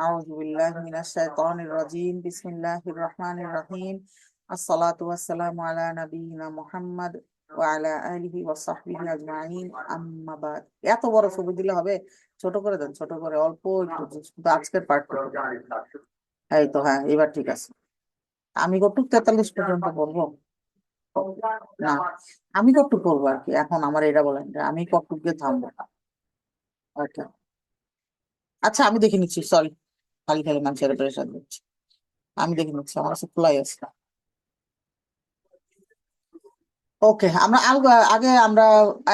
আউযু বিল্লাহি মিনাশ শাইতানির রাজিম। বিসমিল্লাহির রহমানির রহিম। আসসালাতু ওয়াসসালামু আলা নাবিয়িনা মুহাম্মদ ওয়া আলা আলিহি ওয়া সাহবিহি আজমাইন, আম্মা বাদ। এত বড় ছবি দিলে হবে? ছোট করে দেন, ছোট করে, অল্প একটু, শুধু আজকের পার্ট। এই তো, হ্যাঁ, এবার ঠিক আছে। আমি কতটুক 43 পর্যন্ত পড়বো? না, আমি কতটুক পড়বো আর কি। এখন আমার এটা বলেন যে আমি কতটুক দিয়ে থামবো? আচ্ছা, আচ্ছা, আমি দেখে নিচ্ছি, সরি। খালি খালি মানুষের প্রেশার দিচ্ছি। আমি দেখে নিচ্ছি, আমার কাছে খোলাই আছে। ওকে, আমরা আগে আমরা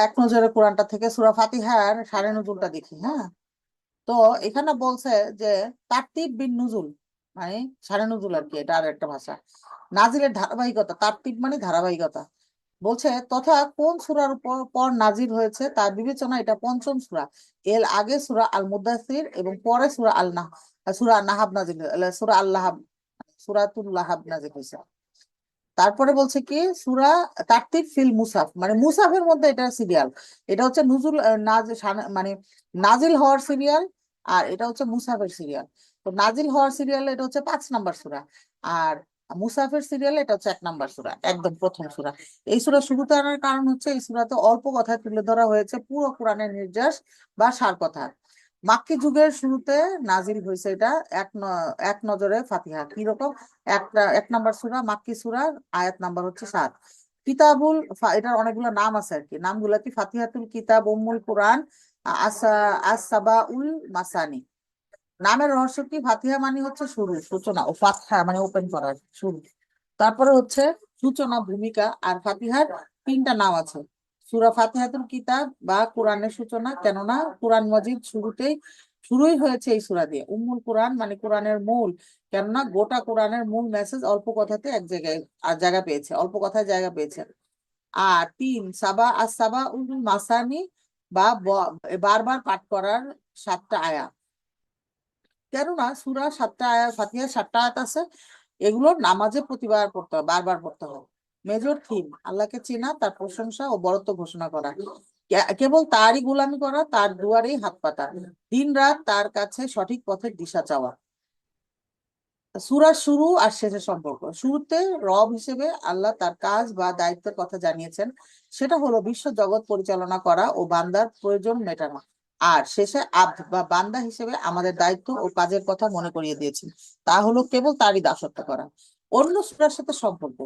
এক নজরে কোরআনটা থেকে সূরা ফাতিহার সারে নজুলটা দেখি, হ্যাঁ। তো এখানে বলছে যে তারতিব বিন নুজুল, মানে সারে নজুল আর কি, এটা আর একটা ভাষা। নাজিলের ধারাবাহিকতা, তারতিব মানে ধারাবাহিকতা। বলছে তথা কোন সূরার উপর পর নাজিল হয়েছে তার বিবেচনা এটা পঞ্চম সূরা। এর আগে সূরা আল মুদাসসির এবং পরে সূরা নাহাব নাজিল, সূরা আল লাহাব, সূরাতুল লাহাব নাজিল হয়েছে। তারপরে বলছে কি সূরা তারতিব ফিল মুসাফ, মানে মুসাফের মধ্যে এটা সিরিয়াল। এটা হচ্ছে নুজুল মানে নাজিল হওয়ার সিরিয়াল। আর এটা হচ্ছে মুসাফের সিরিয়াল। তো নাজিল হওয়ার সিরিয়াল এটা হচ্ছে 5 নাম্বার সূরা। আর মুসাফের সিরিয়াল এটা হচ্ছে 1 নাম্বার সূরা, একদম প্রথম সূরা। এই সূরা শুরুতে আনার কারণ হচ্ছে এই সূরাতে অল্প কথায় তুলে ধরা হয়েছে পুরো কোরআনের নির্যাস বা সার কথা। মাক্কি যুগের শুরুতে নাজিল হয়েছে এটা। এক নজরে ফাতিহা কিরকম? 1 নাম্বার সূরা, মাক্কি সূরা, আয়াত নাম্বার হচ্ছে 7। এটার অনেকগুলো নাম আছে আর কি। নামগুলো কি? ফাতিহাতুল কিতাব, উম্মুল কোরআন, আসা আস-সাবাউল মাসানি। নামের রহস্য কি? ফাতিহা মানে হচ্ছে শুরু, সূচনা, ও ফাতহা মানে ওপেন করার, শুরু। তারপরে হচ্ছে সূচনা, ভূমিকা। আর ফাতিহার 3টা নাম আছে। সূরা ফাতিহাতুল কিতাব বা কোরআনের সূচনা, কেননা কোরআন মজিদ শুরুই হয়েছে এই সূরা দিয়ে। উম্মুল কোরআন মানে কোরআনের মূল, কেননা গোটা কোরআনের মূল মেসেজ অল্প কথাতে এক জায়গায় আর জায়গা পেয়েছে, অল্প কথায় জায়গা পেয়েছে। আর 3 সাবা উল মাসানি বা বারবার পাঠ করার 7টা আয়াত। কেননা সূরা 7টা আয়াত, ফাতিহা 7টা আয়াত আছে। এগুলো নামাজে প্রতিবার পড়তে হয়, বারবার পড়তে হয়। মেজর থিম আল্লাহকে চেনা, তার প্রশংসা ও বরত্ব ঘোষণা করা, কেবল তারই গোলামি করা, তার দুয়ারেই হাত পাতা, দিন রাত তার কাছে সঠিক পথের দিশা চাওয়া। সূরার শুরু আর শেষের সম্পর্ক। শুরুতে রব হিসেবে আল্লাহ তার কাজ বা দায়িত্বের কথা জানিয়েছেন, সেটা হলো বিশ্ব জগৎ পরিচালনা করা ও বান্দার প্রয়োজন মেটানো। আর শেষে আব্দ বা বান্দা হিসেবে আমাদের দায়িত্ব ও কাজের কথা মনে করিয়ে দিয়েছেন, তা হলো কেবল তারই দাসত্ব করা। অন্য সূরার সাথে সম্পর্ক।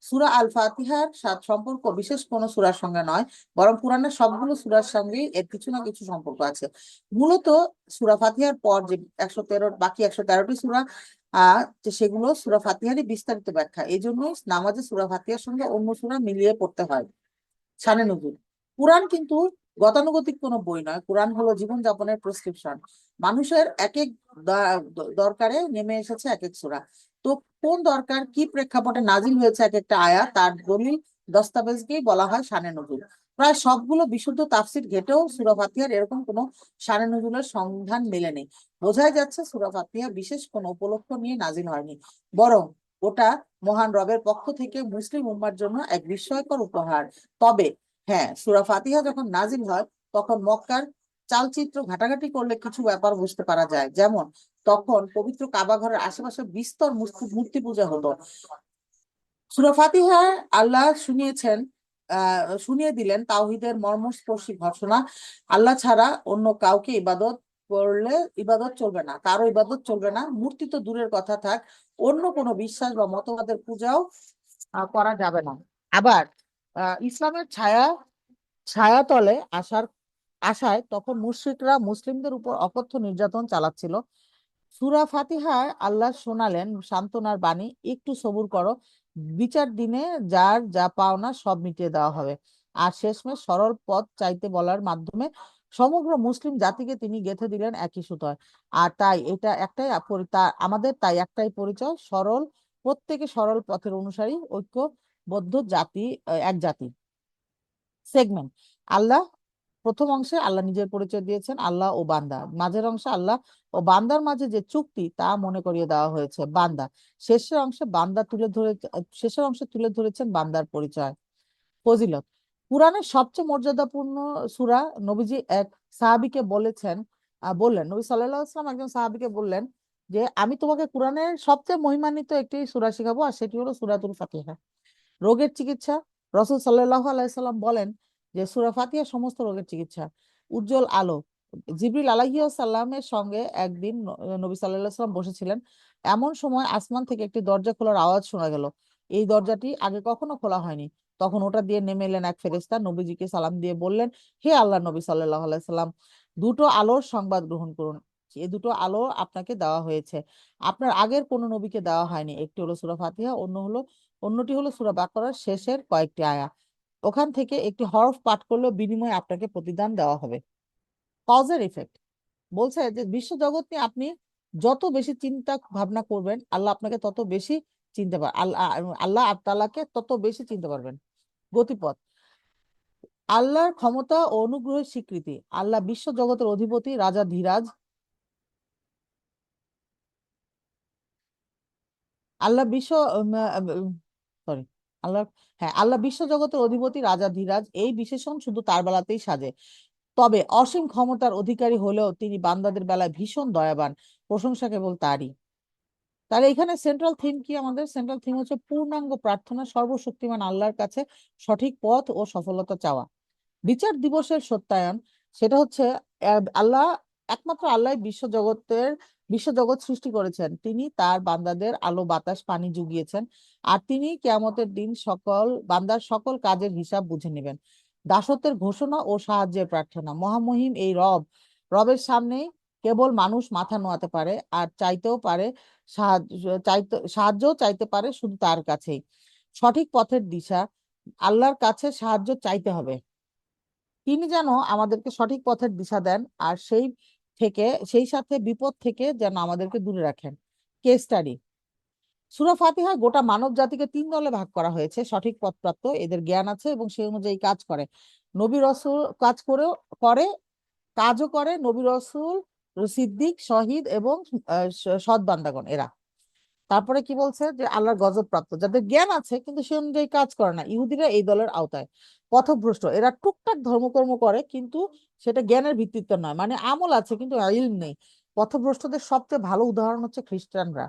সূরা আল ফাতিহার সাথে সম্পর্ক বিশেষ কোনো সূরার সঙ্গে নয়, বরং কোরআনের সবগুলো সূরার সঙ্গেই এর কিছু না কিছু সম্পর্ক আছে। মূলত সূরা ফাতিহার পর যে 113, বাকি 113টি সূরা যে সেগুলো সূরা ফাতিহারই বিস্তারিত ব্যাখ্যা। এই জন্যই নামাজে সূরা ফাতিহার সঙ্গে অন্য সূরা মিলিয়ে পড়তে হয়। শানে নজুল। কোরআন কিন্তু গতানুগতিক কোনো বই নয়। কোরআন হলো জীবনযাপনের প্রেসক্রিপশন। মানুষের এক এক দরকারে নেমে এসেছে এক এক সূরা। তো কোন দরকার, কি প্রেক্ষাপটে নাজিল হয়েছে এক একটা আয়াত, তার দলিল দস্তাবেজকেই বলা হয় শানে নজুল। প্রায় সবগুলো বিশুদ্ধ তাফসির ঘেটেও সূরা ফাতিহার এরকম কোনো শানে নজুলের সন্ধান মেলেনি। বোঝাই যাচ্ছে সূরা ফাতিহা বিশেষ কোনো উপলক্ষ নিয়ে নাজিল হয়নি, বরং ওটা মহান রবের পক্ষ থেকে মুসলিম উম্মার জন্য এক বিস্ময়কর উপহার। তবে হ্যাঁ, সূরা ফাতিহা যখন নাজিল হয় তখন মক্কার চালচিত্র ঘাটাঘাটি করলে কিছু ব্যাপার বুঝতে পারা যায়। যেমন তখন পবিত্র কাবা ঘরের আশেপাশে বিস্তর মূর্তি পূজা হতো। সূরা ফাতিহা আল্লাহ শুনিয়ে দিলেন তাওহীদের মর্মস্পর্শী ঘোষণা। আল্লাহ ছাড়া অন্য কাউকে ইবাদত চলবে না, কারো ইবাদত চলবে না। মূর্তি তো দূরের কথা থাক, অন্য কোনো বিশ্বাস বা মতবাদের পূজাও করা যাবে না। আবার ইসলামের ছায়াতলে আসায় তখন মুশরিকরা মুসলিমদের উপর অকথ্য নির্যাতন চালাচ্ছিল। সূরা ফাতিহায় আল্লাহ শোনালেন সান্ত্বনার বাণী, একটু সবুর করো, বিচার দিনে যার যা পাওনা সব মিটিয়ে দেওয়া হবে। আর শেষমেশ সরল পথ চাইতে বলার মাধ্যমে সমগ্র মুসলিম জাতিকে তিনি গেঁথে দিলেন একই সুতোয়। আর তাই এটা আমাদের তাই একটাই পরিচয়, প্রত্যেকে সরল পথের অনুসারী, ঐক্যবদ্ধ জাতি, এক জাতি। সেগমেন্ট। আল্লাহ প্রথম অংশে আল্লাহ নিজের পরিচয় দিয়েছেন, আল্লাহ ও বান্দা। মাঝের অংশে আল্লাহ ও বান্দার মাঝে যে চুক্তি তা মনে করিয়ে দেওয়া হয়েছে বান্দা। শেষের অংশে তুলে ধরেছেন বান্দার পরিচয়। ফজিলত। কুরআনের সবচেয়ে মর্যাদাপূর্ণ সূরা। নবীজি এক সাহাবীকে বললেন, নবী সাল্লাল্লাহু আলাইহি ওয়াসাল্লাম একজন সাহাবীকে বললেন, যে আমি তোমাকে কোরআনের সবচেয়ে মহিমান্বিত একটি সূরা শেখাবো, আর সেটি হলো সূরাতুল ফাতিহা। রোগের চিকিৎসা। রাসূল সাল্লাল্লাহু আলাইহি সাল্লাম বলেন যে সূরা ফাতিহা সমস্ত রোগের চিকিৎসা। উজ্জ্বল আলো। জিবরিল আলাইহিস সালামের সঙ্গে একদিন নবী সাল্লাল্লাহু আলাইহি সাল্লাম বসেছিলেন। এমন সময় আসমান থেকে একটি দরজা খোলার আওয়াজ শোনা গেল। এই দরজাটি আগে কখনো খোলা হয়নি। তখন ওটা দিয়ে নেমে এলেন এক ফেরেশতা, নবীজিকে সালাম দিয়ে বললেন, হে আল্লাহ নবী সাল্লাল্লাহু আলাইহি সাল্লাম, দুটো আলোর সংবাদ গ্রহণ করুন। এই দুটো আলো আপনাকে দেওয়া হয়েছে, আপনার আগের কোনো নবীকে দেওয়া হয়নি। একটি হলো সূরা ফাতিহা, অন্যটি হলো সূরা বাকারার শেষের কয়েকটি আয়াত। ওখান থেকে একটি হরফ পাঠ করলেও বিনিময়ে আপনাকে প্রতিদান দেওয়া হবে। কজের ইফেক্ট বলছে যে বিশ্ব জগৎ নিয়ে আপনি যত বেশি চিন্তা ভাবনা করবেন, আল্লাহ আপনাকে তত বেশি চিনতে পার আল্লাহ আল্লাহ তাআলাকে তত বেশি চিনতে পারবেন। গতিপথ। আল্লাহর ক্ষমতা ও অনুগ্রহের স্বীকৃতি। আল্লাহ বিশ্ব জগতের অধিপতি, রাজা ধীরাজ। আল্লাহ বিশ্ব সরি আল্লাহ হ্যাঁ, আল্লাহ বিশ্ব জগতের অধিপতি, রাজা ধীরাজ। এই বিশেষণ শুধু তার বেলাতেই সাজে। তবে অসীম ক্ষমতার অধিকারী হলেও তিনি বান্দাদের বেলায় ভীষণ দয়াবান। প্রশংসা কেবল তারই। তাহলে এখানে সেন্ট্রাল থিম কি? আমাদের সেন্ট্রাল থিম হচ্ছে পূর্ণাঙ্গ প্রার্থনা, সর্বশক্তিমান আল্লাহর কাছে সঠিক পথ ও সফলতা চাওয়া। বিচার দিবসের সত্যায়ন। সেটা হচ্ছে আল্লাহ, একমাত্র আল্লাহ বিশ্বজগৎ সৃষ্টি করেছেন। তিনি তার বান্দাদের আলো বাতাস পানি জুগিয়েছেন, আর তিনি কিয়ামতের দিন সকল বান্দার সকল কাজের হিসাব বুঝে নেবেন। দাসত্বের ঘোষণা ও সাহায্যের প্রার্থনা। মহামহিম এই রবের সামনে কেবল মানুষ মাথা নোয়াতে পারে, আর চাইতেও পারে সাহায্যও চাইতে পারে শুধু তার কাছেই। সঠিক পথের দিশা। আল্লাহর কাছে সাহায্য চাইতে হবে। তিনি যেন আমাদেরকে সঠিক পথের দিশা দেন, আর সেই সাথে বিপদ থেকে যেন আমাদেরকে দূরে রাখেন। Case study. সূরা ফাতিহা গোটা মানব জাতিকে তিন দলে ভাগ করা হয়েছে। সঠিক পথপ্রাপ্ত, এদের জ্ঞান আছে এবং সেই অনুযায়ী কাজ করে। নবী রাসূল করে কাজও করে নবী রাসূল, সিদ্দিক, শহীদ এবং সৎ বান্দাগণ এরা। তারপরে কি বলছে যে আল্লাহর গজব প্রাপ্ত, যাদের জ্ঞান আছে কিন্তু সে অনুযায়ী কাজ করে না, ইহুদিরা এই দলের আওতায়। পথভ্রষ্ট, এরা টুকটাক ধর্মকর্ম করে কিন্তু সেটা জ্ঞানের ভিত্তিতে নয়, মানে আমল আছে কিন্তু ইলম নেই। পথভ্রষ্টদের সবচেয়ে ভালো উদাহরণ হচ্ছে খ্রিস্টানরা।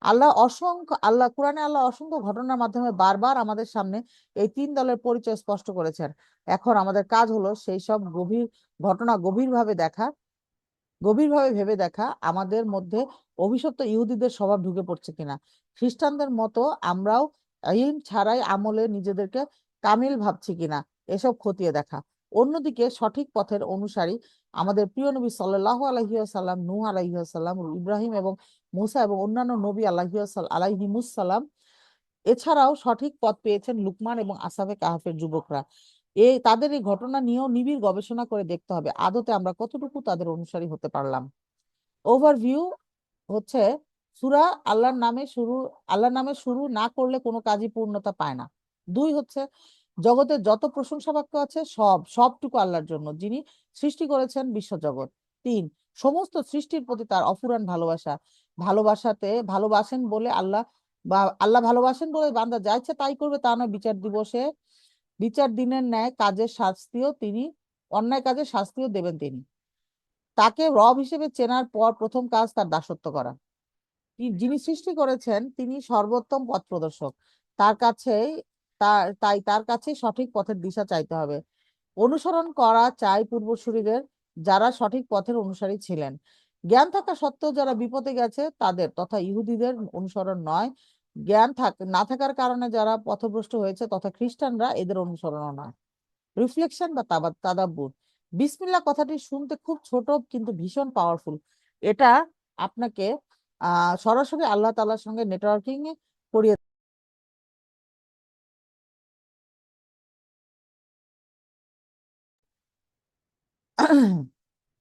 আল্লাহ কোরআনে অসংখ্য ঘটনার মাধ্যমে বারবার আমাদের সামনে এই তিন দলের পরিচয় স্পষ্ট করেছেন। এখন আমাদের কাজ হলো সেই সব ঘটনা গভীরভাবে ভেবে দেখা, আমাদের মধ্যে অভিশপ্ত ইহুদিদের স্বভাব ঢুকে পড়ছে কিনা। খ্রিস্টানদের মতো আমরাও ইলম ছাড়াই আমলে নিজেদেরকে কামিল ভাবছি কিনা, এসব খতিয়ে দেখা। অন্যদিকে সঠিক পথের অনুসারী আমাদের প্রিয় নবী সাল্লাল্লাহু আলাইহি ওয়াসাল্লাম, নূহ আলাইহি ওয়াসাল্লাম, ইব্রাহিম এবং মুসা এবং অন্যান্য নবী আলাইহিমুসসালাম। এছাড়াও সঠিক পথ পেয়েছেন লুকমান এবং আসহাবে কাহাফের যুবকরা। তাদের এই ঘটনা নিয়েও নিবিড় গবেষণা করে দেখতে হবে আদতে আমরা কতটুকু তাদের অনুসারী হতে পারলাম। ওভারভিউ হচ্ছে সূরা আল্লাহর নামে শুরু না করলে কোনো কাজই পূর্ণতা পায় না। দুই হচ্ছে জগতের যত প্রশংসা বাক্য আছে সবটুকু আল্লাহর জন্য, যিনি সৃষ্টি করেছেন বিশ্বজগৎ। তিন, সমস্ত সৃষ্টির প্রতি তার অফুরান ভালোবাসা। ভালোবাসেন বলে আল্লাহ ভালোবাসেন বলে বান্দা যা ইচ্ছে তাই করবে তা নয়। বিচার দিনের ন্যায় অন্যায় কাজের শাস্তিও দেবেন তিনি। তাকে রব হিসেবে চেনার পর প্রথম কাজ তার দাসত্ব করা। যিনি সৃষ্টি করেছেন তিনি সর্বোত্তম পথ প্রদর্শক। তার কাছেই তার কাছেই সঠিক পথের দিশা চাইতে হবে। অনুসরণ করা চাই পূর্বসূরীদের, যারা সঠিক পথের অনুসারী ছিলেন। জ্ঞান থাকা সত্ত্বেও যারা বিপদে গেছে তাদের, তথা ইহুদিদের অনুসরণ নয়। না থাকার কারণে যারা পথভ্রষ্ট হয়েছে তথা খ্রিস্টানরা, এদের অনুসরণও নয়। রিফ্লেকশন বা তাদাব্বুর। বিসমিল্লাহ কথাটি শুনতে খুব ছোট কিন্তু ভীষণ পাওয়ারফুল। এটা আপনাকে সরাসরি আল্লাহ তাআলার সঙ্গে নেটওয়ার্কিং করিয়ে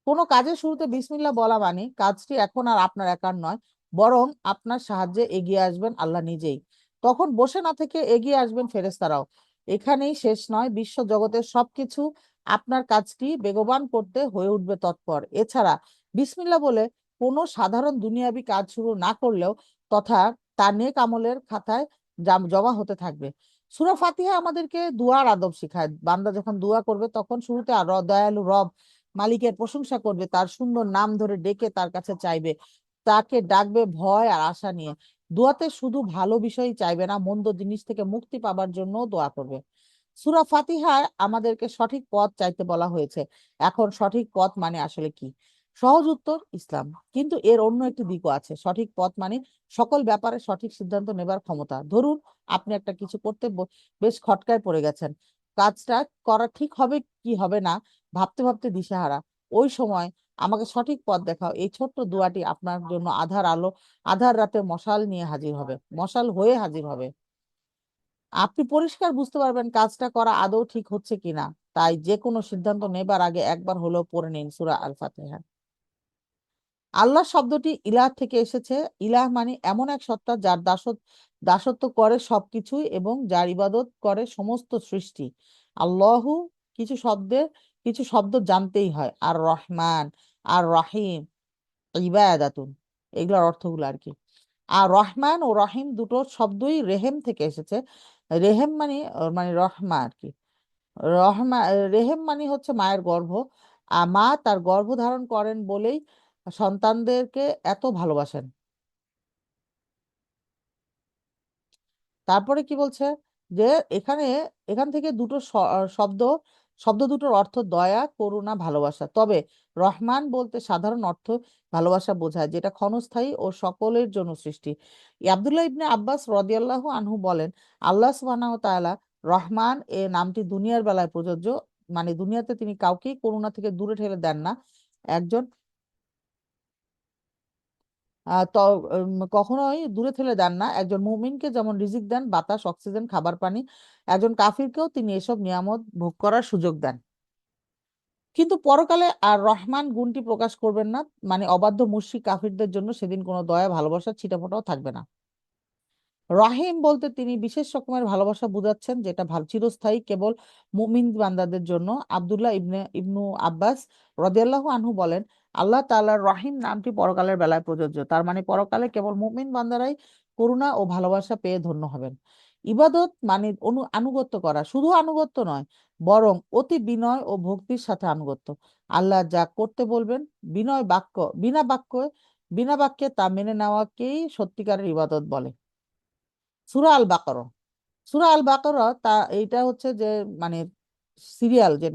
কোনো কাজের শুরুতে বিসমিল্লাহ বলা মানে কাজটি এখন আর আপনার একার নয়, বরং আপনার সাহায্যে এগিয়ে আসবেন আল্লাহ নিজেই। তখন বসে না থেকে এগিয়ে আসবেন ফেরেশতারাও। এখানেই শেষ নয়, বিশ্ব জগতের সবকিছু আপনার কাজটি বেগবান করতে হয়ে উঠবে তৎপর। এছাড়া বিসমিল্লাহ বলে কোনো সাধারণ দুনিয়াবি কাজ শুরু না করলেও তথা তার নেক আমলের খাতায় জমা হতে থাকবে। সূরা ফাতিহা আমাদেরকে দুয়ার আদব শিখায়। বান্দা যখন দুয়া করবে তখন শুরুতে দয়ালু রব মালিকের প্রশংসা করবে, তার সুন্দর নাম ধরে ডেকে তার কাছে চাইবে। তাকে ডাকবে ভয় আর আশা নিয়ে। দোয়াতে শুধু ভালো বিষয়ই চাইবে না, মন্দ জিনিস থেকে মুক্তি পাবার জন্য দোয়া করবে। সূরা ফাতিহায় আমাদেরকে সঠিক পথ চাইতে বলা হয়েছে। এখন সঠিক পথ মানে আসলে কি? সহজ উত্তর ইসলাম, কিন্তু এর অন্য একটি দিকও আছে। সঠিক পথ মানে সকল ব্যাপারে সঠিক সিদ্ধান্ত নেবার ক্ষমতা। ধরুন আপনি একটা কিছু করতে বেশ খটকায় পড়ে গেছেন, কাজটা করা ঠিক হবে কি হবে না ভাবতে ভাবতে দিশেহারা। ওই সময় আমাকে সঠিক পথ দেখাও, এই ছোট্ট দোয়াটি আপনার জন্য আধার আলো, আধার রাতে মশাল নিয়ে হাজির হবে, মশাল হয়ে হাজির হবে। আপনি পরিষ্কার বুঝতে পারবেন কাজটা করা আদৌ ঠিক হচ্ছে কিনা। তাই যে কোনো সিদ্ধান্ত নেবার আগে একবার হলেও পড়ে নিন সূরা আল ফাতিহা। আল্লাহ শব্দটি ইলাহ থেকে এসেছে। ইলাহ মানে এমন এক সত্তা যার দাসত্ব করে সবকিছুই এবং যার ইবাদত করে সমস্ত সৃষ্টি। আল্লাহু কিছু শব্দ জানতেই হয়। আর রহমান, আর রহিম, ইবাদাতুন, এগুলোর অর্থগুলো আর কি। আর রহমান ও রহিম দুটো শব্দই রেহেম থেকে এসেছে। রেহেম মানে রহমা আর কি। রহমা রেহেম মানে হচ্ছে মায়ের গর্ভ। মা তার গর্ভ ধারণ করেন বলেই সন্তানদেরকে এত ভালোবাসেন। তারপরে কি বলছে যে এখানে এখান থেকে শব্দ দুটোর অর্থ দয়া, করুণা, ভালোবাসা। তবে রহমান বলতে সাধারণ অর্থ ভালোবাসা বোঝায়, যেটা ক্ষণস্থায়ী ও সকলের জন্য সৃষ্টি। আব্দুল্লাহ ইবনে আব্বাস রাদিয়াল্লাহু আনহু বলেন, আল্লাহ সুবহানাহু ওয়া তাআলা রহমান এ নামটি দুনিয়ার বেলায় প্রযোজ্য, মানে দুনিয়াতে তিনি কাউকেই করুণা থেকে দূরে ঠেলে দেন না। একজন কখনোই দূরে ঠেলে দেন না। একজন মুমিনকে যেমন রিজিক দেন, বাতাস, অক্সিজেন, খাবার পানি, একজন কাফিরকেও তিনি এসব নিয়ামত ভোগ করার সুযোগ দেন। কিন্তু পরকালে আর রহমান গুণটি প্রকাশ করবেন না, মানে অবাধ্য মুশরিক কাফিরদের জন্য সেদিন কোনো দয়া ভালোবাসার ছিটাফোঁটাও থাকবে না। রাহিম বলতে তিনি বিশেষ রকমের ভালোবাসা বোঝাচ্ছেন, যেটা চিরস্থায়ী, কেবল মুমিন বান্দাদের জন্য। আব্দুল্লাহ ইবনু আব্বাস রাদিয়াল্লাহু আনহু বলেন, আল্লাহ তাআলার রাহিম নামটি পরকালের বেলায় প্রযোজ্য। তার মানে পরকালে কেবল মুমিন বান্দারাই করুণা ও ভালোবাসা পেয়ে ধন্য হবেন। ইবাদত মানে আনুগত্য করা, শুধু আনুগত্য নয়, বরং অতি বিনয় ও ভক্তির সাথে আনুগত্য। আল্লাহ যা করতে বলবেন বিনয় বাক্য বিনা বাক্যে তা মেনে নেওয়াকেই সত্যিকারের ইবাদত বলে। সূরা আল বাকারা, সূরা আল বাকারা এইটা হচ্ছে যে মানে সিরিয়াল, যে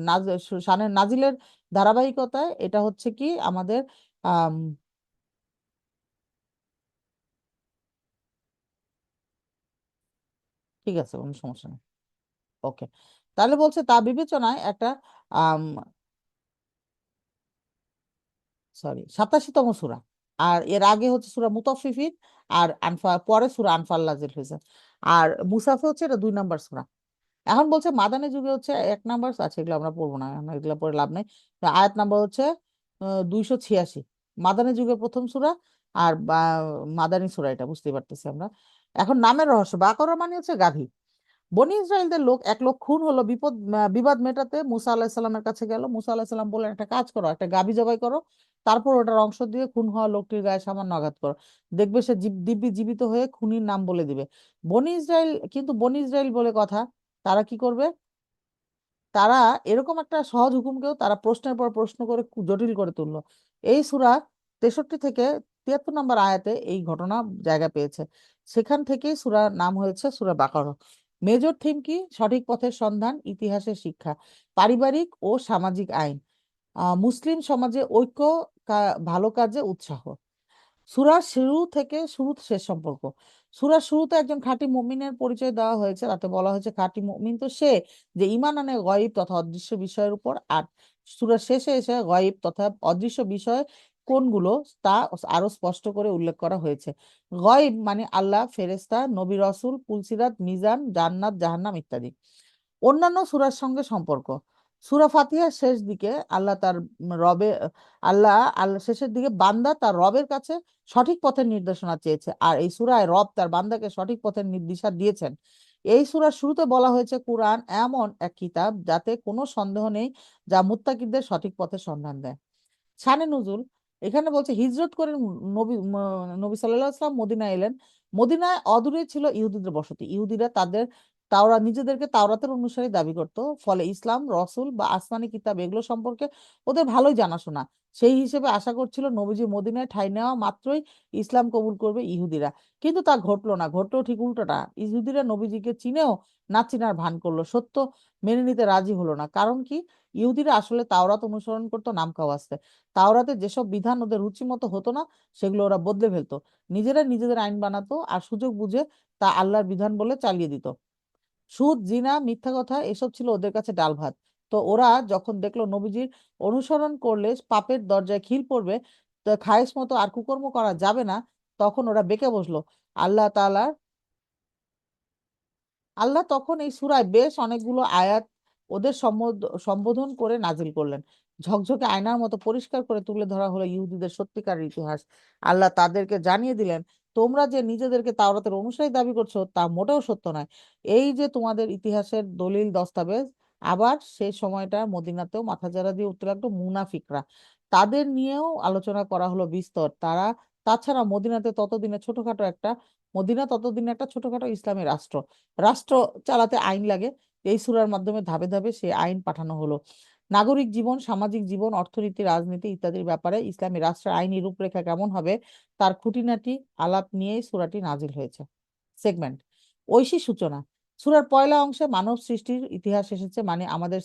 শানের নাজিলের ধারাবাহিকতায় এটা হচ্ছে কি আমাদের আম, ঠিক আছে, কোনো সমস্যা নেই। ওকে, তাহলে বলছে তা বিবেচনায় একটা আম সরি 87তম সূরা। আর এর আগে হচ্ছে সূরা মুতাফফিফিন, আর পরে সূরা আনফাল নাজিল হয়েছে। আর মুসাফে হচ্ছে এটা 2 নাম্বার সূরা। এখন বলছে মাদানী যুগে হচ্ছে 1 নাম্বার আছে, এগুলো আমরা পড়বো না, আমরা এগুলো পড়ে লাভ নেই। তো আয়াত নাম্বার হচ্ছে 286, মাদানী যুগের প্রথম সূরা। আর মাদানী সূরা, এটা বুঝতেই পারতেছি আমরা। এখন নামের রহস্য, বাকরা মানে হচ্ছে গাভী। বনি ইসরায়েলদের এক লোক খুন হলো, বিবাদ মেটাতে মুসা আলাহিসাল্লামের কাছে গেল। মুসা আলাহিসাল্লাম বললেন, একটা কাজ করো, একটা গাভী জবাই করো, তারপর ওটার অংশ দিয়ে খুন হওয়া লোকটির গায়ে সামান্য আঘাত করো, দেখবে সে দিব্যি জীবিত হয়ে খুনির নাম বলে দিবে। বনি ইসরায়েল বলে কথা, তারা কি করবে? তারা এরকম একটা সহজ হুকুমকেও তারা প্রশ্নের পর প্রশ্ন করে জটিল করে তুললো। এই সূরা 63 থেকে 73 নম্বর আয়াতে এই ঘটনা জায়গা পেয়েছে। সেখান থেকেই সূরার নাম হয়েছে সূরা বাকারা। মেজর থিম কি? সঠিক পথের সন্ধান, ইতিহাসের শিক্ষা, পারিবারিক ও সামাজিক আইন, মুসলিম সমাজে ঐক্য, ভালো কাজে উৎসাহ। সূরার শুরু শেষ সম্পর্ক। সূরার শুরুতে একজন খাঁটি মুমিনের পরিচয় দেওয়া হয়েছে, তাতে বলা হয়েছে খাঁটি মুমিন তো সে যে ঈমান আনে গায়ব তথা অদৃশ্য বিষয়ের উপর। আর সূরার শেষে এসে গায়ব তথা অদৃশ্য বিষয় কোনগুলো তা আরো স্পষ্ট করে উল্লেখ করা হয়েছে। গায়ব মানে আল্লাহ, ফেরেশতা, নবী, রাসূল, পুলসিরাত, মিজান, জান্নাত, জাহান্নাম ইত্যাদি। অন্যান্য সূরার সঙ্গে সম্পর্ক। সূরা ফাতিহার শেষ দিকে আল্লাহ তার রবে আল্লাহ আল্লাহ শেষের দিকে বান্দা তার রবের কাছে সঠিক পথের নির্দেশনা চেয়েছে, আর এই সূরায় রব তার বান্দাকে সঠিক পথের নির্দেশনা দিয়েছেন। এই সূরার শুরুতে বলা হয়েছে কোরআন এমন এক কিতাব যাতে কোনো সন্দেহ নেই, যা মুত্তাকিদের সঠিক পথের সন্ধান দেয়। শানে নুজুল, এখানে বলছে হিজরত করে নবী সাল্লাল্লাহু আলাইহি ওয়াসাল্লাম মদিনায় এলেন। মদিনায় অদূরে ছিল ইহুদিদের বসতি। ইহুদিরা তাদের নিজেদেরকে তাওরাতের অনুসারী দাবি করত। ফলে ইসলাম, রসুল বা আসমানি কিতাব এগুলো সম্পর্কে ওদের ভালোই জানাশোনা। সেই হিসেবে আশা করছিল নবীজি মদিনায় ঠাঁই নেওয়া মাত্রই ইসলাম কবুল করবে ইহুদিরা। কিন্তু তা ঘটলো না, ঘটলো ঠিক উল্টোটা। ইহুদিরা নবীজিকে চিনেও না চিনার ভান করলো, সত্য মেনে নিতে রাজি হলো না। কারণ কি? ইহুদিরা আসলে তাওরাত অনুসরণ করতো নাম কাওয়াস্তে। তাওরাতে যেসব বিধান ওদের রুচি মতো হতো না, সেগুলো ওরা বদলে ফেলতো। নিজেরা নিজেদের আইন বানাতো আর সুযোগ বুঝে তা আল্লাহর বিধান বলে চালিয়ে দিত। সুদ, জিনা, মিথ্যা কথা এসব ছিল ওদের কাছে ডাল ভাত। তো ওরা যখন দেখলো নবীজির অনুসরণ করলে পাপের দরজায় খিল পড়বে, তো খায়েশ মতো আর কুকর্ম করা যাবে না, তখন ওরা বেঁকে বসলো। আল্লাহ তাআলা আল্লাহ তখন এই সূরায় বেশ অনেকগুলো আয়াত ওদের সম্বোধন করে নাজিল করলেন। ঝকঝকে আয়নার মতো পরিষ্কার করে তুলে ধরা হলো ইহুদিদের সত্যিকার ইতিহাস। আল্লাহ তাদেরকে জানিয়ে দিলেন, তোমরা যে নিজেদেরকে তাওরাতের অনুসারী দাবি করছো তা মোটেও সত্য নয়। এই যে তোমাদের ইতিহাসের দলিল দস্তাবেজ। আবার সেই সময়টা মদিনাতেও মাথাচাড়া দিয়ে উঠতে লাগলো মুনাফিকরা। তাদের নিয়েও আলোচনা করা হলো বিস্তর। তাছাড়া মদিনা ততদিনে একটা ছোটখাটো ইসলামী রাষ্ট্র। রাষ্ট্র চালাতে আইন লাগে। এই সূরার মাধ্যমে ধাপে ধাপে সেই আইন পাঠানো হলো। নাগরিক জীবন, সামাজিক জীবন, অর্থনীতি, রাজনীতি ইত্যাদির ব্যাপারে ইসলামী রাষ্ট্রের আইনি রূপরেখা কেমন হবে তার খুঁটিনাটি আলাপ নিয়েই সূরাটি নাজিল হয়েছে। সেগমেন্ট, ঐশী সূচনা। সূরার পয়লা অংশে মানব সৃষ্টির ইতিহাস এসেছে, মানে আমাদের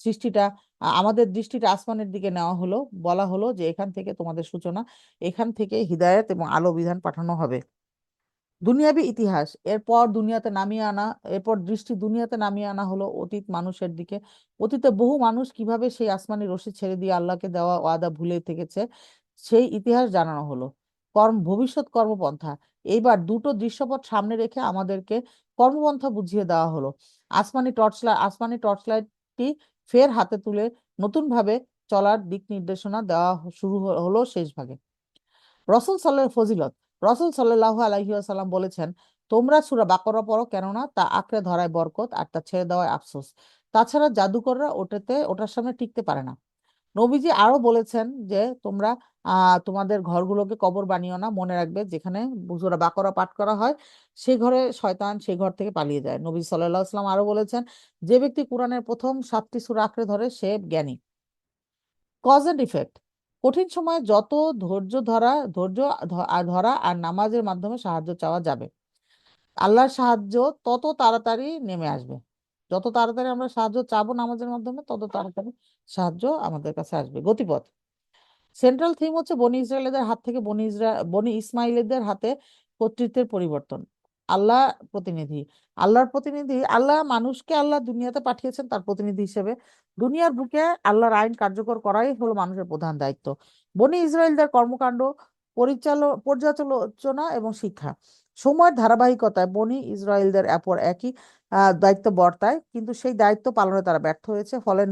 সৃষ্টিটা আমাদের দৃষ্টিটা আসমানের দিকে নেওয়া হলো। বলা হলো যে এখান থেকে তোমাদের সূচনা, এখান থেকে হিদায়াত এবং আলো বিধান পাঠানো হবে। দুনিয়াবি ইতিহাস, এরপর দৃষ্টি দুনিয়াতে নামিয়ে আনা হলো অতীত মানুষের দিকে। অতীতে বহু মানুষ কিভাবে সেই আসমানি রশি ছেড়ে দিয়ে আল্লাহকে দেওয়া ওয়াদা ভুলে থেকেছে, সেই ইতিহাস জানানো হলো। ভবিষ্যৎ কর্মপন্থা, এইবার দুটো দৃশ্যপট সামনে রেখে আমাদেরকে কর্মপন্থা বুঝিয়ে দেওয়া হলো। আসমানি টর্চলাইটটি ফের হাতে তুলে নতুন ভাবে চলার দিক নির্দেশনা দেওয়া হলো শেষ ভাগে। ফজিলত, রসুল সাল্লাল্লাহু আলাইহি ওয়াসাল্লাম বলেছেন, তোমরা সূরা বাকারা পড়ো, কেননা তা আঁকড়ে ধরায় বরকত আর তা ছেড়ে দেওয়ায় আফসোস। তাছাড়া জাদুকররা ওটার সামনে টিকতে পারে না। নবীজি আরো বলেছেন যে তোমরা তোমাদের ঘরগুলোকে কবর বানিও না। মনে রাখবে, যেখানে সূরা বাকারা পাঠ করা হয় সে ঘরে শয়তান সেই ঘর থেকে পালিয়ে যায়। নবী সাল্লাল্লাহু আলাইহি ওয়াসাল্লাম আরো বলেছেন, যে ব্যক্তি কোরআনের প্রথম 7টি সূরা আঁকড়ে ধরে সে জ্ঞানী। কজ এন্ড ইফেক্ট, কঠিন সময়ে যত ধৈর্য ধরা আর নামাজের মাধ্যমে সাহায্য চাওয়া যাবে, আল্লাহর সাহায্য তত তাড়াতাড়ি নেমে আসবে। যত তাড়াতাড়ি আমরা সাহায্য চাবো নামাজের মাধ্যমে, তত তাড়াতাড়ি সাহায্য আমাদের কাছে আসবে। গতিপথ, সেন্ট্রাল থিম হচ্ছে বনি ইসমাইলদের হাতে কর্তৃত্বের পরিবর্তন। আল্লাহ প্রতিনিধি আল্লাহ মানুষকে দুনিয়াতে পাঠিয়েছেন তার প্রতিনিধি হিসেবে। দুনিয়ার বুকে আল্লাহর আইন কার্যকর করাই হলো মানুষের প্রধান দায়িত্ব। বনি ইসরায়েলদের কর্মকাণ্ড, পর্যালোচনা এবং শিক্ষা। সময়ের ধারাবাহিকতায় বনি ইসরায়েলদের এরপর একই দায়িত্ব বর্তায়, কিন্তু সেই দায়িত্ব পালনে তারা ব্যর্থ হয়েছে। ফলে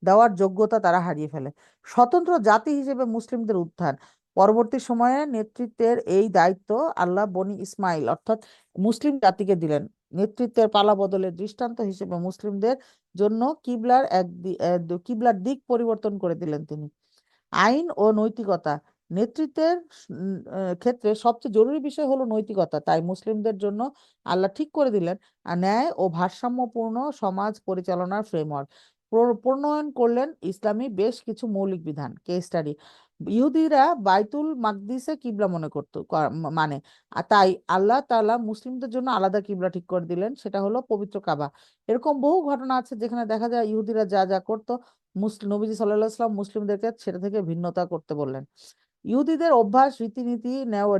দেওয়ার যোগ্যতা তারা হারিয়ে ফেলে। স্বতন্ত্র জাতি হিসেবে মুসলিমদের উত্থান, পরবর্তী সময়ে নেতৃত্বের এই দায়িত্ব আল্লাহ বনি ইসমাইল অর্থাৎ মুসলিম জাতিকে দিলেন। নেতৃত্বের পালাবদলের দৃষ্টান্ত হিসেবে মুসলিমদের জন্য কিবলার দিক পরিবর্তন করে দিলেন তিনি। আইন ও নৈতিকতা, নেতৃত্বের ক্ষেত্রে সবচেয়ে জরুরি বিষয় হলো নৈতিকতা। তাই মুসলিমদের জন্য আল্লাহ ঠিক করে দিলেন ন্যায় ও ভারসাম্যপূর্ণ সমাজ পরিচালনার ফ্রেমওয়ার্ক। প্রণয়ন করলেন ইসলামী বেশ কিছু মৌলিক বিধান। কেস স্টাডি, ইহুদিরা বাইতুল মাকদিসে কিবলা মনে করতো মানে তাই আল্লাহ তাআলা মুসলিমদের জন্য আলাদা কিবলা ঠিক করে দিলেন, সেটা হলো পবিত্র কাবা। এরকম বহু ঘটনা আছে যেখানে দেখা যায় ইহুদিরা যা যা করতো, নবীজি সাল্লাল্লাহু আলাইহি ওয়াসাল্লাম মুসলিমদেরকে সেটা থেকে ভিন্নতা করতে বললেন। ইহুদিদের অভ্যাস,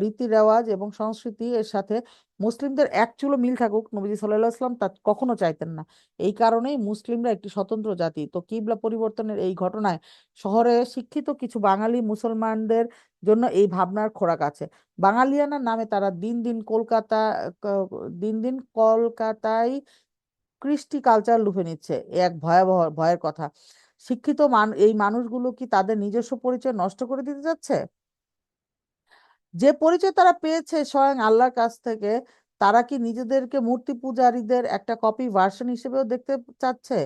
রীতি রেওয়াজ এবং সংস্কৃতি এর সাথে মুসলিমদের এক চুলো মিল থাকুক নবীজি সাল্লাল্লাহু আলাইহি ওয়াসাল্লাম তা কখনো চাইতেন না। এই কারণেই মুসলিমরা একটি স্বতন্ত্র জাতি। তো কিবলা পরিবর্তনের এই ঘটনায় শহরে শিক্ষিত কিছু বাঙালি মুসলমানদের জন্য এই ভাবনার খোরাক আছে। বাঙালিয়ানা নামে তারা দিন দিন কলকাতায় কৃষ্টি কালচার লুফে নিচ্ছে। এ এক ভয়াবহ ভয়ের কথা। এই মানুষগুলো কি তাদের নিজস্ব পরিচয় নষ্ট করে দিতে যাচ্ছে? যে পরিচয় তারা পেয়েছে স্বয়ং আল্লাহর কাছ থেকে, তারা কি নিজেদেরকে মূর্তি পূজারীদের একটা কপি ভার্সন হিসেবেও দেখতে চাচ্ছে?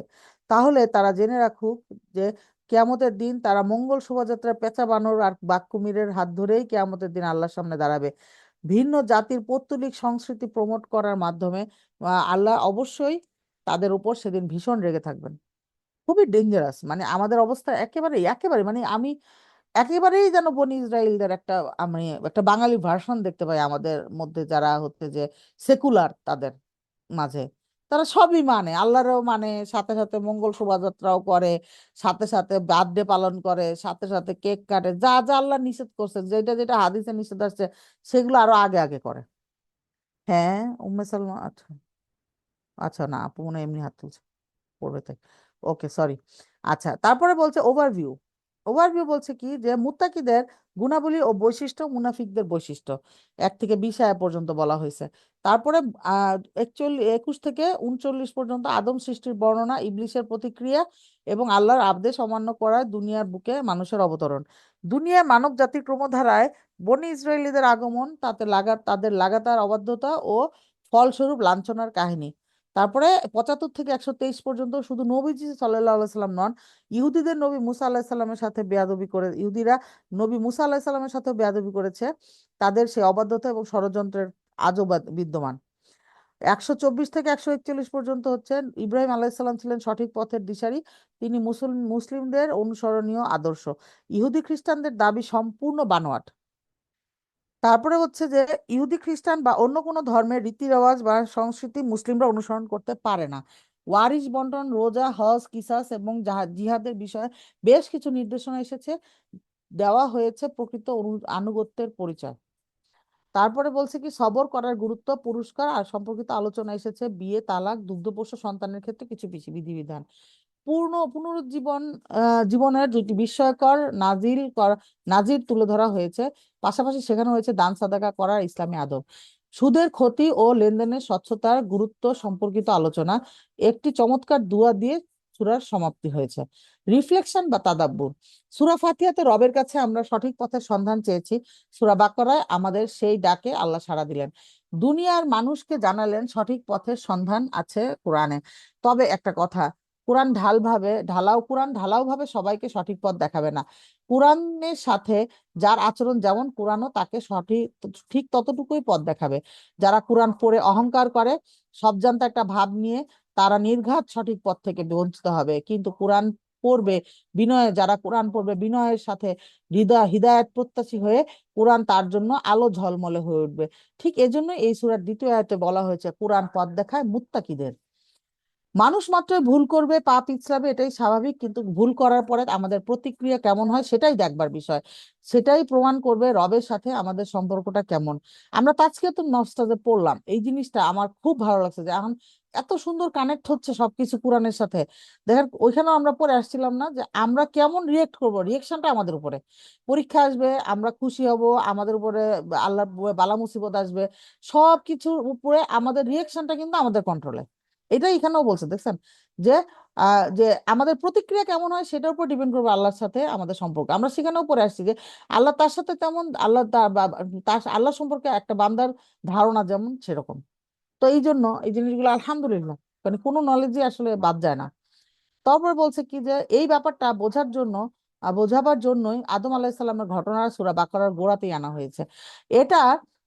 তাহলে তারা জেনে রাখুক যে কিয়ামতের দিন তারা মঙ্গল শোভাযাত্রার পেঁচা বানর আর বাঘ কুমিরের হাত ধরেই কিয়ামতের দিন আল্লাহর সামনে দাঁড়াবে। ভিন্ন জাতির পৌত্তলিক সংস্কৃতি প্রমোট করার মাধ্যমে আল্লাহ অবশ্যই তাদের উপর সেদিন ভীষণ রেগে থাকবেন। খুবই ডেঞ্জারাস, মানে আমাদের অবস্থা একেবারে একেবারে, মানে আমি একেবারেই যেন বনি ইসরায়েলদের একটা, আমি একটা বাঙালি ভার্সন দেখতে পাই আমাদের মধ্যে, যারা হচ্ছে যে সেকুলার তাদের মাঝে। তারা সবই মানে, আল্লাহরও মানে, সাথে সাথে মঙ্গল শোভাযাত্রাও করে, সাথে সাথে বার্থডে পালন করে, সাথে সাথে কেক কাটে, যা যা আল্লাহ নিষেধ করছে, যেটা যেটা হাদিসে নিষেধ আসছে সেগুলো আরো আগে আগে করে। হ্যাঁ, উম্মে সালমা, আচ্ছা। আচ্ছা, না আপু মনে হয় এমনি হাত তুলছে, পড়বে তাই। ওকে, সরি। আচ্ছা, তারপরে বলছে ওভারভিউ। ওভারভিউ বলছে কি যে মুত্তাকিদের গুণাবলী ও বৈশিষ্ট্য, মুনাফিকদের বৈশিষ্ট্য, 1 থেকে 20 আয়া পর্যন্ত বলা হয়েছে। তারপরে 21 থেকে 39 পর্যন্ত আদম সৃষ্টির বর্ণনা, ইবলিসের প্রতিক্রিয়া এবং আল্লাহর আদেশ অমান্য করায় দুনিয়ার বুকে মানুষের অবতরণ, দুনিয়ায় মানব জাতির ক্রমধারায় বনি ইসরায়েলীদের আগমন, তাদের লাগাতার অবাধ্যতা ও ফলস্বরূপ লাঞ্ছনার কাহিনী। তারপরে 75 থেকে 123 পর্যন্ত শুধু নবীজি সাল্লাল্লাহু আলাইহি সাল্লাম নন, ইহুদিদের নবী মুসা আলাহিসাল্লামের সাল্লামের সাথে বেয়াদবি করে, ইহুদিরা নবী মুসা আলাহিসাল্লামের সাল্লামের সাথে বেয়াদবি করেছে, তাদের সেই অবাধ্যতা এবং ষড়যন্ত্রের আজও বিদ্যমান। 124 থেকে 141 পর্যন্ত হচ্ছে ইব্রাহিম আলাইহিস সালাম ছিলেন সঠিক পথের দিশারি, তিনি মুসলিমদের অনুসরণীয় আদর্শ, ইহুদি খ্রিস্টানদের দাবি সম্পূর্ণ বানোয়াট। তারপরে হচ্ছে যে ইহুদি খ্রিস্টান বা অন্য কোনো ধর্মের রীতি রেওয়াজ বা সংস্কৃতি মুসলিমরা অনুসরণ করতে পারে না। ওয়ারিশ বন্টন, রোজা, হজ, কিসাস এবং জিহাদের বিষয়ে বেশ কিছু নির্দেশনা এসেছে, দেওয়া হয়েছে প্রকৃত আনুগত্যের পরিচয়। তারপরে বলছে কি সবর করার গুরুত্ব, পুরস্কার আর সম্পর্কিত আলোচনা এসেছে, বিয়ে, তালাক, দুগ্ধপোষ্য সন্তানের ক্ষেত্রে কিছু বিধিবিধান। পুনরুজ্জীবন, জীবনের দুটি বিস্ময়কর নাজির তুলে ধরা হয়েছে, পাশাপাশি শেখানো হয়েছে দান সাদাকা করার ইসলামী আদব, সুদের ক্ষতি ও লেনদেনের স্বচ্ছতার গুরুত্ব সম্পর্কিত আলোচনা। একটি চমৎকার দুআ দিয়ে সূরার সমাপ্তি হয়েছে। রিফ্লেকশন বা তাদাব্বুর, সূরা ফাতিহাতে রবের কাছে আমরা সঠিক পথের সন্ধান চেয়েছি, সূরা বাকারায় আমাদের সেই ডাকে আল্লাহ সাড়া দিলেন, দুনিয়ার মানুষকে জানালেন সঠিক পথের সন্ধান আছে কোরআনে। তবে একটা কথা, কোরআন ঢালাও ভাবে সবাইকে সঠিক পথ দেখাবে না। কোরআনের সাথে যার আচরণ যেমন, কোরআনও তাকে ঠিক ততটুকুই পথ দেখাবে। যারা কোরআন পড়ে অহংকার করে, সব জানতা একটা ভাব নিয়ে, তারা নির্ঘাত সঠিক পথ থেকে বঞ্চিত হবে। কিন্তু যারা কোরআন পড়বে বিনয়ের সাথে, হিদায়াত প্রত্যাশী হয়ে, কোরআন তার জন্য আলো ঝলমলে হয়ে উঠবে। ঠিক এজন্য এই সূরার 2য় আয়াতে বলা হয়েছে কোরআন পথ দেখায় মুত্তাকিদের। মানুষ মাত্রই ভুল করবে, পা পিছলাবে, এটাই স্বাভাবিক, কিন্তু ভুল করার পরে আমাদের প্রতিক্রিয়া কেমন হয় সেটাই দেখবার বিষয়। সেটাই প্রমাণ করবে রবের সাথে আমাদের সম্পর্কটা কেমন। আমরা তাজকিয়াতুন নফসে পড়লাম, এই জিনিসটা আমার খুব ভালো লাগছে যে এখন এত সুন্দর কানেক্ট হচ্ছে সবকিছু কোরআনের সাথে। দেখেন ওইখানেও আমরা পড়ে আসছিলাম না যে আমরা কেমন রিয়েক্ট করব, রিয়েকশনটা আমাদের উপরে। পরীক্ষা আসবে, আমরা খুশি হব, আমাদের উপরে আল্লাহর বালা মুসিবত আসবে, সবকিছুর উপরে আমাদের রিয়েকশনটা কিন্তু আমাদের কন্ট্রোলে। এটা এখানেও বলছে, দেখছেন যে যে আমাদের প্রতিক্রিয়া কেমন হয় সেটার উপর ডিপেন্ড করবে আল্লাহর সাথে আমাদের সম্পর্ক। আমরা সেখানেও পড়ে আসছি যে আল্লাহ তার সাথে তেমন, আল্লাহ সম্পর্কে একটা বান্দার ধারণা যেমন সেরকম। তো এই জন্য এই জিনিসগুলো আলহামদুলিল্লাহ, মানে কোনো নলেজই আসলে বাদ যায় না। তারপর বলছে কি যে এই ব্যাপারটা বোঝাবার জন্যই আদম আলাহিসাল্লামের ঘটনা সূরা বাকারার গোড়াতেই আনা হয়েছে। এটা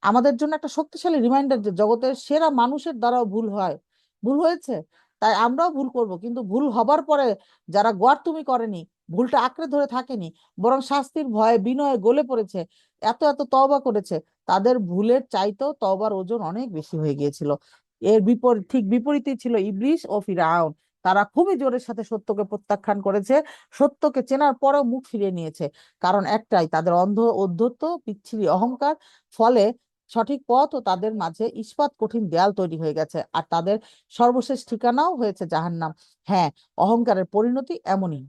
আমাদের জন্য একটা শক্তিশালী রিমাইন্ডার যে জগতের সেরা মানুষের দ্বারাও ভুল হয়েছে, তাই আমরাও ভুল করব, কিন্তু ভুল হবার পরে যারা গোয়ার্তুমি করেনি, ভুলটা আঁকড়ে ধরে থাকেনি, বরং শাস্তির ভয়ে বিনয়ে গলে পড়েছে, এত এত তওবা করেছে, তাদের ভুলের চাইতেও তওবার ওজন অনেক বেশি হয়ে গিয়েছিল। ঠিক বিপরীতেই ছিল ইবলিস ও ফিরআউন। তারা খুবই জোরের সাথে সত্যকে প্রত্যাখ্যান করেছে, সত্যকে চেনার পরেও মুখ ফিরিয়ে নিয়েছে। কারণ একটাই, তাদের ঔদ্ধত্য, বিচ্ছিরি অহংকার। ফলে সঠিক পথ ও তাদের মাঝে ইস্পাত কঠিন দেয়াল তৈরি হয়ে গেছে, আর তাদের সর্বশেষ ঠিকানাও হয়েছে জাহান্নাম। হ্যাঁ, অহংকারের পরিণতি এমনই।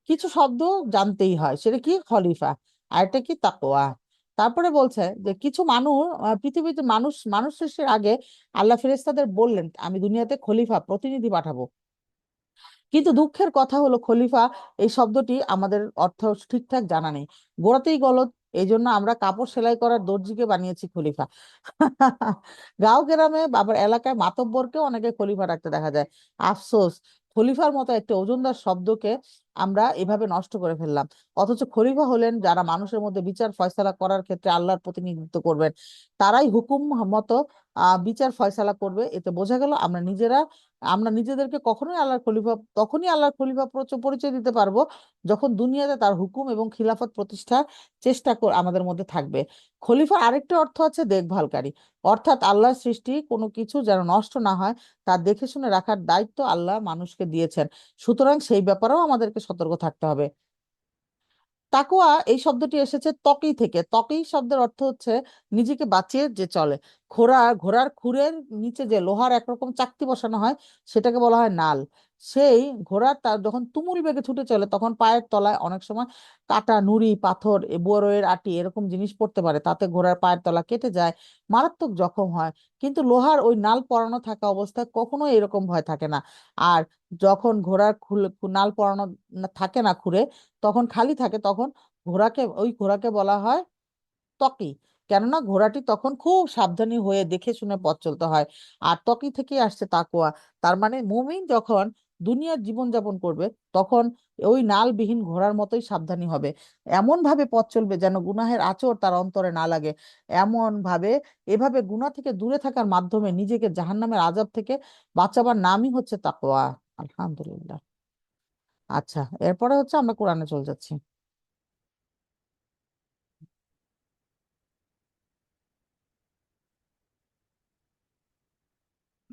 কিছু শব্দ জানতেই হয়, সেটা কি খলিফা, আর এটা কি তাকওয়া। তারপরে বলছে যে কিছু মানুষ, পৃথিবীতে মানুষ সৃষ্টির আগে আল্লাহ ফেরেশতাদের বললেন আমি দুনিয়াতে খলিফা, প্রতিনিধি পাঠাবো। কিন্তু দুঃখের কথা হলো খলিফা এই শব্দটি আমাদের অর্থ ঠিকঠাক জানা নেই, গোড়াতেই গলদ। এই জন্য আমরা কাপড় সেলাই করার দর্জিকে বানিয়েছি খলিফা। গাঁও গ্রামে আবার এলাকায় মাতব্বরকেও অনেকে খলিফা রাখতে দেখা যায়। আফসোস, খলিফার মতো একটি ওজনদার শব্দকে আমরা এভাবে নষ্ট করে ফেললাম। অথচ খলিফা হলেন যারা মানুষের মধ্যে বিচার ফয়সালা করার ক্ষেত্রে আল্লাহর প্রতিনিধিত্ব করবেন, তারাই হুকুম মতো বিচার ফয়সালা করবে। এতে বোঝা গেল আমরা নিজেদেরকে কখনোই আল্লাহর খলিফা তখনই আল্লাহর খলিফা পরিচয় দিতে পারবো যখন দুনিয়াতে তার হুকুম এবং খিলাফত প্রতিষ্ঠার আমাদের মধ্যে থাকবে। খলিফার আরেকটি অর্থ আছে দেখভালকারী, অর্থাৎ আল্লাহর সৃষ্টি কোনো কিছু যেন নষ্ট না হয় তা দেখে শুনে রাখার দায়িত্ব আল্লাহ মানুষকে দিয়েছেন। সুতরাং সেই ব্যাপারেও আমাদেরকে সতর্ক থাকতে হবে। তাকওয়া এই শব্দটি এসেছে তকি থেকে। তকি শব্দের অর্থ হচ্ছে নিজেকে বাঁচিয়ে যে চলে। ঘোড়ার খুরের নিচে যে লোহার একরকম চাকতি বসানো হয় সেটাকে বলা হয় নাল। সেই তার যখন তুমুল বেগে ছুটে চলে তখন পায়ের তলায় অনেক সময় কাটা, নুড়ি, পাথর, বরইয়ের আটি এরকম জিনিস পড়তে পারে, তাতে ঘোড়ার পায়ের তলা কেটে যায়, মারাত্মক জখম হয়। কিন্তু লোহার ওই নাল পরানো থাকা অবস্থায় কখনো এরকম ভয় থাকে না। আর যখন নাল পরানো থাকে না খুরে, তখন খালি থাকে, তখন ঘোড়াকে বলা হয় ত্বকী। কেননা ঘোড়াটি তখন খুব সাবধানী হয়ে দেখে শুনে পথ চলতে হয়। আর ত্বকী থেকে আসছে তাকওয়া। তার মানে মুমিন যখন দুনিয়ার জীবন যাপন করবে তখন ওই নালবিহীন ঘোড়ার মতোই সাবধানী হবে। এমন ভাবে পথ চলবে যেন গুনাহের আঁচড় তার অন্তরে না লাগে। এমন ভাবে এভাবে গুনাহ থেকে দূরে থাকার মাধ্যমে নিজেকে জাহান্নামের আযাব থেকে বাঁচাবার নামই হচ্ছে তাকওয়া। আলহামদুলিল্লাহ। আচ্ছা, এরপরে হচ্ছে আমরা কোরআনে চলে যাচ্ছি।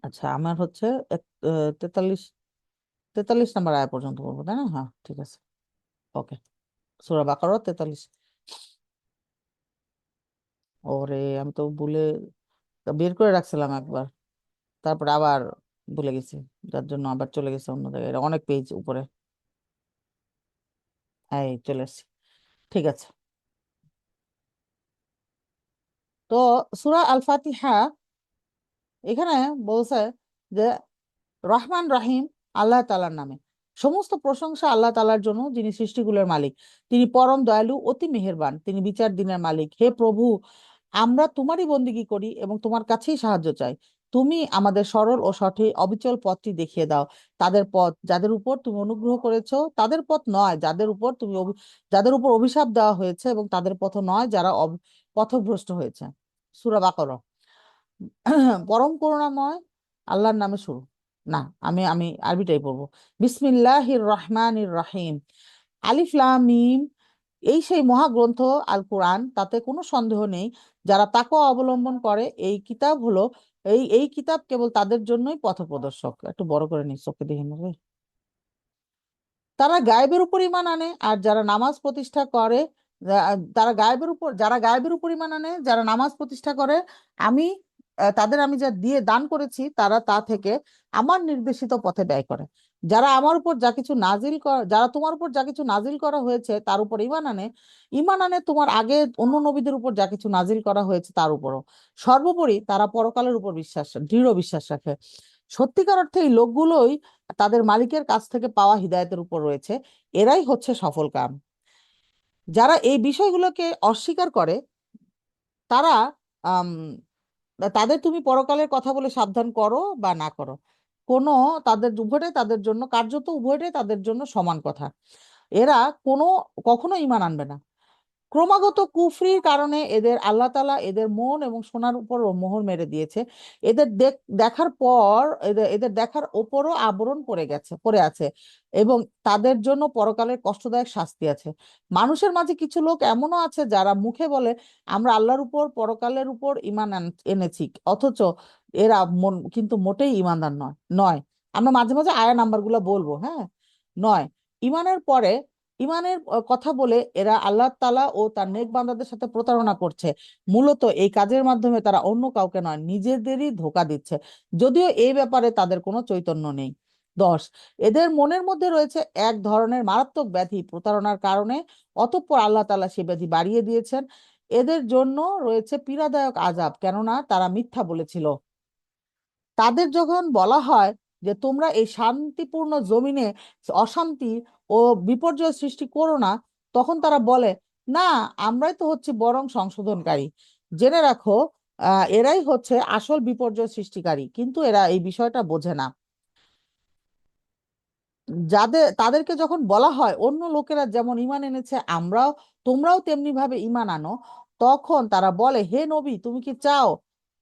আচ্ছা, আমার হচ্ছে এক- 43 43 নম্বর আয়া পর্যন্ত বলবো, তাই না? হ্যাঁ, ঠিক আছে। ওকে। সূরা বাকারা 43। ওরে, আমি তো ভুলে বের করে রাখছিলাম একবার, তারপরে আবার ভুলে গেছি, যার জন্য আবার চলে গেছে অন্য জায়গায়, এটা অনেক পেজ উপরে। এই চলে এসেছি। ঠিক আছে। তো সূরা আল ফাতিহা এখানে বলছে যে রহমান রাহিম আল্লাহ তাআলার নামে। সমস্ত প্রশংসা আল্লাহ তাআলার জন্য, যিনি সৃষ্টিগুলোর মালিক। তিনি পরম দয়ালু, অতি মেহেরবান, তিনি বিচার দিনের মালিক। হে প্রভু, আমরা তোমারই বন্দিগি করি এবং তোমার কাছেই সাহায্য চাই। তুমি আমাদের সরল ও সঠিক অবিচল পথটি দেখিয়ে দাও। তাদের পথ যাদের উপর তুমি অনুগ্রহ করেছো, তাদের পথ নয় যাদের উপর অভিশাপ দেওয়া হয়েছে, এবং তাদের পথ নয় যারা পথভ্রষ্ট হয়েছে। সূরা বাকারা। পরম করুণাময় আল্লাহর নামে শুরু। না, আমি আমি আরবিটাই পড়বো। বিসমিল্লাহির রহমানির রহিম। আলিফ লাম মিম। এই সেই মহাগ্রন্থ আল কোরআন, তাতে কোনো সন্দেহ নেই। যারা তাকওয়া অবলম্বন করে এই কিতাব কেবল তাদের জন্যই পথপ্রদর্শক। একটু বড় করে নিস, চোখে দেখে নেবে। তারা গায়েবের উপর ঈমান আনে আর যারা নামাজ প্রতিষ্ঠা করে, যারা গায়েবের উপর ঈমান আনে, যারা নামাজ প্রতিষ্ঠা করে, আমি তাদের আমি যা দিয়ে দান করেছি তারা তা থেকে আমার নির্দেশিত পথে ব্যয় করে। যারা তোমার উপর যা কিছু নাজিল করা হয়েছে তার উপর ঈমান আনে তোমার আগে অন্য নবীদের উপর যা কিছু নাজিল করা হয়েছে তার উপরও। সর্বোপরি তারা পরকালের উপর দৃঢ় বিশ্বাস রাখে। সত্যিকার অর্থে এই লোকগুলোই তাদের মালিকের কাছ থেকে পাওয়া হিদায়াতের উপর রয়েছে। এরাই হচ্ছে সফল কাম। যারা এই বিষয়গুলোকে অস্বীকার করে তারা আম, তাদের তুমি পরকালের কথা বলে সাবধান করো বা না করো, কোনো উভয়টাই তাদের জন্য সমান কথা। এরা কোনো কখনো ঈমান আনবে না। ক্রমাগত কুফরির কারণে আল্লাহ তাআলা এদের মন এবং সোনার উপর মোহর মেরে দিয়েছে। এদের দেখার ওপরও আবরণ পড়ে আছে, এবং তাদের জন্য পরকালের কষ্টদায়ক শাস্তি আছে। মানুষের মাঝে কিছু লোক এমনও আছে যারা মুখে বলে আমরা আল্লাহর উপর পরকালের উপর এনেছি, অথচ এরা কিন্তু মোটেই ঈমানদার নয়। আমরা মাঝে মাঝে আয়া নাম্বারগুলো বলবো, হ্যাঁ। নয়। ইমানের পরে ইমানের কথা বলে এরা আল্লাহ তাআলা ও তার নেক বান্দাদের সাথে প্রতারণা করছে। মূলত এই কাজের মাধ্যমে তারা অন্য কাউকে নয়, নিজেদেরই ধোঁকা দিচ্ছে, যদিও এই ব্যাপারে তাদের কোনো চৈতন্য নেই। 10, এদের মনের মধ্যে রয়েছে এক ধরনের মারাত্মক ব্যাধি প্রতারণার কারণে, অতঃপর আল্লাহ তাআলা সে ব্যাধি বাড়িয়ে দিয়েছেন। এদের জন্য রয়েছে পীড়াদায়ক আযাব, কেননা তারা মিথ্যা বলেছিল। তাদের যখন বলা হয় যে তোমরা এই শান্তিপূর্ণ জমিনে অশান্তি ও বিপর্যয় সৃষ্টি করো না, তখন তারা বলে না, আমরাই তো হচ্ছে বরং সংশোধনকারী। জেনে রাখো, এরাই হচ্ছে আসল বিপর্যয় সৃষ্টিকারী, কিন্তু এরা এই বিষয়টা বোঝে না। তাদেরকে যখন বলা হয় অন্য লোকেরা যেমন ঈমান এনেছে আমরাও, তোমরাও তেমনি ভাবে ঈমান আনো, তখন তারা বলে, হে নবী, তুমি কি চাও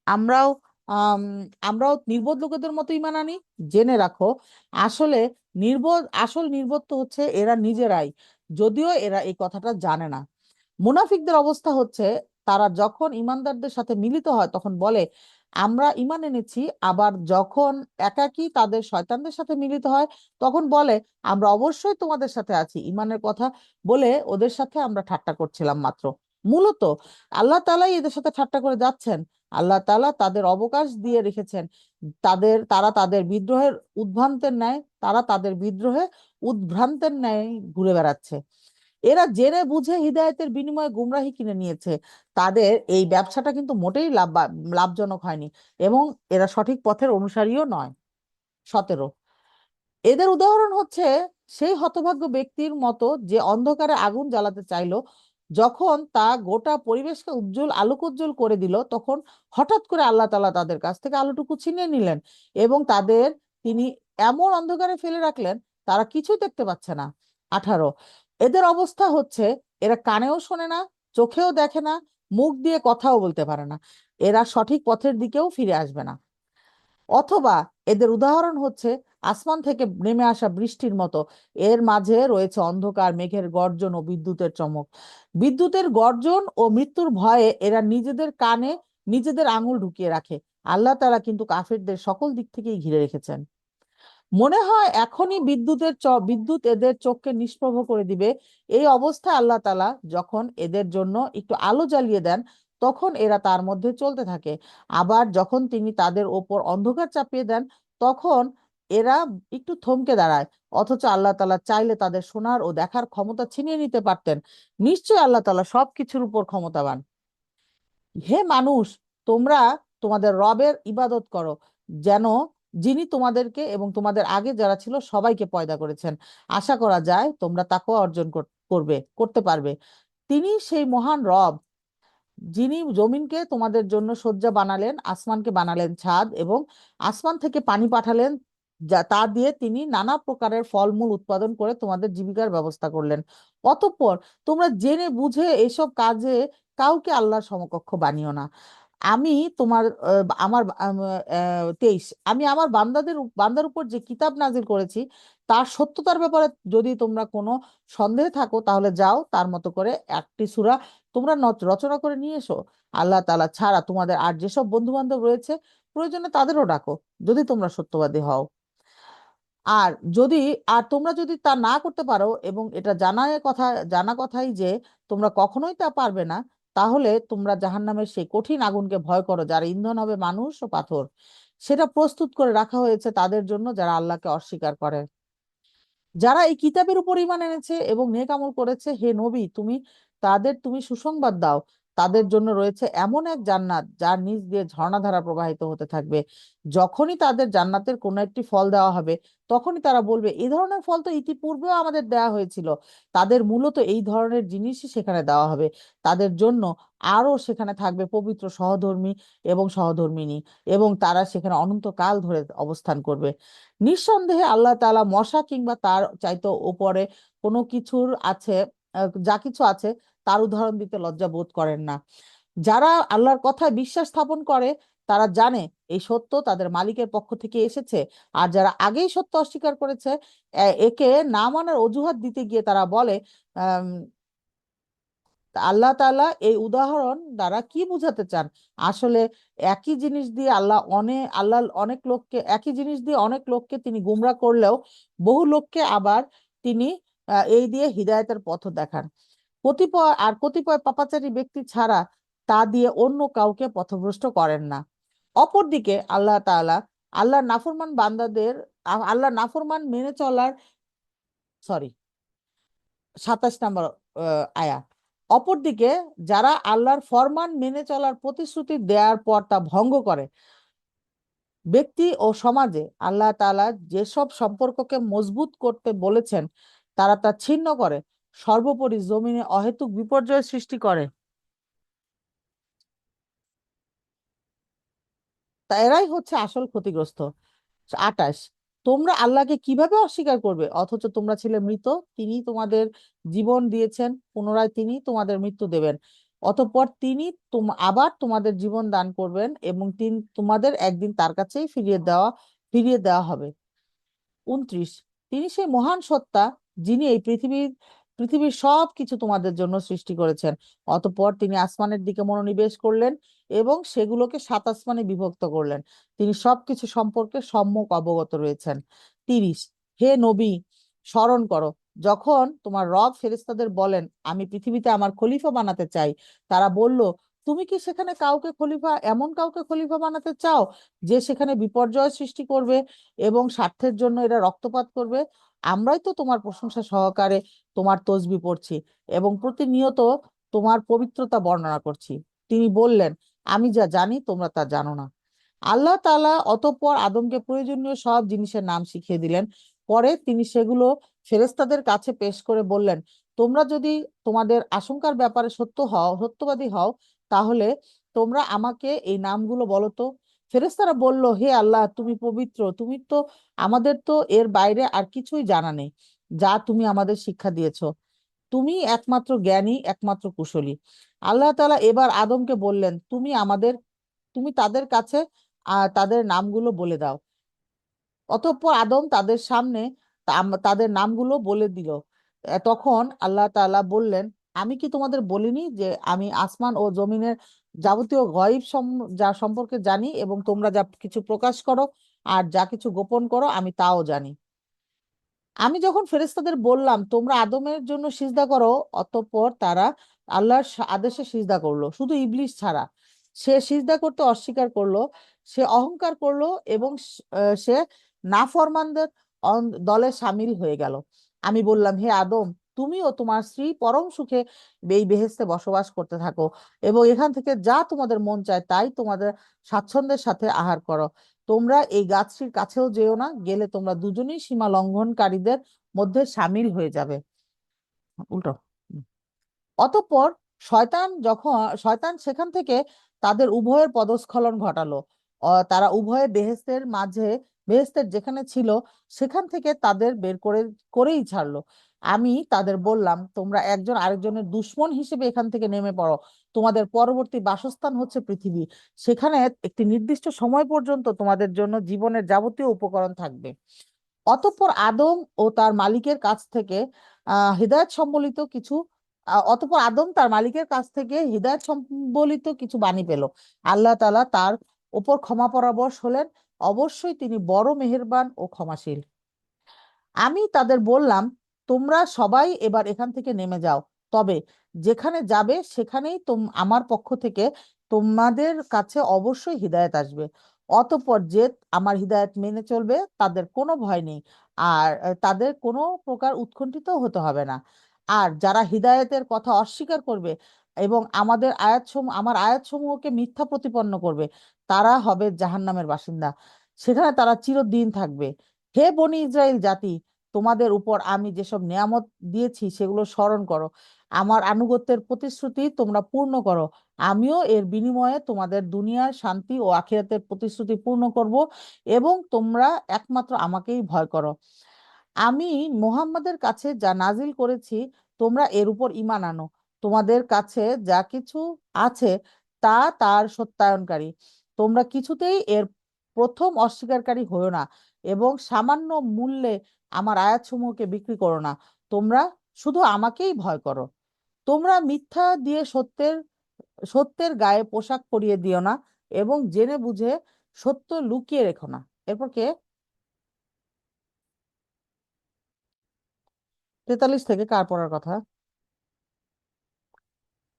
আমরাও আম, আমরাও নির্বোধ লোকেদের মতো ঈমান আনি? জেনে রাখো, আসলে আসল নির্বোধ তো হচ্ছে এরা নিজেরাই, যদিও এরা এই কথাটা জানে না। মুনাফিকদের অবস্থা হচ্ছে, তারা যখন ইমানদারদের সাথে মিলিত হয় তখন বলে আমরা ঈমান এনেছি, আবার যখন একাকী তাদের শয়তানদের সাথে মিলিত হয় তখন বলে আমরা অবশ্যই তোমাদের সাথে আছি, ঈমানের কথা বলে ওদের সাথে আমরা ঠাট্টা করছিলাম মাত্র। মূলত আল্লাহ তাআলাই এদের সাথে ঠাট্টা করে যাচ্ছেন। আল্লাহ তাআলা তাদের অবকাশ দিয়ে রেখেছেন, তারা তাদের বিদ্রোহের উদ্ভ্রান্তের ন্যায়, তারা তাদের বিদ্রোহে উদ্ভ্রান্তের ন্যায় ঘুরে বেড়াচ্ছে। এরা জেনে বুঝে হিদায়েতের বিনিময়ে গুমরাহি কিনে নিয়েছে। তাদের এই ব্যবসাটা কিন্তু মোটেই লাভজনক হয়নি, এবং এরা সঠিক পথের অনুসারীও নয়। 17, এদের উদাহরণ হচ্ছে সেই হতভাগ্য ব্যক্তির মতো যে অন্ধকারে আগুন জ্বালাতে চাইলো, যখন তা গোটা পরিবেশকে আলোকোজ্জ্বল করে দিল, তখন হঠাৎ করে আল্লাহ তাআলা তাদের কাছ থেকে আলোটুকু ছিনিয়ে নিলেন এবং তাদের তিনি এমন অন্ধকারে ফেলে রাখলেন তারা কিছুই দেখতে পাচ্ছে না। 18, এদের অবস্থা হচ্ছে এরা কানেও শোনে না, চোখেও দেখে না, মুখ দিয়ে কথাও বলতে পারে না, এরা সঠিক পথের দিকেও ফিরে আসবে না। অথবা এদের উদাহরণ হচ্ছে আসমান থেকে নেমে আসা বৃষ্টির মতো, এর মাঝে রয়েছে অন্ধকার, মেঘের গর্জন ও বিদ্যুতের চমক। বিদ্যুতের গর্জন ও মৃত্যুর ভয়ে এরা নিজেদের কানে নিজেদের আঙুল ঢুকিয়ে রাখে। আল্লাহ তাআলা কিন্তু কাফিরদের সকল দিক থেকেই ঘিরে রেখেছেন। মনে হয় এখনই বিদ্যুৎ এদের চোখকে নিষ্প্রভ করে দিবে। এই অবস্থায় আল্লাহ তাআলা যখন এদের জন্য একটু আলো জ্বালিয়ে দেন, তখন এরা তার মধ্যে চলতে থাকে। আবার যখন তিনি তাদের ওপর অন্ধকার চাপিয়ে দেন, তখন এরা একটু থমকে দাঁড়ায়। অথচ আল্লাহ তাআলা চাইলে তাদের শোনার ও দেখার ক্ষমতা ছিনিয়ে নিতে পারতেন। নিশ্চয়ই আল্লাহ তাআলা সবকিছুর উপর ক্ষমতাবান। হে মানুষ, তোমরা তোমাদের রবের ইবাদত করো, যেন যিনি তোমাদেরকে এবং তোমাদের আগে যারা ছিল সবাইকে পয়দা করেছেন। আশা করা যায় তোমরা তাকওয়া অর্জন করতে পারবে। তিনি সেই মহান রব, যিনি জমিনকে তোমাদের জন্য শয্যা বানালেন, আসমানকে বানালেন ছাদ, এবং আসমান থেকে পানি পাঠালেন, যা তা দিয়ে তিনি নানা প্রকারের ফলমূল উৎপাদন করে তোমাদের জীবিকার ব্যবস্থা করলেন। অতঃপর তোমরা জেনে বুঝে এসব কাজে কাউকে আল্লাহর সমকক্ষ বানিও না। আমি তোমার আমার 23, আমি আমার বান্দার উপর যে কিতাব নাজিল করেছি তার সত্যতার ব্যাপারে যদি তোমরা কোনো সন্দেহে থাকো, তাহলে যাও তার মতো করে একটি সূরা তোমরা রচনা করে নিয়ে এসো। আল্লাহ তাআলা ছাড়া তোমাদের আর যেসব বন্ধু বান্ধব রয়েছে, প্রয়োজনে তাদেরও ডাকো, যদি তোমরা সত্যবাদী হও। আর যদি তোমরা যদি তা না করতে পারো, এবং এটা জানা কথাই যে তোমরা কখনোই তা পারবে না, তাহলে তোমরা জাহান্নামের সেই কঠিন আগুনকে ভয় করো, যার ইন্ধন হবে মানুষ ও পাথর। সেটা প্রস্তুত করে রাখা হয়েছে তাদের জন্য যারা আল্লাহকে অস্বীকার করে। যারা এই কিতাবের উপর ঈমান এনেছে এবং নেক আমল করেছে, হে নবী, তুমি সুসংবাদ দাও। তাদের জন্য রয়েছে এমন এক জান্নাত যার নিচ দিয়ে ঝর্ণাধারা প্রবাহিত হতে থাকবে। যখনই তাদের জান্নাতের কোনো একটি ফল দেওয়া হবে, তখনই তারা বলবে, এই ধরনের ফল তো ইতিপূর্বেও আমাদের দেওয়া হয়েছিল। তাদের মূলত এই ধরনের জিনিসই সেখানে দেওয়া হবে। তাদের জন্য আরো সেখানে থাকবে পবিত্র সহধর্মী এবং সহধর্মিণী, এবং তারা সেখানে অনন্তকাল ধরে অবস্থান করবে। নিঃসন্দেহে আল্লাহ তাআলা মশা কিংবা তার চাইতে ওপরে কোনো কিছুর আছে, যা কিছু আছে তার উদাহরণ দিতে লজ্জা বোধ করেন না। যারা আল্লাহর কথায় বিশ্বাস স্থাপন করে তারা জানে এই সত্য তাদের মালিকের পক্ষ থেকে এসেছে। আর যারা আগেই সত্য অস্বীকার করেছে, একে না মানার অজুহাত দিতে গিয়ে তারা বলে, আহ আল্লাহ তাআলা এই উদাহরণ দ্বারা কি বোঝাতে চান? আসলে একই জিনিস দিয়ে অনেক লোককে তিনি গুমরাহ করলেও বহু লোককে আবার তিনি এই দিয়ে হিদায়াতের পথ দেখান। কতিপয় পাপাচারী ব্যক্তি ছাড়া তা দিয়ে অন্য কাউকে পথভ্রষ্ট করেন না। অপরদিকে আল্লাহ তাআলা আল্লাহর নাফরমান বান্দাদের আল্লাহর নাফরমান মেনে চলার, সরি, 27 নম্বর আয়া, অপরদিকে যারা আল্লাহর ফরমান মেনে চলার প্রতিশ্রুতি দেওয়ার পর তা ভঙ্গ করে, ব্যক্তি ও সমাজে আল্লাহ তাআলা যেসব সম্পর্ককে মজবুত করতে বলেছেন তারা তা ছিন্ন করে, সর্বোপরি জমিনে অহেতুক বিপর্যয় সৃষ্টি করে, তা এরাই হচ্ছে আসল ক্ষতিগ্রস্ত। 28, তোমরা আল্লাহকে কিভাবে অস্বীকার করবে অথচ তোমরা ছিলে মৃত? তিনি তোমাদের জীবন দিয়েছেন, পুনরায় তিনি তোমাদের মৃত্যু দেবেন, অতঃপর তিনি আবার তোমাদের জীবন দান করবেন এবং তিনি তোমাদের একদিন তার কাছেই ফিরিয়ে দেওয়া হবে। 29, তিনি সেই মহান সত্তা যিনি এই পৃথিবীর সব কিছু তোমাদের জন্য সৃষ্টি করেছেন। অতঃপর তিনি আসমানের দিকে মনোনিবেশ করলেন এবং সেগুলোকে 7 আসমানে বিভক্ত করলেন। তিনি সবকিছু সম্পর্কে সম্যক অবগত রয়েছেন। 30, হে নবী, স্মরণ করো যখন তোমার রব ফেরেশতাদের বলেন আমি পৃথিবীতে আমার খলিফা বানাতে চাই, তারা বলল তুমি কি সেখানে এমন কাউকে খলিফা বানাতে চাও যে সেখানে বিপর্যয় সৃষ্টি করবে এবং স্বার্থের জন্য এরা রক্তপাত করবে? আমরাই তো তোমার প্রশংসা সহকারে তোমার তসবিহ পড়ছি এবং প্রতিনিয়ত তোমার পবিত্রতা বর্ণনা করছি। তিনি বললেন আমি যা জানি তোমরা তা জানো না। আল্লাহ তাআলা অতঃপর আদমকে প্রয়োজনীয় সব জিনিসের নাম শিখিয়ে দিলেন। পরে তিনি সেগুলো ফেরেশতাদের কাছে পেশ করে বললেন তোমরা যদি তোমাদের আশঙ্কার ব্যাপারে সত্যবাদী হও তাহলে তোমরা আমাকে এই নামগুলো বলো তো। ফেরেশতারা বলল হে আল্লাহ তুমি পবিত্র, আমাদের তো এর বাইরে আর কিছুই জানা নেই যা তুমি আমাদের শিক্ষা দিয়েছো। তুমি একমাত্র জ্ঞানী, একমাত্র কুশলী। আল্লাহ তাআলা এবার আদমকে বললেন তুমি তাদের কাছে তাদের নামগুলো বলে দাও। অতঃপর আদম তাদের সামনে তাদের নামগুলো বলে দিল। তখন আল্লাহ তাআলা বললেন আমি কি তোমাদের বলিনি যে আমি আসমান ও জমিনের যাবতীয় যা সম্পর্কে জানি এবং তোমরা যা কিছু প্রকাশ করো আর যা কিছু গোপন করো আমি তাও জানি। আমি যখন ফেরেশতাদের বললাম তোমরা আদমের জন্য সিজদা করো, অতঃপর তারা আল্লাহর আদেশে সিজদা করলো, শুধু ইবলিস ছাড়া। সে সিজদা করতে অস্বীকার করলো, সে অহংকার করলো এবং সে নাফরমানদের দলে সামিল হয়ে গেল। আমি বললাম হে আদম, তুমি ও তোমার স্ত্রী পরম সুখে এই বেহেশতে বসবাস করতে থাকো এবং এখান থেকে যা তোমাদের মন চায় তাই তোমাদের স্বাচ্ছন্দ্যের সাথে আহার করো। তোমরা এই গাছটির কাছেও যেও না, গেলে তোমরা দুজনেই সীমা লঙ্ঘনকারীদের মধ্যে সামিল হয়ে যাবে। উল্টো। অতঃপর শয়তান সেখান থেকে তাদের উভয়ের পদস্খলন ঘটালো। তারা উভয়ে বেহেশতের যেখানে ছিল সেখান থেকে তাদের করেই ছাড়লো। আমি তাদের বললাম তোমরা একজন আরেকজনের দুশমন হিসেবে এখান থেকে নেমে পড়ো। তোমাদের পরবর্তী বাসস্থান হচ্ছে পৃথিবী, সেখানে একটি নির্দিষ্ট সময় পর্যন্ত তোমাদের জন্য জীবনের যাবতীয় উপকরণ থাকবে। অতঃপর আদম ও তার মালিকের কাছ থেকে হৃদায়ত সম্বলিত কিছু অতঃপর আদম তার মালিকের কাছ থেকে হৃদায়ত সম্বলিত কিছু বাণী পেল। আল্লাহ তাআলা তার উপর ক্ষমা পরবশ হলেন, অবশ্যই তিনি বড় মেহেরবান ও ক্ষমাশীল। আমি তাদের বললাম তোমরা সবাই এবার এখান থেকে নেমে যাও, তবে যেখানে যাবে সেখানেই আমার পক্ষ থেকে তোমাদের কাছে অবশ্যই হিদায়াত আসবে। অতঃপর যে আমার হিদায়াত মেনে চলবে তাদের কোনো ভয় নেই আর তাদের কোনো প্রকার উৎকণ্ঠিত হতে হবে না। আর যারা হিদায়াতের কথা অস্বীকার করবে এবং আমার আয়াতসমূহকে মিথ্যা প্রতিপন্ন করবে তারা হবে জাহান্নামের বাসিন্দা, সেখানে তারা চিরদিন থাকবে। হে বনি ইসরাইল জাতি, তোমাদের উপর আমি যেসব নিয়ামত দিয়েছি সেগুলো স্মরণ করো, আমার আনুগত্যের প্রতিশ্রুতি তোমরা পূর্ণ করো, আমিও এর বিনিময়ে তোমাদের দুনিয়ার শান্তি ও আখিরাতের প্রতিশ্রুতি পূর্ণ করব এবং তোমরা একমাত্র আমাকেই ভয় করো। আমি মুহাম্মাদের কাছে যা নাজিল করেছি তোমরা এর উপর ঈমান আনো। তোমাদের কাছে যা কিছু আছে তা তার সত্যায়নকারী। তোমরা কিছুতেই এর প্রথম অস্বীকারী হয়ো না এবং সামান্য মূল্যে আমার আয়াতসমূহকে বিক্রি করো না। তোমরা শুধু আমাকেই ভয় করো। তোমরা মিথ্যা দিয়ে সত্যের গায়ে পোশাক পরিয়ে দিও না এবং জেনে বুঝে সত্য লুকিয়ে রেখো না। এরপর কে? 43 থেকে কার পড়ার কথা?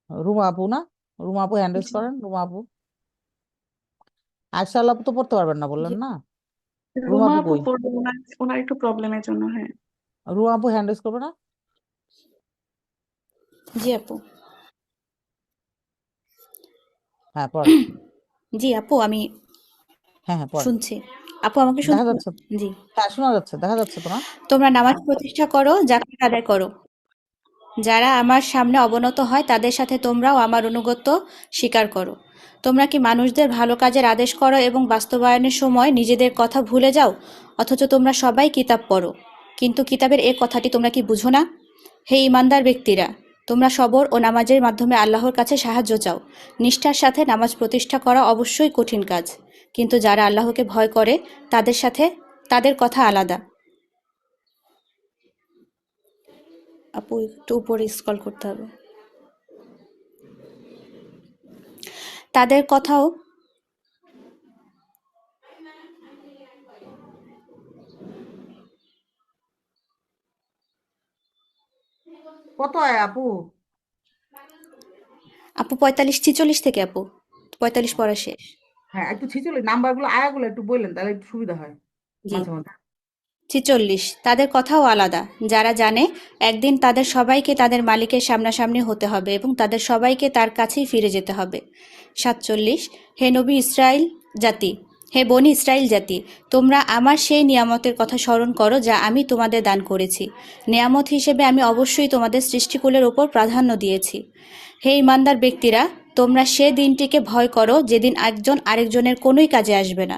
রুমা আপু না? রুমা আপু হ্যান্ড রেজ জি করেন, রুমা আপু। আয়শা আপু তো পড়তে পারবেন না বললেন জি না? রুমা রুমা আপু আপু কই? পড়বে, ওনার ওনার একটু প্রবলেমের জন্য। হ্যাঁ। রুমা আপু হ্যান্ড রেজ করবে না? জি আপু। হ্যাঁ পড়েন। জি আপু, আমি হ্যাঁ হ্যাঁ পড়েন। শুনছি। আপু আমাকে দেখা শুনছো? যাচ্ছে। জি। হ্যাঁ শোনা যাচ্ছে, দেখা যাচ্ছে তো না? তোমরা নামাজ প্রতিষ্ঠা করো, যাকাত আদায় করো। যারা আমার সামনে অবনত হয় তাদের সাথে তোমরাও আমার আনুগত্য স্বীকার করো। তোমরা কি মানুষদের ভালো কাজের আদেশ করো এবং বাস্তবায়নের সময় নিজেদের কথা ভুলে যাও? অথচ তোমরা সবাই কিতাব পড়ো, কিন্তু কিতাবের এ কথাটি তোমরা কি বুঝো না? হে ঈমানদার ব্যক্তিরা, তোমরা সবর ও নামাজের মাধ্যমে আল্লাহর কাছে সাহায্য চাও। নিষ্ঠার সাথে নামাজ প্রতিষ্ঠা করা অবশ্যই কঠিন কাজ, কিন্তু যারা আল্লাহকে ভয় করে তাদের সাথে তাদের কথা আলাদা। আপু একটু উপরে স্ক্রল করতে হবে। তাদের কথাও কত আয় আপু? আপু 45-46 থেকে আপু 45 পড়া শেষ। হ্যাঁ, একটু ছিচলে নাম্বারগুলো আয়াগুলো একটু বললেন তাহলে একটু সুবিধা হয় জি, মাঝে মাঝে। 46। তাদের কথাও আলাদা, যারা জানে একদিন তাদের সবাইকে তাদের মালিকের সামনাসামনি হতে হবে এবং তাদের সবাইকে তার কাছেই ফিরে যেতে হবে। 47। হে নবী ইসরাইল জাতি, হে বনি ইসরাইল জাতি, তোমরা আমার সেই নিয়ামতের কথা স্মরণ করো যা আমি তোমাদের দান করেছি। নিয়ামত হিসেবে আমি অবশ্যই তোমাদের সৃষ্টিকুলের ওপর প্রাধান্য দিয়েছি। হে ইমানদার ব্যক্তিরা, তোমরা সে দিনটিকে ভয় করো যেদিন একজন আরেকজনের কোনোই কাজে আসবে না।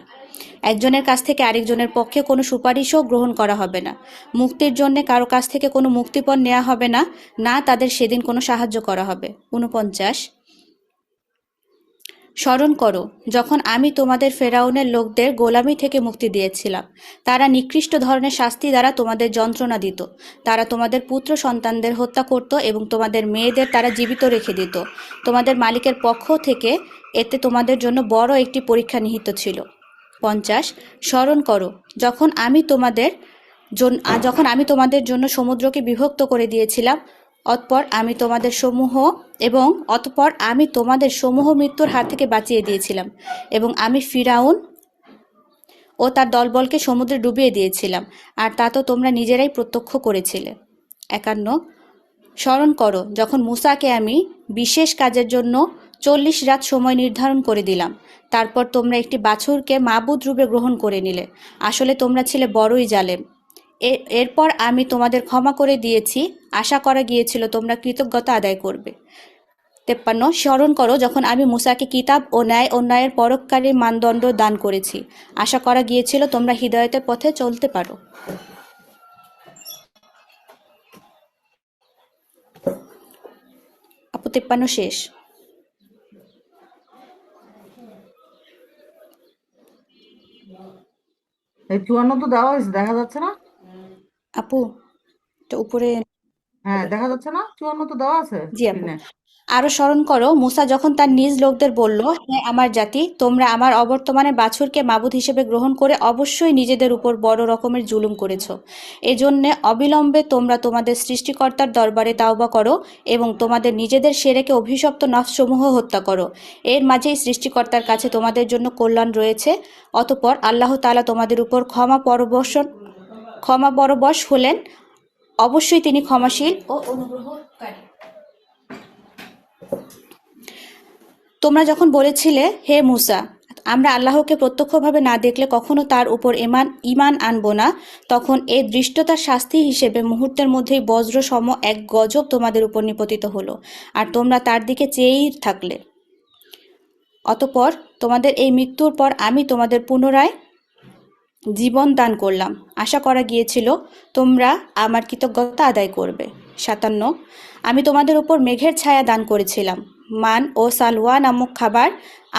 একজনের কাছ থেকে আরেকজনের পক্ষে কোনো সুপারিশও গ্রহণ করা হবে না। মুক্তির জন্য কারো কাছ থেকে কোনো মুক্তিপণ নেওয়া হবে না, না তাদের সেদিন কোনো সাহায্য করা হবে। 49। স্মরণ করো যখন আমি তোমাদের ফেরাউনের লোকদের গোলামি থেকে মুক্তি দিয়েছিলাম। তারা নিকৃষ্ট ধরনের শাস্তি দ্বারা তোমাদের যন্ত্রণা দিত। তারা তোমাদের পুত্র সন্তানদের হত্যা করত এবং তোমাদের মেয়েদের তারা জীবিত রেখে দিত। তোমাদের মালিকের পক্ষ থেকে এতে তোমাদের জন্য বড় একটি পরীক্ষা নিহিত ছিল। 50। স্মরণ করো যখন আমি তোমাদের জন্য সমুদ্রকে বিভক্ত করে দিয়েছিলাম, অতঃপর আমি তোমাদের সমূহ মৃত্যুর হাত থেকে বাঁচিয়ে দিয়েছিলাম এবং আমি ফিরাউন ও তার দলবলকে সমুদ্রে ডুবিয়ে দিয়েছিলাম, আর তা তো তোমরা নিজেরাই প্রত্যক্ষ করেছিলে। 51। স্মরণ করো যখন মূসাকে আমি বিশেষ কাজের জন্য 40 রাত সময় নির্ধারণ করে দিলাম। তারপর তোমরা একটি বাছুরকে মাবুদ রূপে গ্রহণ করে নিলে। আসলে তোমরা ছিলে বড়ই জালেম। এরপর আমি তোমাদের ক্ষমা করে দিয়েছি, আশা করা গিয়েছিল তোমরা কৃতজ্ঞতা আদায় করবে। 53। স্মরণ করো যখন আমি মূসাকে কিতাব ও ন্যায় অন্যায়ের পরোপকারী মানদণ্ড দান করেছি, আশা করা গিয়েছিল তোমরা হিদায়তের পথে চলতে পারো। আপু 53 শেষ। এই 54 তো দেওয়া হয়েছে, দেখা যাচ্ছে না? আপু এটা উপরে। হ্যাঁ, দেখা যাচ্ছে না? 54 তো দেওয়া আছে জি আপু। স্ক্রিনে। আরো স্মরণ করো মুসা যখন তার নিজ লোকদের বলল, হে আমার জাতি, তোমরা আমার অবর্তমানে বাছুরকে মাবুদ হিসেবে গ্রহণ করে অবশ্যই নিজেদের উপর বড় রকমের জুলুম করেছো। এজন্যে অবিলম্বে তোমরা তোমাদের সৃষ্টিকর্তার দরবারে তাওবা করো এবং তোমাদের নিজেদের সেরেকে অভিশপ্ত নফসমূহ হত্যা করো। এর মাঝেই সৃষ্টিকর্তার কাছে তোমাদের জন্য কল্যাণ রয়েছে। অতঃপর আল্লাহ তাআলা তোমাদের উপর ক্ষমা পরবশ হলেন। অবশ্যই তিনি ক্ষমাশীল ও অনুগ্রহকারী। তোমরা যখন বলেছিলে, হে মূসা, আমরা আল্লাহকে প্রত্যক্ষভাবে না দেখলে কখনো তার উপর ঈমান আনব না, তখন এ দৃষ্টতার শাস্তি হিসেবে মুহূর্তের মধ্যেই বজ্র সম এক গজব তোমাদের উপর নিপতিত হলো, আর তোমরা তার দিকে চেয়েই থাকলে। অতঃপর তোমাদের এই মৃত্যুর পর আমি তোমাদের পুনরায় জীবন দান করলাম, আশা করা গিয়েছিল তোমরা আমার কৃতজ্ঞতা আদায় করবে। 57। আমি তোমাদের উপর মেঘের ছায়া দান করেছিলাম। মান ও সালওয়া নামক খাবার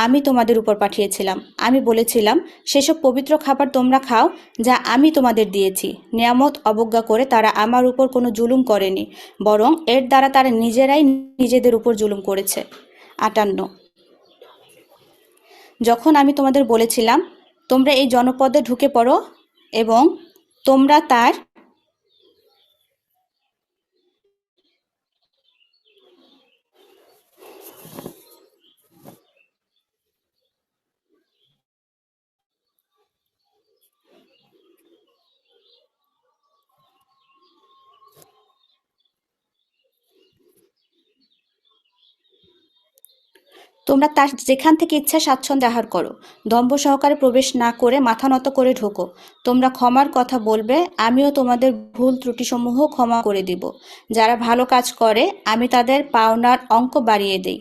আমি তোমাদের উপর পাঠিয়েছিলাম। আমি বলেছিলাম, সেসব পবিত্র খাবার তোমরা খাও যা আমি তোমাদের দিয়েছি। নিয়ামত অবজ্ঞা করে তারা আমার উপর কোনো জুলুম করেনি, বরং এর দ্বারা তারা নিজেরাই নিজেদের উপর জুলুম করেছে। 58। যখন আমি তোমাদের বলেছিলাম, তোমরা এই জনপদে ঢুকে পড়ো এবং তোমরা তার তোমরা তার যেখান থেকে ইচ্ছা স্বাচ্ছন্দ্যে আহার করো, দম্ভ সহকারে প্রবেশ না করে মাথা নত করে ঢোকো। তোমরা ক্ষমার কথা বলবে, আমিও তোমাদের ভুল ত্রুটিসমূহ ক্ষমা করে দিব। যারা ভালো কাজ করে আমি তাদের পাওনার অঙ্ক বাড়িয়ে দেই।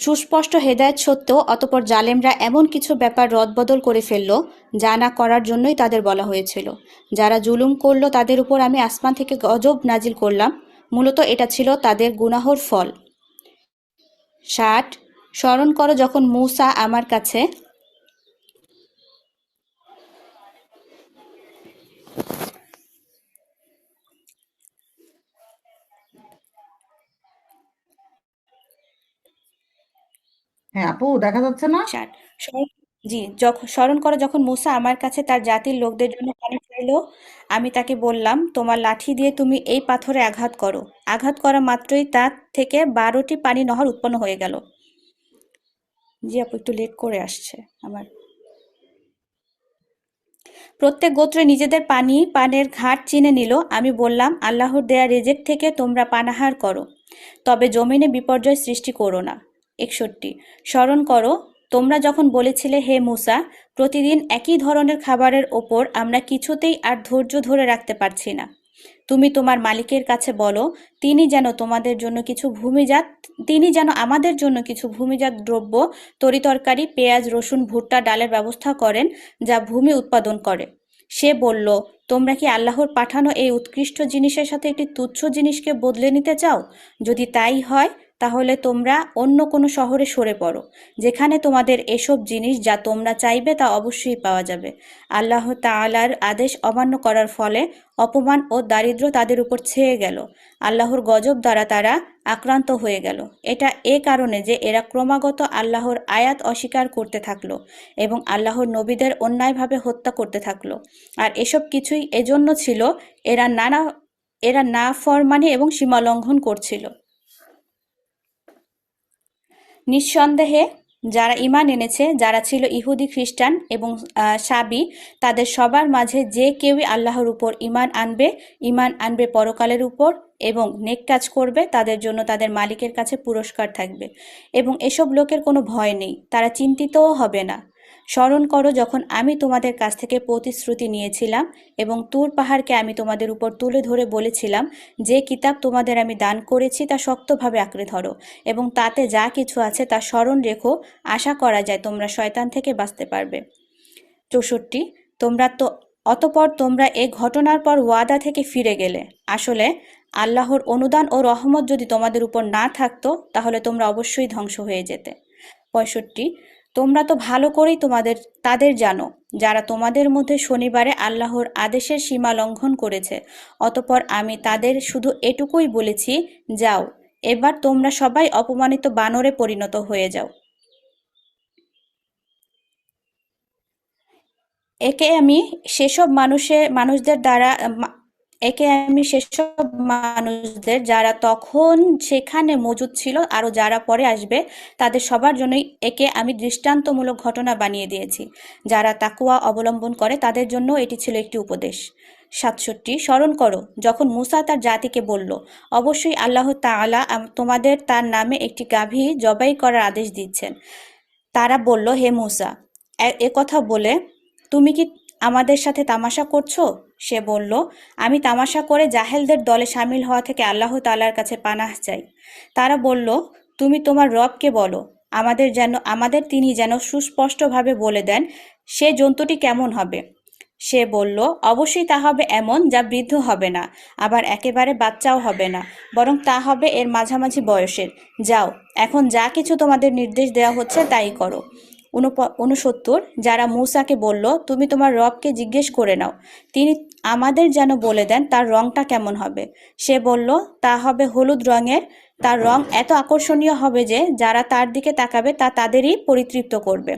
সুস্পষ্ট হেদায়েত সত্ত্বেও অতঃপর জালেমরা এমন কিছু ব্যাপার রদবদল করে ফেলল যা না করার জন্যই তাদের বলা হয়েছিল। যারা জুলুম করল তাদের উপর আমি আসমান থেকে গজব নাজিল করলাম, মূলত এটা ছিল তাদের গুনাহর ফল। 60 স্মরণ করো যখন মূসা আমার কাছে হ্যাঁ আপু, দেখা যাচ্ছে না? 60 স্মরণ জি যখন স্মরণ করো যখন মূসা আমার কাছে তার জাতির লোকদের জন্য পানি চাইল, আমি তাকে বললাম, তোমার লাঠি দিয়ে তুমি এই পাথরে আঘাত করো। আঘাত করা মাত্রই তা থেকে 12টি পানি নহর উৎপন্ন হয়ে গেল। জি আপু, একটু লেট করে আসছে আমার। প্রত্যেক গোত্র নিজেদের পানের ঘাট চিনে নিল। আমি বললাম, আল্লাহর দেয়া রেজেক থেকে তোমরা পানাহার করো, তবে জমিনে বিপর্যয় সৃষ্টি করো না। 61 স্মরণ করো তোমরা যখন বলেছিলে, হে মূসা, প্রতিদিন একই ধরনের খাবারের ওপর আমরা কিছুতেই আর ধৈর্য ধরে রাখতে পারছি না। তুমি তোমার মালিকের কাছে বলো, তিনি যেন আমাদের জন্য কিছু ভূমিজাত দ্রব্য, তরিতরকারি, পেঁয়াজ, রসুন, ভুট্টা, ডালের ব্যবস্থা করেন যা ভূমি উৎপাদন করে। সে বলল, তোমরা কি আল্লাহর পাঠানো এই উৎকৃষ্ট জিনিসের সাথে একটি তুচ্ছ জিনিসকে বদলে নিতে চাও? যদি তাই হয় তাহলে তোমরা অন্য কোনো শহরে সরে পড়ো, যেখানে তোমাদের এসব জিনিস যা তোমরা চাইবে তা অবশ্যই পাওয়া যাবে। আল্লাহ তাআলার আদেশ অমান্য করার ফলে অপমান ও দারিদ্র্য তাদের উপর ছেয়ে গেল। আল্লাহর গজব দ্বারা তারা আক্রান্ত হয়ে গেল। এটা এ কারণে যে এরা ক্রমাগত আল্লাহর আয়াত অস্বীকার করতে থাকলো এবং আল্লাহর নবীদের অন্যায়ভাবে হত্যা করতে থাকলো। আর এসব কিছুই এজন্য ছিল এরা নাফরমানী এবং সীমালঙ্ঘন করছিল। নিঃসন্দেহে যারা ঈমান এনেছে, যারা ছিল ইহুদি, খ্রিস্টান এবং সাবী, তাদের সবার মাঝে যে কেউই আল্লাহর উপর ঈমান আনবে পরকালের উপর এবং নেক কাজ করবে, তাদের জন্য তাদের মালিকের কাছে পুরস্কার থাকবে এবং এসব লোকের কোনো ভয় নেই, তারা চিন্তিতও হবে না। স্মরণ করো যখন আমি তোমাদের কাছ থেকে প্রতিশ্রুতি নিয়েছিলাম এবং তুর পাহাড়কে আমি তোমাদের উপর তুলে ধরে বলেছিলাম, যে কিতাব তোমাদের আমি দান করেছি তা শক্তভাবে আঁকড়ে ধরো এবং তাতে যা কিছু আছে তা স্মরণ রেখো, আশা করা যায় তোমরা শয়তান থেকে বাঁচতে পারবে। 64 অতঃপর তোমরা এ ঘটনার পর ওয়াদা থেকে ফিরে গেলে। আসলে আল্লাহর অনুদান ও রহমত যদি তোমাদের উপর না থাকতো তাহলে তোমরা অবশ্যই ধ্বংস হয়ে যেতে। 65 তোমরা তো ভালো করেই তাদের জানো যারা তোমাদের মধ্যে শনিবারে আল্লাহর আদেশের সীমা লঙ্ঘন করেছে। অতঃপর আমি তাদের শুধু এটুকুই বলেছি, যাও, এবার তোমরা সবাই অপমানিত বানরে পরিণত হয়ে যাও। একে আমি সেসব মানুষদের যারা তখন সেখানে মজুদ ছিল আরো যারা পরে আসবে তাদের সবার জন্যই একে আমি দৃষ্টান্তমূলক ঘটনা বানিয়ে দিয়েছি। যারা তাকওয়া অবলম্বন করে তাদের জন্য এটি ছিল একটি উপদেশ। 67 স্মরণ করো যখন মূসা তার জাতিকে বলল, অবশ্যই আল্লাহ তাআলা তোমাদের তার নামে একটি গাভী জবাই করার আদেশ দিচ্ছেন। তারা বলল, হে মূসা, এ কথা বলে তুমি কি আমাদের সাথে তামাশা করছো? সে বলল, আমি তামাশা করে জাহেলদের দলে শামিল হওয়া থেকে আল্লাহ তাআলার কাছে পানাহ চাই। তারা বলল, তুমি তোমার রবকে বলো আমাদের তিনি যেন সুস্পষ্টভাবে বলে দেন সে জন্তুটি কেমন হবে। সে বলল, অবশ্যই তা হবে এমন যা বৃদ্ধ হবে না, আবার একেবারে বাচ্চাও হবে না, বরং তা হবে এর মাঝামাঝি বয়সের। যাও, এখন যা কিছু তোমাদের নির্দেশ দেওয়া হচ্ছে তাই করো। 69 যারা মূসাকে বলল, তুমি তোমার রবকে জিজ্ঞেস করে নাও, তিনি আমাদের যেন বলে দেন তার রংটা কেমন হবে। সে বলল, তা হবে হলুদ রঙের, তার রং এত আকর্ষণীয় হবে যে যারা তার দিকে তাকাবে তা তাদেরই পরিতৃপ্ত করবে।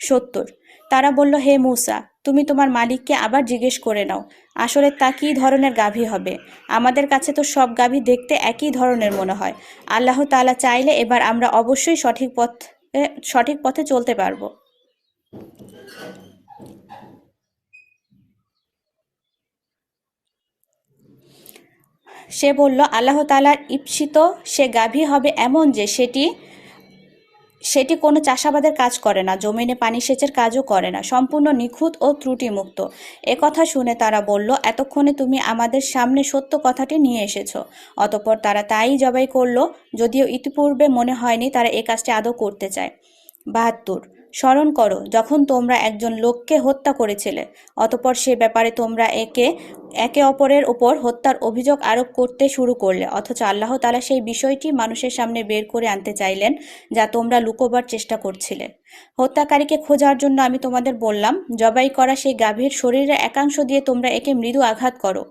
70 তারা বলল, হে মূসা, তুমি তোমার মালিককে আবার জিজ্ঞেস করে নাও, আসলে তা কী ধরনের গাভী হবে। আমাদের কাছে তো সব গাভী দেখতে একই ধরনের মনে হয়। আল্লাহ তাআলা চাইলে এবার আমরা অবশ্যই সঠিক পথে চলতে পারবো। সে বলল, আল্লাহ তাআলার ঈপ্সিত সে গাভী হবে এমন যে সেটি কোনো চাষাবাদের কাজ করে না, জমিনে পানি সেচের কাজও করে না, সম্পূর্ণ নিখুঁত ও ত্রুটিমুক্ত। একথা শুনে তারা বলল, এতক্ষণে তুমি আমাদের সামনে সত্য কথাটি নিয়ে এসেছ। অতঃপর তারা তাই জবাই করল, যদিও ইতিপূর্বে মনে হয়নি তারা এ কাজটি আদৌ করতে চায়। ৭২। স্মরণ করো যখন তোমরা একজন লোককে হত্যা করেছিলে, অতঃপর সে ব্যাপারে তোমরা একে অপরের উপর হত্যার অভিযোগ আরোপ করতে শুরু করলে, অথচ আল্লাহ তাআলা সেই বিষয়টি মানুষের সামনে বের করে আনতে চাইলেন যা তোমরা লুকোবার চেষ্টা করছিলে। হত্যাকারীকে খোঁজার জন্য আমি তোমাদের বললাম, জবাই করা সেই গাভীর শরীরের একাংশ দিয়ে তোমরা একে মৃদু আঘাত করো।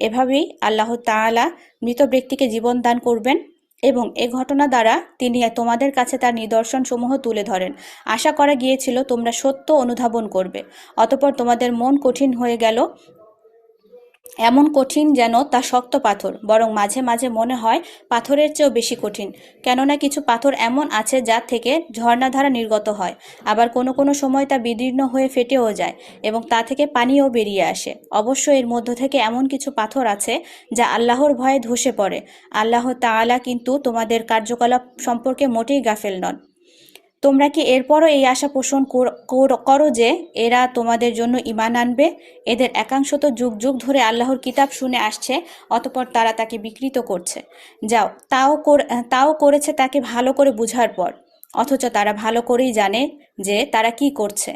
এভাবেই আল্লাহ তাআলা মৃত ব্যক্তিকে জীবন দান করবেন এবং এ ঘটনা দ্বারা তিনি তোমাদের কাছে তার নিদর্শন সমূহ তুলে ধরেন। আশা করা গিয়েছিল তোমরা সত্য অনুধাবন করবে, অতঃপর তোমাদের মন কঠিন হয়ে গেল, এমন কঠিন যেন তা শক্ত পাথর, বরং মাঝে মাঝে মনে হয় পাথরের চেয়েও বেশি কঠিন। কেননা কিছু পাথর এমন আছে যা থেকে ঝর্ণাধারা নির্গত হয়, আবার কোনো কোনো সময় তা বিদীর্ণ হয়ে ফেটেও যায় এবং তা থেকে পানিও বেরিয়ে আসে। অবশ্য এর মধ্য থেকে এমন কিছু পাথর আছে যা আল্লাহর ভয়ে ধসে পড়ে। আল্লাহ তাআলা কিন্তু তোমাদের কার্যকলাপ সম্পর্কে মোটেই গাফেল নন। তোমরা কি এরপরও এই আশা পোষণ করো যে এরা তোমাদের জন্য ঈমান আনবে? এদের একাংশ তো যুগ যুগ ধরে আল্লাহর কিতাব শুনে আসছে, অতঃপর তারা তাকে বিকৃত করছে। যাও, তাও করেছে তাকে ভালো করে বুঝার পর, অথচ তারা ভালো করেই জানে যে তারা কি করছে।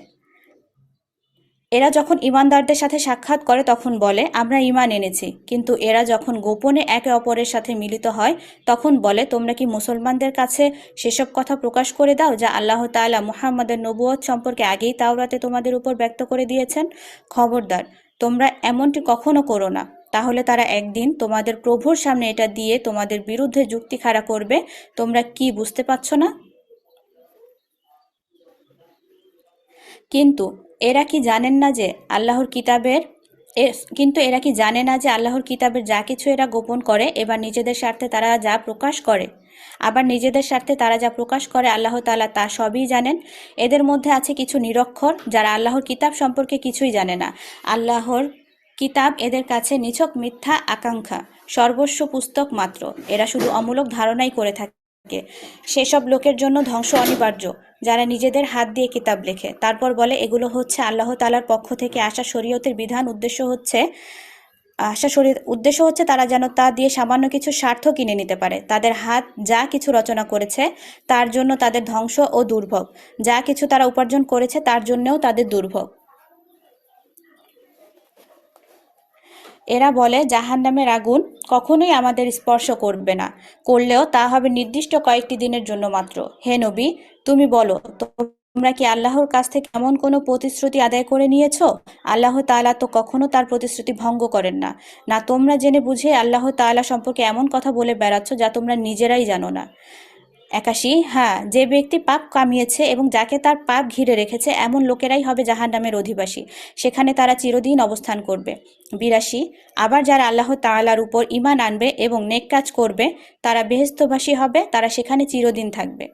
এরা যখন ঈমানদারদের সাথে সাক্ষাৎ করে তখন বলে, আমরা ঈমান এনেছি, কিন্তু এরা যখন গোপনে একে অপরের সাথে মিলিত হয় তখন বলে, তোমরা কি মুসলমানদের কাছে সেসব কথা প্রকাশ করে দাও যা আল্লাহ তাআলা মুহাম্মাদের নবুয়ত সম্পর্কে আগেই তাওরাতে তোমাদের উপর ব্যক্ত করে দিয়েছেন? খবরদার, তোমরা এমনটি কখনো করো না, তাহলে তারা একদিন তোমাদের প্রভুর সামনে এটা দিয়ে তোমাদের বিরুদ্ধে যুক্তি খাড়া করবে। তোমরা কি বুঝতে পারছো না? কিন্তু এরা কি জানেন না যে আল্লাহর কিতাবের কিন্তু এরা কি জানে না যে আল্লাহর কিতাবের যা কিছু এরা গোপন করে, আবার নিজেদের স্বার্থে তারা যা প্রকাশ করে আল্লাহ তাআলা তা সবই জানেন। এদের মধ্যে আছে কিছু নিরক্ষর যারা আল্লাহর কিতাব সম্পর্কে কিছুই জানে না। আল্লাহর কিতাব এদের কাছে নিছক মিথ্যা আকাঙ্ক্ষা, সর্বস্ব পুস্তক মাত্র। এরা শুধু অমূলক ধারণাই করে থাকে। সেসব লোকের জন্য ধ্বংস অনিবার্য যারা নিজেদের হাত দিয়ে কিতাব লেখে, তারপর বলে এগুলো হচ্ছে আল্লাহ তাআলার পক্ষ থেকে আসা শরীয়তের বিধান। উদ্দেশ্য হচ্ছে তারা যেন তা দিয়ে সামান্য কিছু স্বার্থ কিনে নিতে পারে। তাদের হাত যা কিছু রচনা করেছে তার জন্য তাদের ধ্বংস ও দুর্ভোগ, যা কিছু তারা উপার্জন করেছে তার জন্যও তাদের দুর্ভোগ। এরা বলে, জাহান্নামের আগুন কখনোই আমাদের স্পর্শ করবে না, করলেও তা হবে নির্দিষ্ট কয়েকটি দিনের জন্য মাত্র। হে নবী, তুমি বলো, তোমরা কি আল্লাহর কাছ থেকে এমন কোনো প্রতিশ্রুতি আদায় করে নিয়েছো? আল্লাহ তাআলা তো কখনো তার প্রতিশ্রুতি ভঙ্গ করেন না। না তোমরা জেনে বুঝে আল্লাহ তাআলা সম্পর্কে এমন কথা বলে বেড়াচ্ছ যা তোমরা নিজেরাই জানো না। ৮১। হ্যাঁ, যে ব্যক্তি পাপ কামিয়েছে এবং যাকে তার পাপ ঘিরে রেখেছে এমন লোকেরাই হবে জাহান্নামের অধিবাসী, সেখানে তারা চিরদিন অবস্থান করবে। ৮২। আবার যারা আল্লাহ তাআলার উপর ঈমান আনবে এবং নেক কাজ করবে তারা বেহেশতবাসী হবে, তারা সেখানে চিরদিন থাকবে।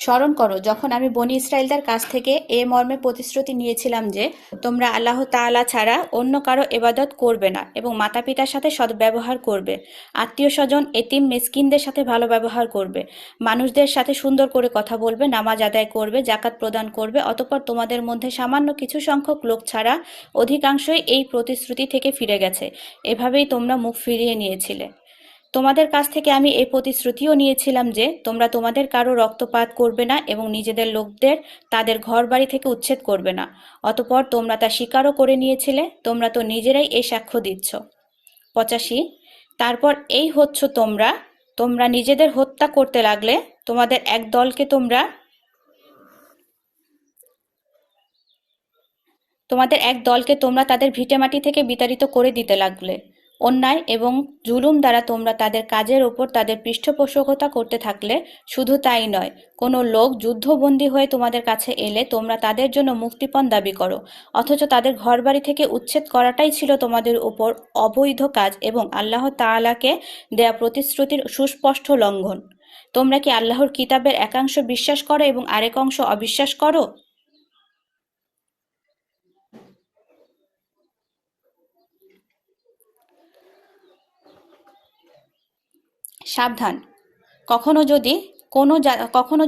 স্মরণ করো যখন আমি বনী ইসরাইলদের কাছ থেকে এ মর্মে প্রতিশ্রুতি নিয়েছিলাম যে তোমরা আল্লাহ তাআলা ছাড়া অন্য কারো ইবাদত করবে না এবং মাতা পিতার সাথে সদ্ব্যবহার করবে, আত্মীয় স্বজন, এতিম, মিসকিনদের সাথে ভালো ব্যবহার করবে, মানুষদের সাথে সুন্দর করে কথা বলবে, নামাজ আদায় করবে, যাকাত প্রদান করবে। অতঃপর তোমাদের মধ্যে সামান্য কিছু সংখ্যক লোক ছাড়া অধিকাংশই এই প্রতিশ্রুতি থেকে ফিরে গেছে। এভাবেই তোমরা মুখ ফিরিয়ে নিয়েছিলে। তোমাদের কাছ থেকে আমি এই প্রতিশ্রুতিও নিয়েছিলাম যে তোমরা তোমাদের কারো রক্তপাত করবে না এবং নিজেদের লোকদের তাদের ঘরবাড়ি থেকে উচ্ছেদ করবে না। অতঃপর তোমরা তা স্বীকারও করে নিয়েছিলে, তোমরা তো নিজেরাই এই সাক্ষ্য দিচ্ছ। ৮৫। তারপর এই হচ্ছ তোমরা তোমরা নিজেদের হত্যা করতে লাগলে, তোমাদের এক দলকে তোমরা তাদের ভিটেমাটি থেকে বিতাড়িত করে দিতে লাগলে। অন্যায় এবং জুলুম দ্বারা তোমরা তাদের কাজের ওপর তাদের পৃষ্ঠপোষকতা করতে থাকলে। শুধু তাই নয়, কোনো লোক যুদ্ধবন্দী হয়ে তোমাদের কাছে এলে তোমরা তাদের জন্য মুক্তিপণ দাবি করো, অথচ তাদের ঘরবাড়ি থেকে উচ্ছেদ করাটাই ছিল তোমাদের উপর অবৈধ কাজ এবং আল্লাহ তাআলাকে দেয়া প্রতিশ্রুতির সুস্পষ্ট লঙ্ঘন। তোমরা কি আল্লাহর কিতাবের একাংশ বিশ্বাস করো এবং আরেক অংশ অবিশ্বাস করো? সাবধান, কখনো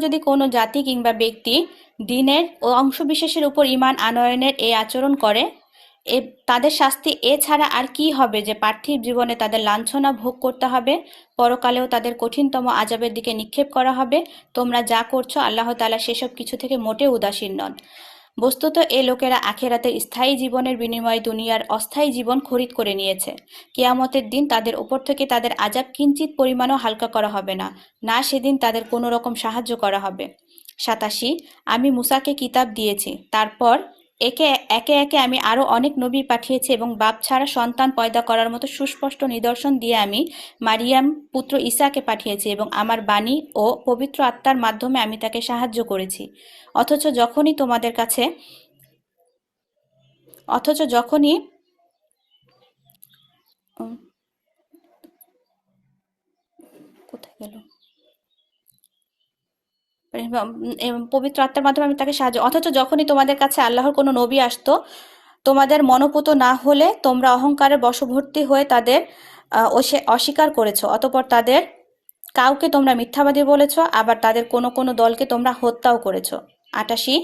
যদি কোনো জাতি কিংবা ব্যক্তি দ্বীনের অংশবিশেষের উপর ঈমান আনয়নের এই আচরণ করে, তাদের শাস্তি ছাড়া আর কি হবে যে পার্থিব জীবনে তাদের লাঞ্ছনা ভোগ করতে হবে, পরকালেও তাদের কঠিনতম আযাবের দিকে নিক্ষেপ করা হবে। তোমরা যা করছো আল্লাহ তাআলা সেসব কিছু থেকে মোটেও উদাসীন নন। বস্তুত এ লোকেরা আখিরাতের স্থায়ী জীবনের বিনিময়ে দুনিয়ার অস্থায়ী জীবন খরিদ করে নিয়েছে। কিয়ামতের দিন তাদের উপর থেকে তাদের আযাব কিঞ্চিত পরিমাণও হালকা করা হবে না, না সেদিন তাদের কোনো রকম সাহায্য করা হবে। 87। আমি মুসাকে কিতাব দিয়েছি, তারপর একে একে আমি আরো অনেক নবী পাঠিয়েছি এবং বাপ ছাড়া সন্তান পয়দা করার মতো সুস্পষ্ট নিদর্শন দিয়ে আমি মারিয়াম পুত্র ঈসাকে পাঠিয়েছি এবং আমার বাণী ও পবিত্র আত্মার মাধ্যমে আমি তাকে সাহায্য করেছি। অথচ যখনই তোমাদের কাছে অথচ যখনই উম, কোথায় গেল পবিত্র আত্মার মাধ্যমে আমি তাকে সাহায্য অথচ যখনই তোমাদের কাছে আল্লাহর কোনো নবী আসতো, তোমাদের মনোপুত না হলে তোমরা অহংকারের বশবর্তী হয়ে তাদের অস্বীকার করেছো। অতঃপর তাদের কাউকে তোমরা মিথ্যাবাদী বলেছ, আবার তাদের কোনো কোনো দলকে তোমরা হত্যাও করেছ। 88।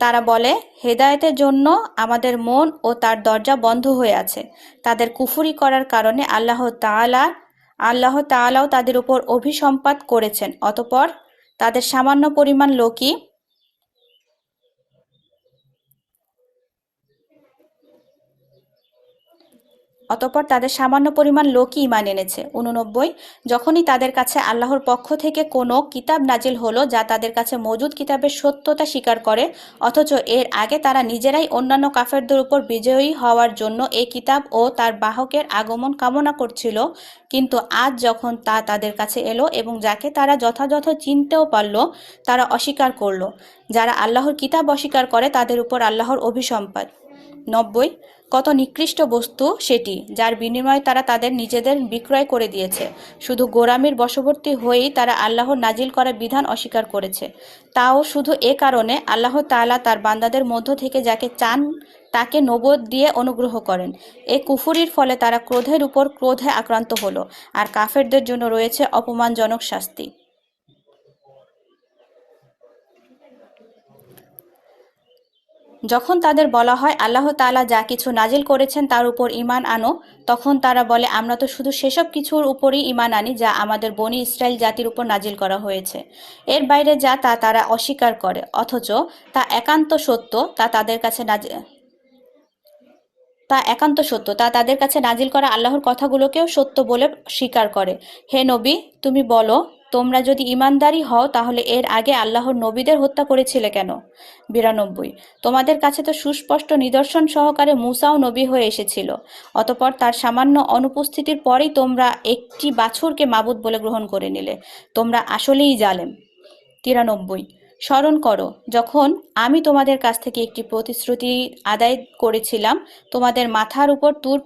তারা বলে, হেদায়েতের জন্য আমাদের মন ও তার দরজা বন্ধ হয়ে আছে। তাদের কুফরি করার কারণে আল্লাহ তাআলাও তাদের উপর অভিসম্পাত করেছেন। অতঃপর তাদের সামান্য পরিমাণ লোকই ঈমান এনেছে। 89। যখনই তাদের কাছে আল্লাহর পক্ষ থেকে কোনো কিতাব নাজিল হলো যা তাদের কাছে মজুদ কিতাবের সত্যতা স্বীকার করে, অথচ এর আগে তারা নিজেরাই অন্যান্য কাফেরদের উপর বিজয়ী হওয়ার জন্য এই কিতাব ও তার বাহকের আগমন কামনা করছিল, কিন্তু আজ যখন তা তাদের কাছে এলো এবং যাকে তারা যথাযথ চিনতেও পারল, তারা অস্বীকার করলো। যারা আল্লাহর কিতাব অস্বীকার করে তাদের উপর আল্লাহর অভিসম্পাত। 90। কত নিকৃষ্ট বস্তু সেটি, যার বিনিময়ে তারা তাদের নিজেদের বিক্রয় করে দিয়েছে। শুধু গোঁড়ামির বশবর্তী হয়েই তারা আল্লাহর নাজিল করা বিধান অস্বীকার করেছে, তাও শুধু এ কারণে আল্লাহ তাআলা তার বান্দাদের মধ্য থেকে যাকে চান তাকে নবুয়ত দিয়ে অনুগ্রহ করেন। এই কুফরির ফলে তারা ক্রোধের উপর ক্রোধে আক্রান্ত হলো, আর কাফেরদের জন্য রয়েছে অপমানজনক শাস্তি। যখন তাদের বলা হয় আল্লাহ তাআলা যা কিছু নাজিল করেছেন তার উপর ঈমান আনো, তখন তারা বলে, আমরা তো শুধু সেসব কিছুর উপরই ঈমান আনি যা আমাদের বনী ইসরাইল জাতির উপর নাজিল করা হয়েছে। এর বাইরে যা তা তারা অস্বীকার করে, অথচ তা একান্ত সত্য। তা তাদের কাছে নাজিল করা আল্লাহর কথাগুলোকেও সত্য বলে স্বীকার করে। হে নবী, তুমি বলো, তোমরা যদি ঈমানদারী হও তাহলে এর আগে আল্লাহর নবীদের হত্যা করেছিলে কেন? 92। তোমাদের কাছে তো সুস্পষ্ট নিদর্শন সহকারে মূসাও নবী হয়ে এসেছিল, অতঃপর তার সামান্য অনুপস্থিতির পরেই তোমরা একটি বাছুরকে মাবুদ বলে গ্রহণ করে নিলে। তোমরা আসলেই জালেম। 93। স্মরণ করো যখন আমি তোমাদের কাছ থেকে একটি প্রতিশ্রুতি আদায় করেছিলাম, তোমাদের মাথার উপর তুর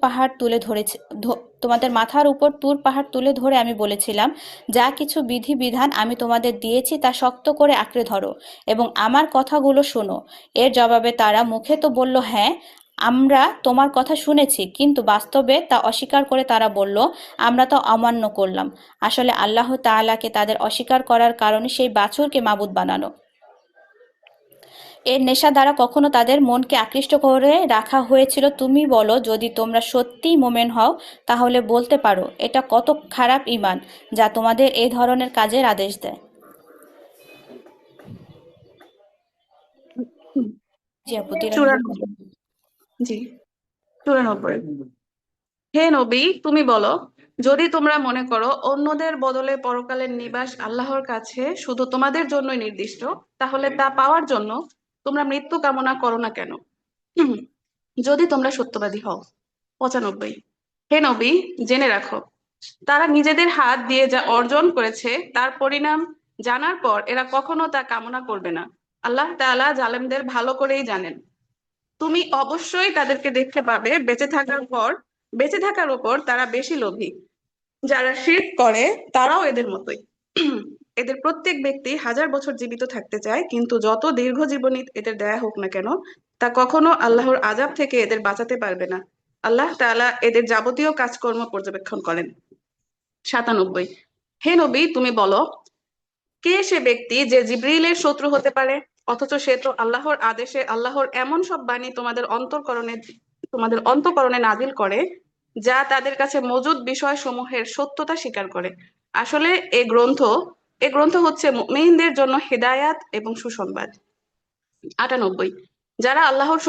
পাহাড় তুলে ধরে আমি বলেছিলাম, যা কিছু বিধিবিধান আমি তোমাদের দিয়েছি তা শক্ত করে আঁকড়ে ধরো এবং আমার কথাগুলো শোনো। এর জবাবে তারা মুখে তো বলল, হ্যাঁ আমরা তোমার কথা শুনেছি, কিন্তু বাস্তবে তা অস্বীকার করে তারা বলল, আমরা তো অমান্য করলাম। আসলে আল্লাহ তাআলাকে তাদের অস্বীকার করার কারণে সেই বাছুরকে মাবুদ বানানো। এর নেশা দ্বারা কখনো তাদের মনকে আকৃষ্ট করে রাখা হয়েছিল। তুমি বলো, যদি তোমরা সত্যিই মোমেন হও তাহলে বলতে পারো, এটা কত খারাপ ঈমান যা তোমাদের এই ধরনের কাজের আদেশ দেয়। জি আপু, 93। 94। জি, 94। হে নবী, তুমি বলো, যদি তোমরা মনে করো অন্যদের বদলে পরকালের নিবাস আল্লাহর কাছে শুধু তোমাদের জন্যই নির্দিষ্ট, তাহলে তা পাওয়ার জন্য তোমরা মৃত্যু কামনা করো না কেন, যদি তোমরা সত্যবাদী হও। 95। হে নবী, জেনে রাখো, তারা নিজেদের হাত দিয়ে যা অর্জন করেছে তার পরিণাম জানার পর এরা কখনো তা কামনা করবে না। আল্লাহ তাআলা জালেমদের ভালো করেই জানেন। তুমি অবশ্যই তাদেরকে দেখতে পাবে বেঁচে থাকার উপর তারা বেশি লোভী। যারা শিরক করে তারাও এদের মতোই। এদের প্রত্যেক ব্যক্তি 1000 বছর জীবিত থাকতে চায়, কিন্তু যত দীর্ঘ জীবনী এদের দেয়া হোক না কেন, তা কখনো আল্লাহর আযাব থেকে এদের বাঁচাতে পারবে না। আল্লাহ তাআলা এদের যাবতীয় কাজকর্ম পর্যবেক্ষণ করেন। 97। হে নবী, তুমি বলো, কে সে ব্যক্তি যে জিবরিলের শত্রু হতে পারে, অথচ সে তো আল্লাহর আদেশে আল্লাহর এমন সব বাণী তোমাদের অন্তঃকরণে নাজিল করে যা তাদের কাছে মজুদ বিষয় সমূহের সত্যতা স্বীকার করে। আসলে এ গ্রন্থ হচ্ছে মুমিনদের জন্য হেদায়াত এবং সুসংবাদ। 98। যারা আল্লাহর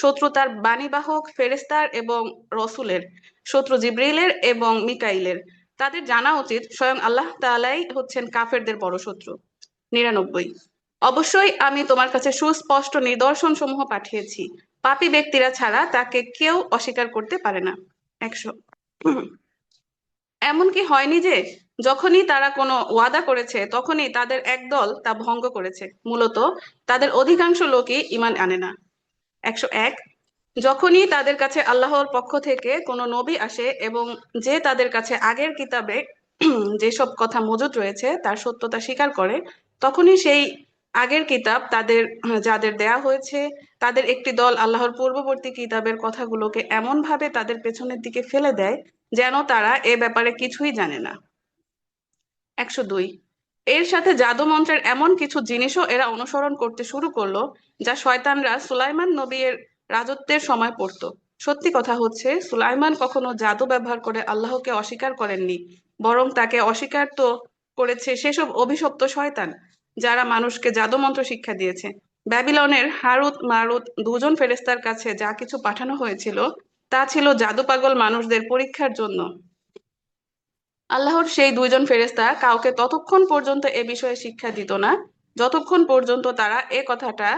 শত্রু তার বাণীবাহক ফেরেশতার এবং রসুলের, শত্রু জিবরিলের এবং মিকাইলের, তাদের জানা উচিত স্বয়ং আল্লাহ তাআলাই হচ্ছেন কাফেরদের বড় শত্রু। 99। অবশ্যই আমি তোমার কাছে সুস্পষ্ট নিদর্শন সমূহ পাঠিয়েছি, পাপী ব্যক্তিরা ছাড়া তাকে কেউ অস্বীকার করতে পারে না। 100। এমন কি হয়নি যে যখনই তারা কোনো ওয়াদা করেছে তখনই তাদের একদল তা ভঙ্গ করেছে? মূলত তাদের অধিকাংশ লোকই ঈমান আনে না। 101। যখনই তাদের কাছে আল্লাহর পক্ষ থেকে কোনো নবী আসে এবং যে তাদের কাছে আগের কিতাবে যেসব কথা মজুদ রয়েছে তার সত্যতা স্বীকার করে, তখনই সেই আগের কিতাব যাদের দেয়া হয়েছে তাদের একটি দল আল্লাহর পূর্ববর্তী কিতাবের কথাগুলোকে এমন ভাবে তাদের পেছনের দিকে ফেলে দেয় যেন তারা এ ব্যাপারে কিছুই জানে না। 102। এর সাথে জাদু মন্ত্রের এমন কিছু জিনিসও এরা অনুসরণ করতে শুরু করলো যা শয়তানরা সুলাইমান নবীর রাজত্বের সময় পড়তো। সত্যি কথা হচ্ছে, সুলাইমান কখনো জাদু ব্যবহার করে আল্লাহকে অস্বীকার করেননি, বরং তাকে অস্বীকার তো করেছে সেসব অভিশপ্ত শয়তান যারা মানুষকে জাদু মন্ত্র শিক্ষা দিয়েছে। ব্যাবিলনের হারুত মারুত দুজন ফেরেশতার কাছে যা কিছু পাঠানো হয়েছিল তা ছিল জাদু পাগল মানুষদের পরীক্ষার জন্য। আল্লাহর সেই দুইজন ফেরেশতা কাউকে ততক্ষণ পর্যন্ত এ বিষয়ে শিক্ষা দিত না যতক্ষণ পর্যন্ত তারা এ কথাটা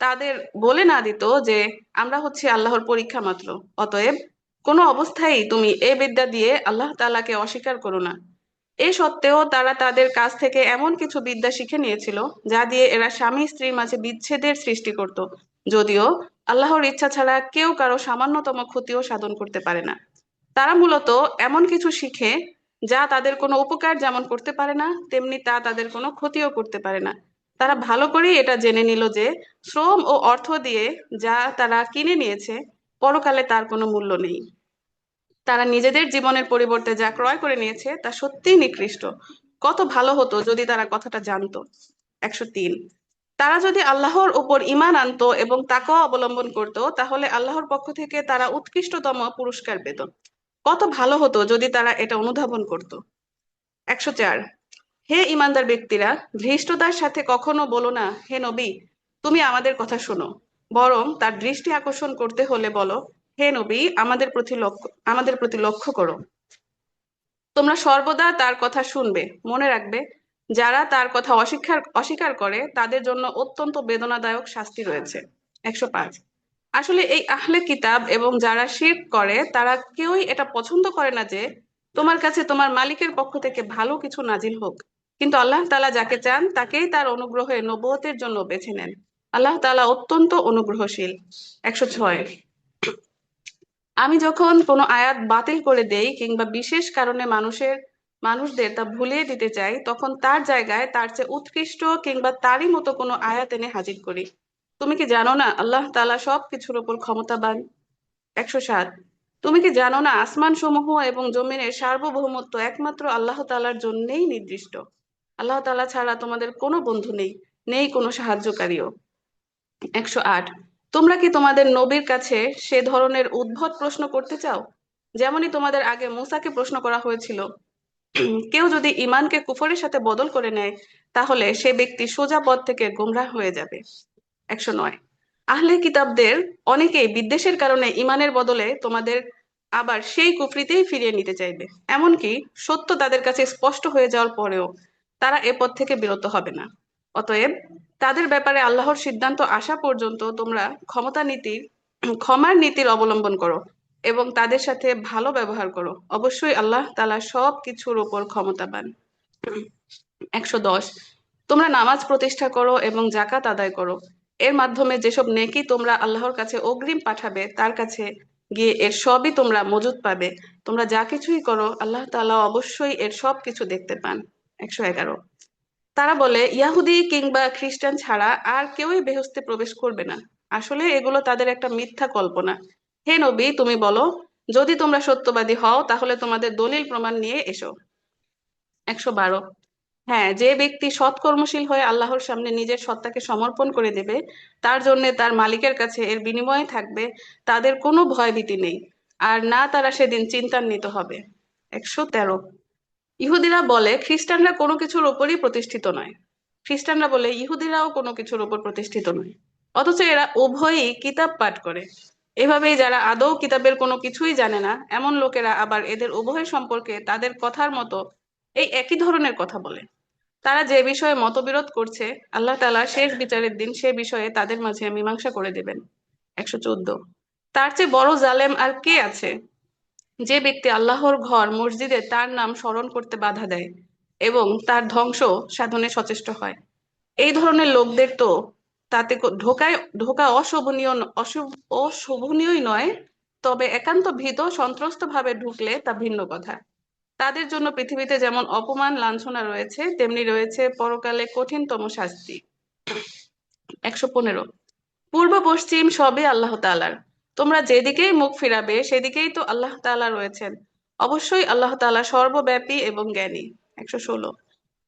তাদের বলে না দিত যে আমরা হচ্ছি আল্লাহর পরীক্ষা মাত্র। অতএব কোনো অবস্থায় তুমি এ বিদ্যা দিয়ে আল্লাহ তাআলাকে অস্বীকার করো না। এ সত্ত্বেও তারা তাদের কাছ থেকে এমন কিছু বিদ্যা শিখে নিয়েছিল যা দিয়ে এরা স্বামী স্ত্রীর মাঝে বিচ্ছেদের সৃষ্টি করত, যদিও আল্লাহর ইচ্ছা ছাড়া কেউ কারো সামান্যতম ক্ষতিও সাধন করতে পারে না। তারা মূলত এমন কিছু শিখে যা তাদের কোনো উপকার যেমন করতে পারে না, তেমনি তা তাদের কোনো ক্ষতিও করতে পারে না। তারা ভালো করেই এটা জেনে নিল যে শ্রম ও অর্থ দিয়ে যা তারা কিনে নিয়েছে পরকালে তার কোনো মূল্য নেই। তারা নিজেদের জীবনের পরিবর্তে যা ক্রয় করে নিয়েছে তা সত্যিই নিকৃষ্ট। কত ভালো হতো যদি তারা কথাটা জানতো। 103। তারা যদি আল্লাহর উপর ঈমান আনতো এবং তাকওয়া অবলম্বন করত, তাহলে আল্লাহর পক্ষ থেকে তারা উৎকৃষ্টতম পুরস্কার পেত। কত ভালো হতো যদি তারা এটা অনুধাবন করত। 104। হে ঈমানদার ব্যক্তিরা, ধৃষ্টতার সাথে কখনো বলো না, হে নবী, তুমি আমাদের কথা শোনো। বরং তার দৃষ্টি আকর্ষণ করতে হলে বলো, হে নবী, আমাদের প্রতি লক্ষ্য করো। তোমরা সর্বদা তার কথা শুনবে। মনে রাখবে, যারা তার কথা অস্বীকার করে তাদের জন্য অত্যন্ত বেদনাদায়ক শাস্তি রয়েছে। 105। আসলে এই আহলে কিতাব এবং যারা শিরক করে তারা কেউই এটা পছন্দ করে না যে তোমার কাছে তোমার মালিকের পক্ষ থেকে ভালো কিছু নাজিল হোক, কিন্তু আল্লাহ তাআলা যাকে চান তাকেই তার অনুগ্রহে নবুয়তের জন্য বেছে নেন। আল্লাহ তাআলা অত্যন্ত অনুগ্রহশীল। 106। আমি যখন কোনো আয়াত বাতিল করে দেই কিংবা বিশেষ কারণে মানুষদের তা ভুলিয়ে দিতে চাই, তখন তার জায়গায় তার চেয়ে উৎকৃষ্ট কিংবা তারই মতো কোনো আয়াত এনে হাজির করি। তুমি কি জানো না আল্লাহ তাআলা সবকিছুর উপর ক্ষমতাবান? 107। তুমি কি জানো না আসমান সমূহ এবং জমিনের সার্বভৌমত্ব একমাত্র আল্লাহ তাআলার জন্যই নির্দিষ্ট। আল্লাহ তাআলা ছাড়া তোমাদের কোনো বন্ধু নেই, নেই কোনো সাহায্যকারীও। 108। তোমরা কি তোমাদের নবীর কাছে সে ধরনের উদ্ভট প্রশ্ন করতে চাও যেমনই তোমাদের আগে মূসাকে প্রশ্ন করা হয়েছিল? কেউ যদি ঈমানকে কুফরের সাথে বদল করে নেয় তাহলে সে ব্যক্তি সোজা পথ থেকে গোমরাহ হয়ে যাবে। 109। আহলে কিতাবদের অনেকেই বিদ্বেষের কারণে ঈমানের বদলে তোমাদের আবার সেই কুফরিতেই ফিরিয়ে নিতে চাইবে। এমনকি সত্য তাদের কাছে স্পষ্ট হয়ে যাওয়ার পরেও তারা এ পথ থেকে বিরত হবে না। অতএব তাদের ব্যাপারে আল্লাহর সিদ্ধান্ত আসা পর্যন্ত তোমরা ক্ষমার নীতির অবলম্বন করো এবং তাদের সাথে ভালো ব্যবহার করো। অবশ্যই আল্লাহ তাআলা সব কিছুর উপর ক্ষমতাবান। 110। তোমরা নামাজ প্রতিষ্ঠা করো এবং যাকাত আদায় করো। এর মাধ্যমে যেসব নেকি তোমরা আল্লাহর কাছে অগ্রিম পাঠাবে তার কাছে গিয়ে এর সবই তোমরা মজুদ পাবে। তোমরা যা কিছুই করো আল্লাহ তাআলা অবশ্যই এর সব কিছু দেখতে পান। 111। তারা বলে, ইয়াহুদি কিংবা খ্রিস্টান ছাড়া আর কেউই বেহেশতে প্রবেশ করবে না। আসলে এগুলো তাদের একটা মিথ্যা কল্পনা। হে নবী, তুমি বলো, যদি তোমরা সত্যবাদী হও তাহলে তোমাদের দলিল প্রমাণ নিয়ে এসো। 112। হ্যাঁ, যে ব্যক্তি সৎকর্মশীল হয়ে আল্লাহর সামনে নিজের সত্তাকে সমর্পণ করে দেবে, তার জন্য তার মালিকের কাছে এর বিনিময়ে থাকবে তাদের কোনো ভয়ভীতি নেই, আর না তারা সেদিন চিন্তান্বিত হবে। 113। ইহুদিরা বলে খ্রিস্টানরা কোনো কিছুর উপরই প্রতিষ্ঠিত নয়। খ্রিস্টানরা বলে ইহুদিরাও কোনো কিছুর উপর প্রতিষ্ঠিত নয়, অথচ এরা উভয়ই কিতাব পাঠ করে। এভাবেই যারা আদৌ কিতাবের কোনো কিছুই জানে না, এমন লোকেরা আবার এদের উভয় সম্পর্কে তাদের কথার মতো এই একই ধরনের কথা বলে। তারা যে বিষয়ে মতবিরোধ করছে, আল্লাহ তাআলা শেষ বিচারের দিন সে বিষয়ে তাদের মাঝে মীমাংসা করে দেবেন। 114। তার চেয়ে বড় জালেম আর কে আছে, যে ব্যক্তি আল্লাহর ঘর মসজিদে তার নাম স্মরণ করতে বাধা দেয় এবং তার ধ্বংস সাধনে সচেষ্ট হয়। এই ধরনের লোকদের তো তাতে ঢোকা অশোভনীয় অশোভনীয়ই নয়, তবে একান্ত ভীত সন্ত্রস্ত ভাবে ঢুকলে তা ভিন্ন কথা। তাদের জন্য পৃথিবীতে যেমন অপমান লাঞ্ছনা রয়েছে, তেমনি রয়েছে পরকালে কঠিনতম শাস্তি। 115। পূর্ব পশ্চিম সবই আল্লাহ তাআলার। তোমরা যেদিকেই মুখ ফিরাবে সেদিকেই তো আল্লাহ তাআলা রয়েছেন। অবশ্যই আল্লাহ তাআলা সর্বব্যাপী এবং জ্ঞানী। 116।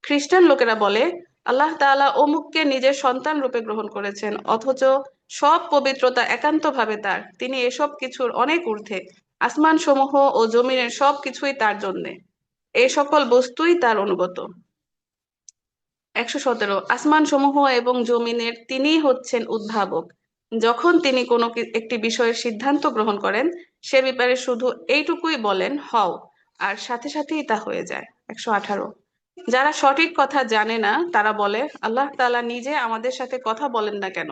খ্রিস্টান লোকেরা বলে আল্লাহ তাআলা অমুককে নিজের সন্তান রূপে গ্রহণ করেছেন, অথচ সব পবিত্রতা একান্তভাবে তার। তিনি এসব কিছুর অনেক ঊর্ধ্বে। আসমান সমূহ ও জমিনের সব কিছুই তার জন্যে। এই সকল বস্তুই তার অনুগত। 117। আসমান সমূহ এবং জমিনের তিনিই হচ্ছেন উদ্ভাবক। যখন তিনি কোনো একটি বিষয়ের সিদ্ধান্ত গ্রহণ করেন, সে ব্যাপারে শুধু এইটুকুই বলেন হও, আর সাথে সাথেই তা হয়ে যায়। 118। যারা সঠিক কথা জানে না তারা বলে আল্লাহ তাআলা নিজে আমাদের সাথে কথা বলেন না কেন,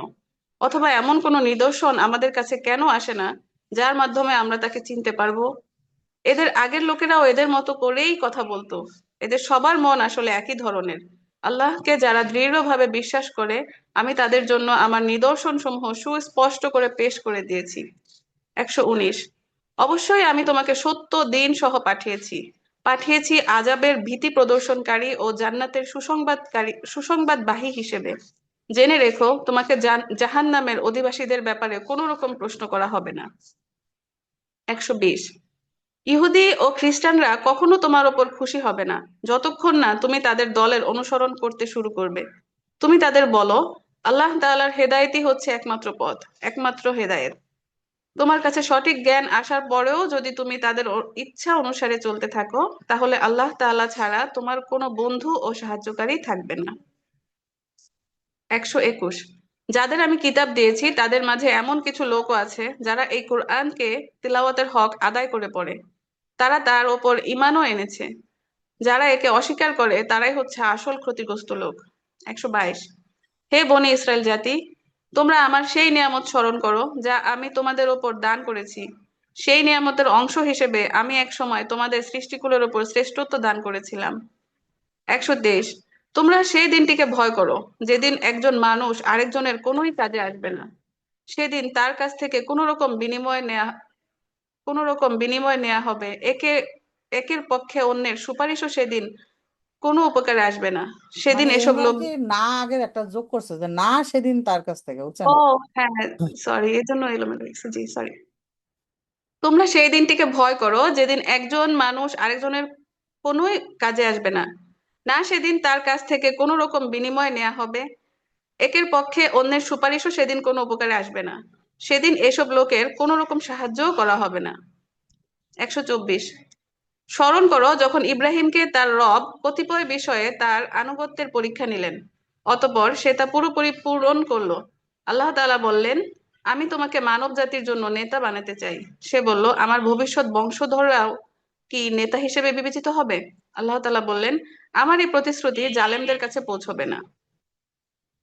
অথবা এমন কোনো নিদর্শন আমাদের কাছে কেন আসে না যার মাধ্যমে আমরা তাকে চিনতে পারবো। এদের আগের লোকেরাও এদের মতো করেই কথা বলতো। এদের সবার মন আসলে একই ধরনের। আল্লাহকে যারা দৃঢ়ভাবে বিশ্বাস করে, আমি তাদের জন্য আমার নিদর্শন সমূহ সুস্পষ্ট করে পেশ করে দিয়েছি। 119। অবশ্যই আমি তোমাকে সত্য দিন সহ পাঠিয়েছি আযাবের ভীতি প্রদর্শনকারী ও জান্নাতের সুসংবাদবাহী হিসেবে। জেনে রেখো, তোমাকে জাহান্নামের অধিবাসীদের ব্যাপারে কোনো রকম প্রশ্ন করা হবে না। 120। ইহুদি ও খ্রিস্টানরা কখনো তোমার ওপর খুশি হবে না যতক্ষণ না তুমি তাদের দলের অনুসরণ করতে শুরু করবে। তুমি তাদের বলো, আল্লাহ তাআলার হেদায়েতই হচ্ছে একমাত্র পথ, একমাত্র হেদায়েত। তোমার কাছে সঠিক জ্ঞান আসার পরেও যদি তুমি তাদের ইচ্ছা অনুসারে চলতে থাকো, তাহলে আল্লাহ তাআলা ছাড়া তোমার কোনো বন্ধু ও সাহায্যকারী থাকবে না। 121। যাদের আমি কিতাব দিয়েছি তাদের মাঝে এমন কিছু লোকও আছে যারা এই কোরআনকে তিলাওয়াতের হক আদায় করে পড়ে। তারা তার ওপর ঈমানও এনেছে। যারা একে অস্বীকার করে তারাই হচ্ছে আসল ক্ষতিগ্রস্ত লোক। 122। হে বনি ইসরায়েল জাতি, তোমরা আমার সেই নিয়ামত স্মরণ করো যা আমি তোমাদের ওপর দান করেছি। সেই নিয়ামতের অংশ হিসেবে আমি এক সময় তোমাদের সৃষ্টিকুলের ওপর শ্রেষ্ঠত্ব দান করেছিলাম। 123। তোমরা সেই দিনটিকে ভয় করো যেদিন একজন মানুষ আরেকজনের কোনোই কাজে আসবে না। সেদিন তার কাছ থেকে কোনো রকম বিনিময় নেওয়া হবে। একের পক্ষে অন্যের সুপারিশও সেদিন কোনো উপকারে আসবে না। সেদিন মানে এসব এখানে লোক। কি না আগের একটা যোগ করছে যে না সেদিন তার কাছ থেকে, বুঝছেন? ও, হ্যাঁ, সরি, এর জন্য এলোমেলো হয়েছে, জি সরি। তোমরা সেই দিনটিকে ভয় করো যেদিন একজন মানুষ আরেকজনের কোনোই কাজে আসবে না। না সেদিন তার কাছ থেকে কোনো রকম বিনিময় নেওয়া হবে। একের পক্ষে অন্যের সুপারিশও সেদিন কোনো উপকারে আসবে না। সেদিন এসব লোকের কোনো রকম সাহায্যও করা হবে না। 124। স্মরণ করো যখন ইব্রাহিমকে তার রব কতিপয় বিষয়ে তার আনুগত্যের পরীক্ষা নিলেন, অতঃপর সে তা পুরোপুরি পূরণ করলো। আল্লাহ তাআলা বললেন, আমি তোমাকে মানব জাতির জন্য নেতা বানাতে চাই। সে বলল, আমার ভবিষ্যৎ বংশধররাও কি নেতা হিসেবে বিবেচিত হবে? আল্লাহ তাআলা বললেন, আমার এই প্রতিশ্রুতি জালেমদের কাছে পৌঁছবে না।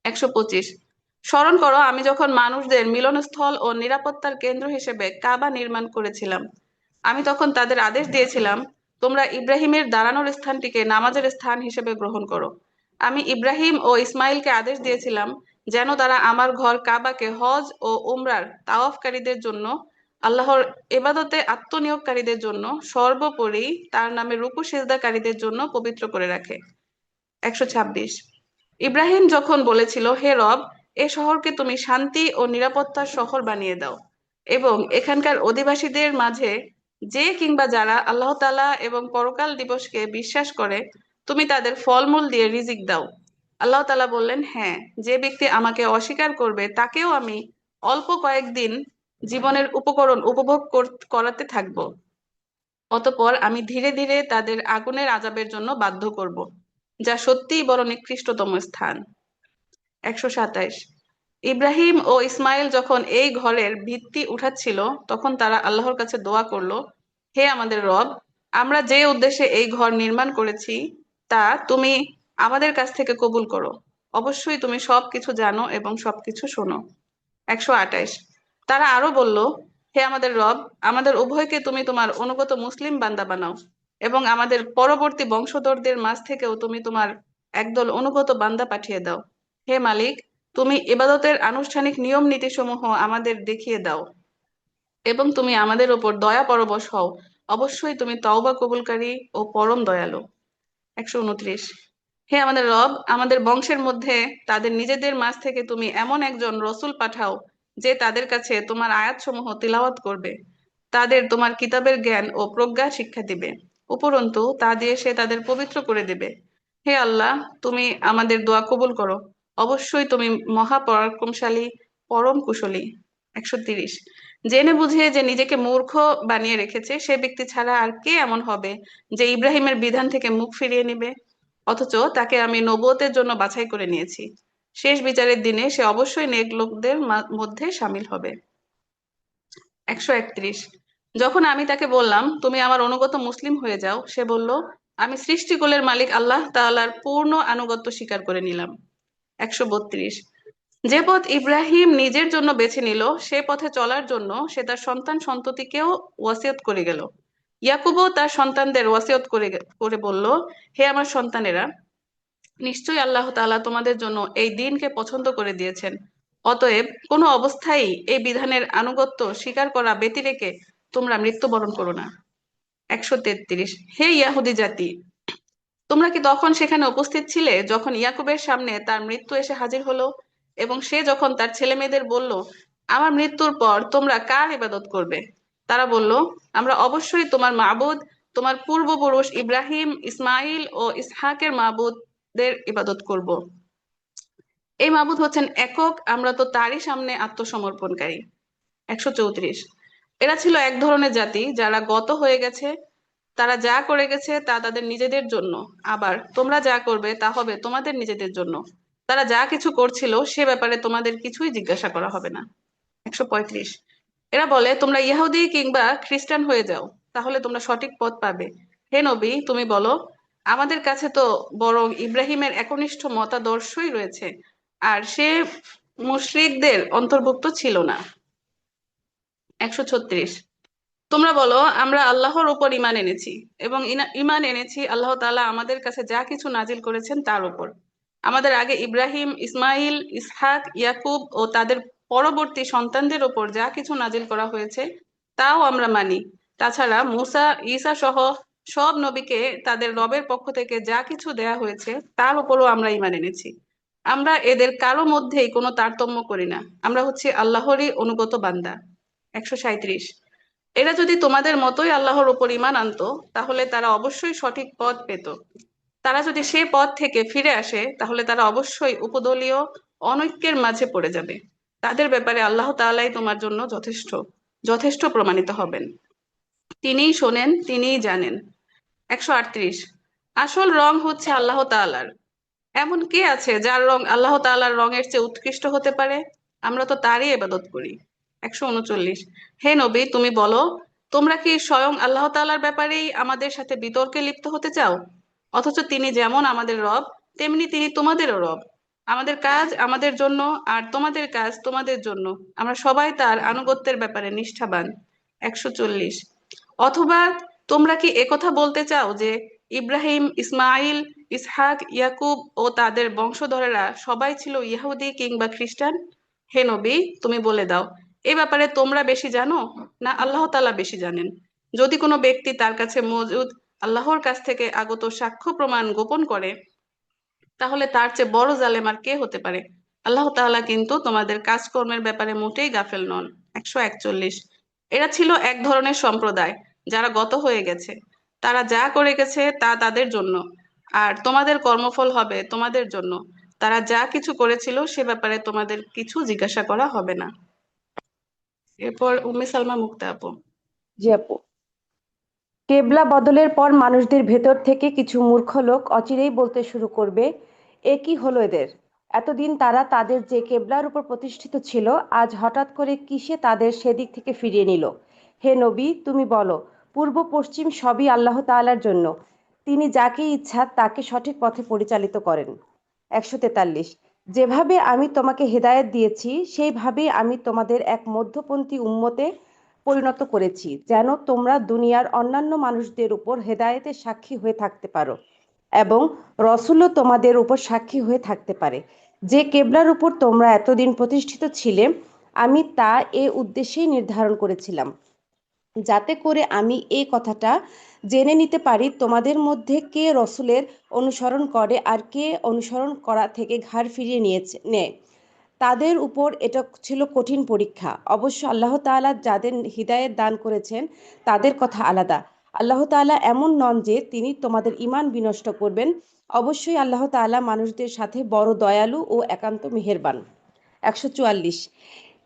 125। স্মরণ করো আমি যখন মানুষদের মিলনস্থল ও নিরাপত্তার কেন্দ্র হিসেবে কাবা নির্মাণ করেছিলাম। আমি তখন তাদের আদেশ দিয়েছিলাম, তোমরা ইব্রাহিমের দাঁড়ানোর স্থানটিকে নামাজের স্থান হিসেবে গ্রহণ করো। আমি ইব্রাহিম ও ইসমাইলকে আদেশ দিয়েছিলাম যেন তারা আমার ঘর কাবাকে হজ ও উমরার তাওয়াফকারীদের জন্য, আল্লাহর ইবাদতে আত্মনিয়োগকারীদের জন্য, সর্বোপরি তার নামে রুকু সিজদাকারীদের জন্য পবিত্র করে রাখে। 126। ইব্রাহিম যখন বলেছিল, হে রব, এ শহরকে তুমি শান্তি ও নিরাপত্তার শহর বানিয়ে দাও, এবং এখানকার অধিবাসীদের মাঝে যে কিংবা যারা আল্লাহ তাআলা এবং পরকাল দিবসকে বিশ্বাস করে তুমি তাদের ফলমূল দিয়ে রিজিক দাও। আল্লাহ তাআলা বললেন, হ্যাঁ, যে ব্যক্তি আমাকে অস্বীকার করবে তাকেও আমি অল্প কয়েকদিন জীবনের উপকরণ উপভোগ করাতে থাকবো। অতঃপর আমি ধীরে ধীরে তাদের আগুনের আযাবের জন্য বাধ্য করব, যা সত্যিই বড় নিকৃষ্টতম স্থান। 127। ইব্রাহিম ও ইসমাইল যখন এই ঘরের ভিত্তি উঠাচ্ছিল তখন তারা আল্লাহর কাছে দোয়া করলো, হে আমাদের রব, আমরা যে উদ্দেশ্যে এই ঘর নির্মাণ করেছি তা তুমি আমাদের কাছ থেকে কবুল করো। অবশ্যই তুমি সবকিছু জানো এবং সবকিছু শোনো। 128। তারা আরো বলল, হে আমাদের রব, আমাদের উভয়কে তুমি তোমার অনুগত মুসলিম বান্দা বানাও এবং আমাদের পরবর্তী বংশধরদের মাঝ থেকেও তুমি তোমার একদল অনুগত বান্দা পাঠিয়ে দাও। হে মালিক, তুমি ইবাদতের আনুষ্ঠানিক নিয়ম নীতি সমূহ আমাদের দেখিয়ে দাও এবং তুমি আমাদের উপর দয়া পরবশ হও। অবশ্যই তুমি তওবা কবুলকারী ও পরম দয়ালু। 129। হে আমাদের রব, আমাদের বংশের মধ্যে তাদের নিজেদের মাঝ থেকে তুমি এমন একজন রসূল পাঠাও যে তাদের কাছে তোমার আয়াতসমূহ তিলাওয়াত করবে, তাদের তোমার কিতাবের জ্ঞান ও প্রজ্ঞা শিক্ষা দিবে, উপরন্তু তা দিয়ে সে তাদের পবিত্র করে দেবে। হে আল্লাহ, তুমি আমাদের দোয়া কবুল করো। অবশ্যই তুমি মহাপরাক্রমশালী, পরম কুশলী। 130। জেনে বুঝে যে নিজেকে মূর্খ বানিয়ে রেখেছে সে ব্যক্তি ছাড়া আর কে এমন হবে যে ইব্রাহিমের বিধান থেকে মুখ ফিরিয়ে নিবে? অথচ তাকে আমি নবুয়তের জন্য বাছাই করে নিয়েছি। শেষ বিচারের দিনে সে অবশ্যই নেক লোকদের মধ্যে শামিল হবে। 131। যখন আমি তাকে বললাম তুমি আমার অনুগত মুসলিম হয়ে যাও, সে বলল, আমি সৃষ্টিকুলের মালিক আল্লাহ তাআলার পূর্ণ আনুগত্য স্বীকার করে নিলাম। 132। যে পথ ইব্রাহিম নিজের জন্য বেছে নিল সে পথে চলার জন্য সে তার সন্তান সন্ততিকেও ওয়াসিয়ত করে গেল। ইয়াকুবও তার সন্তানদের ওয়াসিয়ত করে বলল, হে আমার সন্তানেরা, নিশ্চয়ই আল্লাহ তাআলা তোমাদের জন্য এই দিনকে পছন্দ করে দিয়েছেন। অতএব কোনো অবস্থায় এই বিধানের আনুগত্য স্বীকার করা ব্যতি রেখে তোমরা মৃত্যুবরণ করো না। 133। হে ইয়াহুদি জাতি, তোমরা কি তখন সেখানে উপস্থিত ছিলে যখন ইয়াকুবের সামনে তার মৃত্যু এসে হাজির হলো এবং সে যখন তার ছেলে মেয়েদের বলল, আমার মৃত্যুর পর তোমরা কার ইবাদত করবে? তারা বলল, আমরা অবশ্যই তোমার মাবুদ, তোমার পূর্বপুরুষ ইব্রাহিম, ইসমাইল ও ইসহাকের মাবুদদের ইবাদত করব। এই মাবুদ হচ্ছেন একক, আমরা তো তারই সামনে আত্মসমর্পণকারী। 134। এরা ছিল এক ধরনের জাতি যারা গত হয়ে গেছে, তারা যা করে গেছে তা তাদের নিজেদের জন্য, আবার তোমরা যা করবে তা হবে তোমাদের নিজেদের জন্য। তারা যা কিছু করছিল সে ব্যাপারে তোমাদের কিছুই জিজ্ঞাসা করা হবে না। 135। এরা বলে, তোমরা ইহুদি কিংবা খ্রিস্টান হয়ে যাও, তাহলে তোমরা সঠিক পথ পাবে। হে নবী, তুমি বলো, আমাদের কাছে তো বরং ইব্রাহিমের একনিষ্ঠ মতাদর্শই রয়েছে, আর সে মুশরিকদের অন্তর্ভুক্ত ছিল না। 136। তোমরা বলো, আমরা আল্লাহর উপর ঈমান এনেছি এবং ঈমান এনেছি আল্লাহ তাআলা আমাদের কাছে যা কিছু নাজিল করেছেন তার উপর। আমাদের আগে ইব্রাহিম, ইসমাইল, ইসহাক, ইয়াকুব ও তাদের পরবর্তী সন্তানদের উপর যা কিছু নাজিল করা হয়েছে তাও আমরা মানি। তাছাড়া মুসা, ঈসা সহ সব নবীকে তাদের রবের পক্ষ থেকে যা কিছু দেয়া হয়েছে তার উপরও আমরা ঈমান এনেছি। আমরা এদের কারো মধ্যেই কোনো তারতম্য করি না। আমরা হচ্ছি আল্লাহরই অনুগত বান্দা। 137। এরা যদি তোমাদের মতোই আল্লাহর উপর ঈমান আনতো তাহলে তারা অবশ্যই সঠিক পথ পেত। তারা যদি সে পথ থেকে ফিরে আসে তাহলে তারা অবশ্যই উপদলীয় অনৈক্যের মাঝে পড়ে যাবে। তাদের ব্যাপারে আল্লাহ তাআলাই তোমার জন্য যথেষ্ট যথেষ্ট প্রমাণিত হবেন। তিনিই শোনেন, তিনিই জানেন। 138। আসল রং হচ্ছে আল্লাহ তাআলার। এমন কে আছে যার রং আল্লাহ তাআলার রঙের চেয়ে উৎকৃষ্ট হতে পারে? আমরা তো তারই ইবাদত করি। 139। হে নবী, তুমি বলো, তোমরা কি স্বয়ং আল্লাহ তাআলার ব্যাপারেই আমাদের সাথে বিতর্কে লিপ্ত হতে চাও? অথচ তিনি যেমন আমাদের রব তেমনি তিনি তোমাদেরও রব। আমাদের কাজ আমাদের জন্য আর তোমাদের কাজ তোমাদের জন্য, আমরা সবাই তার আনুগত্যের ব্যাপারে নিষ্ঠাবান। 140। অথবা তোমরা কি একথা বলতে চাও যে ইব্রাহিম, ইসমাইল, ইসহাক, ইয়াকুব ও তাদের বংশধরেরা সবাই ছিল ইহুদি কিংবা খ্রিস্টান? হে নবী, তুমি বলে দাও, এ ব্যাপারে তোমরা বেশি জানো না আল্লাহ তাআলা বেশি জানেন? যদি কোনো ব্যক্তি তার কাছে মওজুদ আল্লাহর কাছ থেকে আগত সাক্ষ্য প্রমাণ গোপন করে তাহলে তার চেয়ে বড় জালেম আর কে হতে পারে? আল্লাহ তাআলা কিন্তু তোমাদের কাজকর্মের ব্যাপারে মোটেই গাফেল নন। 141। এরা ছিল এক ধরনের সম্প্রদায় যারা গত হয়ে গেছে। তারা যা করে গেছে তা তাদের জন্য, আর তোমাদের কর্মফল হবে তোমাদের জন্য। তারা যা কিছু করেছিল সে ব্যাপারে তোমাদের কিছু জিজ্ঞাসা করা হবে না। এরপর উম্মে সালমা মুক্তা আপু। জি আপু। কেবলা বদলের পর মানুষদের ভেতর থেকে কিছু মূর্খ লোক অচিরেই বলতে শুরু করবে, এ কি হলো এদের? এতদিন তারা তাদের যে কেবলার উপর প্রতিষ্ঠিত ছিল, আজ হঠাৎ করে কিসে তাদের সেদিক থেকে ফিরিয়ে নিল? হে নবী, তুমি বলো, পূর্ব পশ্চিম সবই আল্লাহ তাআলার জন্য। তিনি যাকে ইচ্ছা তাকে সঠিক পথে পরিচালিত করেন। 143। যেভাবে আমি তোমাকে হেদায়েত দিয়েছি সেইভাবেই আমি তোমাদের এক মধ্যপন্থী উম্মতে পরিণত করেছি, যেন তোমরা দুনিয়ার অন্যান্য মানুষদের উপর হেদায়েতের সাক্ষী হয়ে থাকতে পারো এবং রসুলও তোমাদের উপর সাক্ষী হয়ে থাকতে পারে। যে কেবলার উপর তোমরা এতদিন প্রতিষ্ঠিত ছিলে, আমি তা এ উদ্দেশ্যেই নির্ধারণ করেছিলাম, যাতে করে আমি এই কথাটা জেনে নিতে পারি তোমাদের মধ্যে কে রসুলের অনুসরণ করে আর কে অনুসরণ করা থেকে ঘাড় ফিরিয়ে নেয়। তাদের উপর এটা ছিল কঠিন পরীক্ষা। অবশ্য আল্লাহ তাআলা যাদের হিদায়াত দান করেছেন তাদের কথা আলাদা। আল্লাহ তাআলা এমন নন যে তিনি তোমাদের ঈমান বিনষ্ট করবেন। অবশ্যই আল্লাহ তাআলা মানুষদের সাথে বড় দয়ালু ও একান্ত মেহেরবান। 144।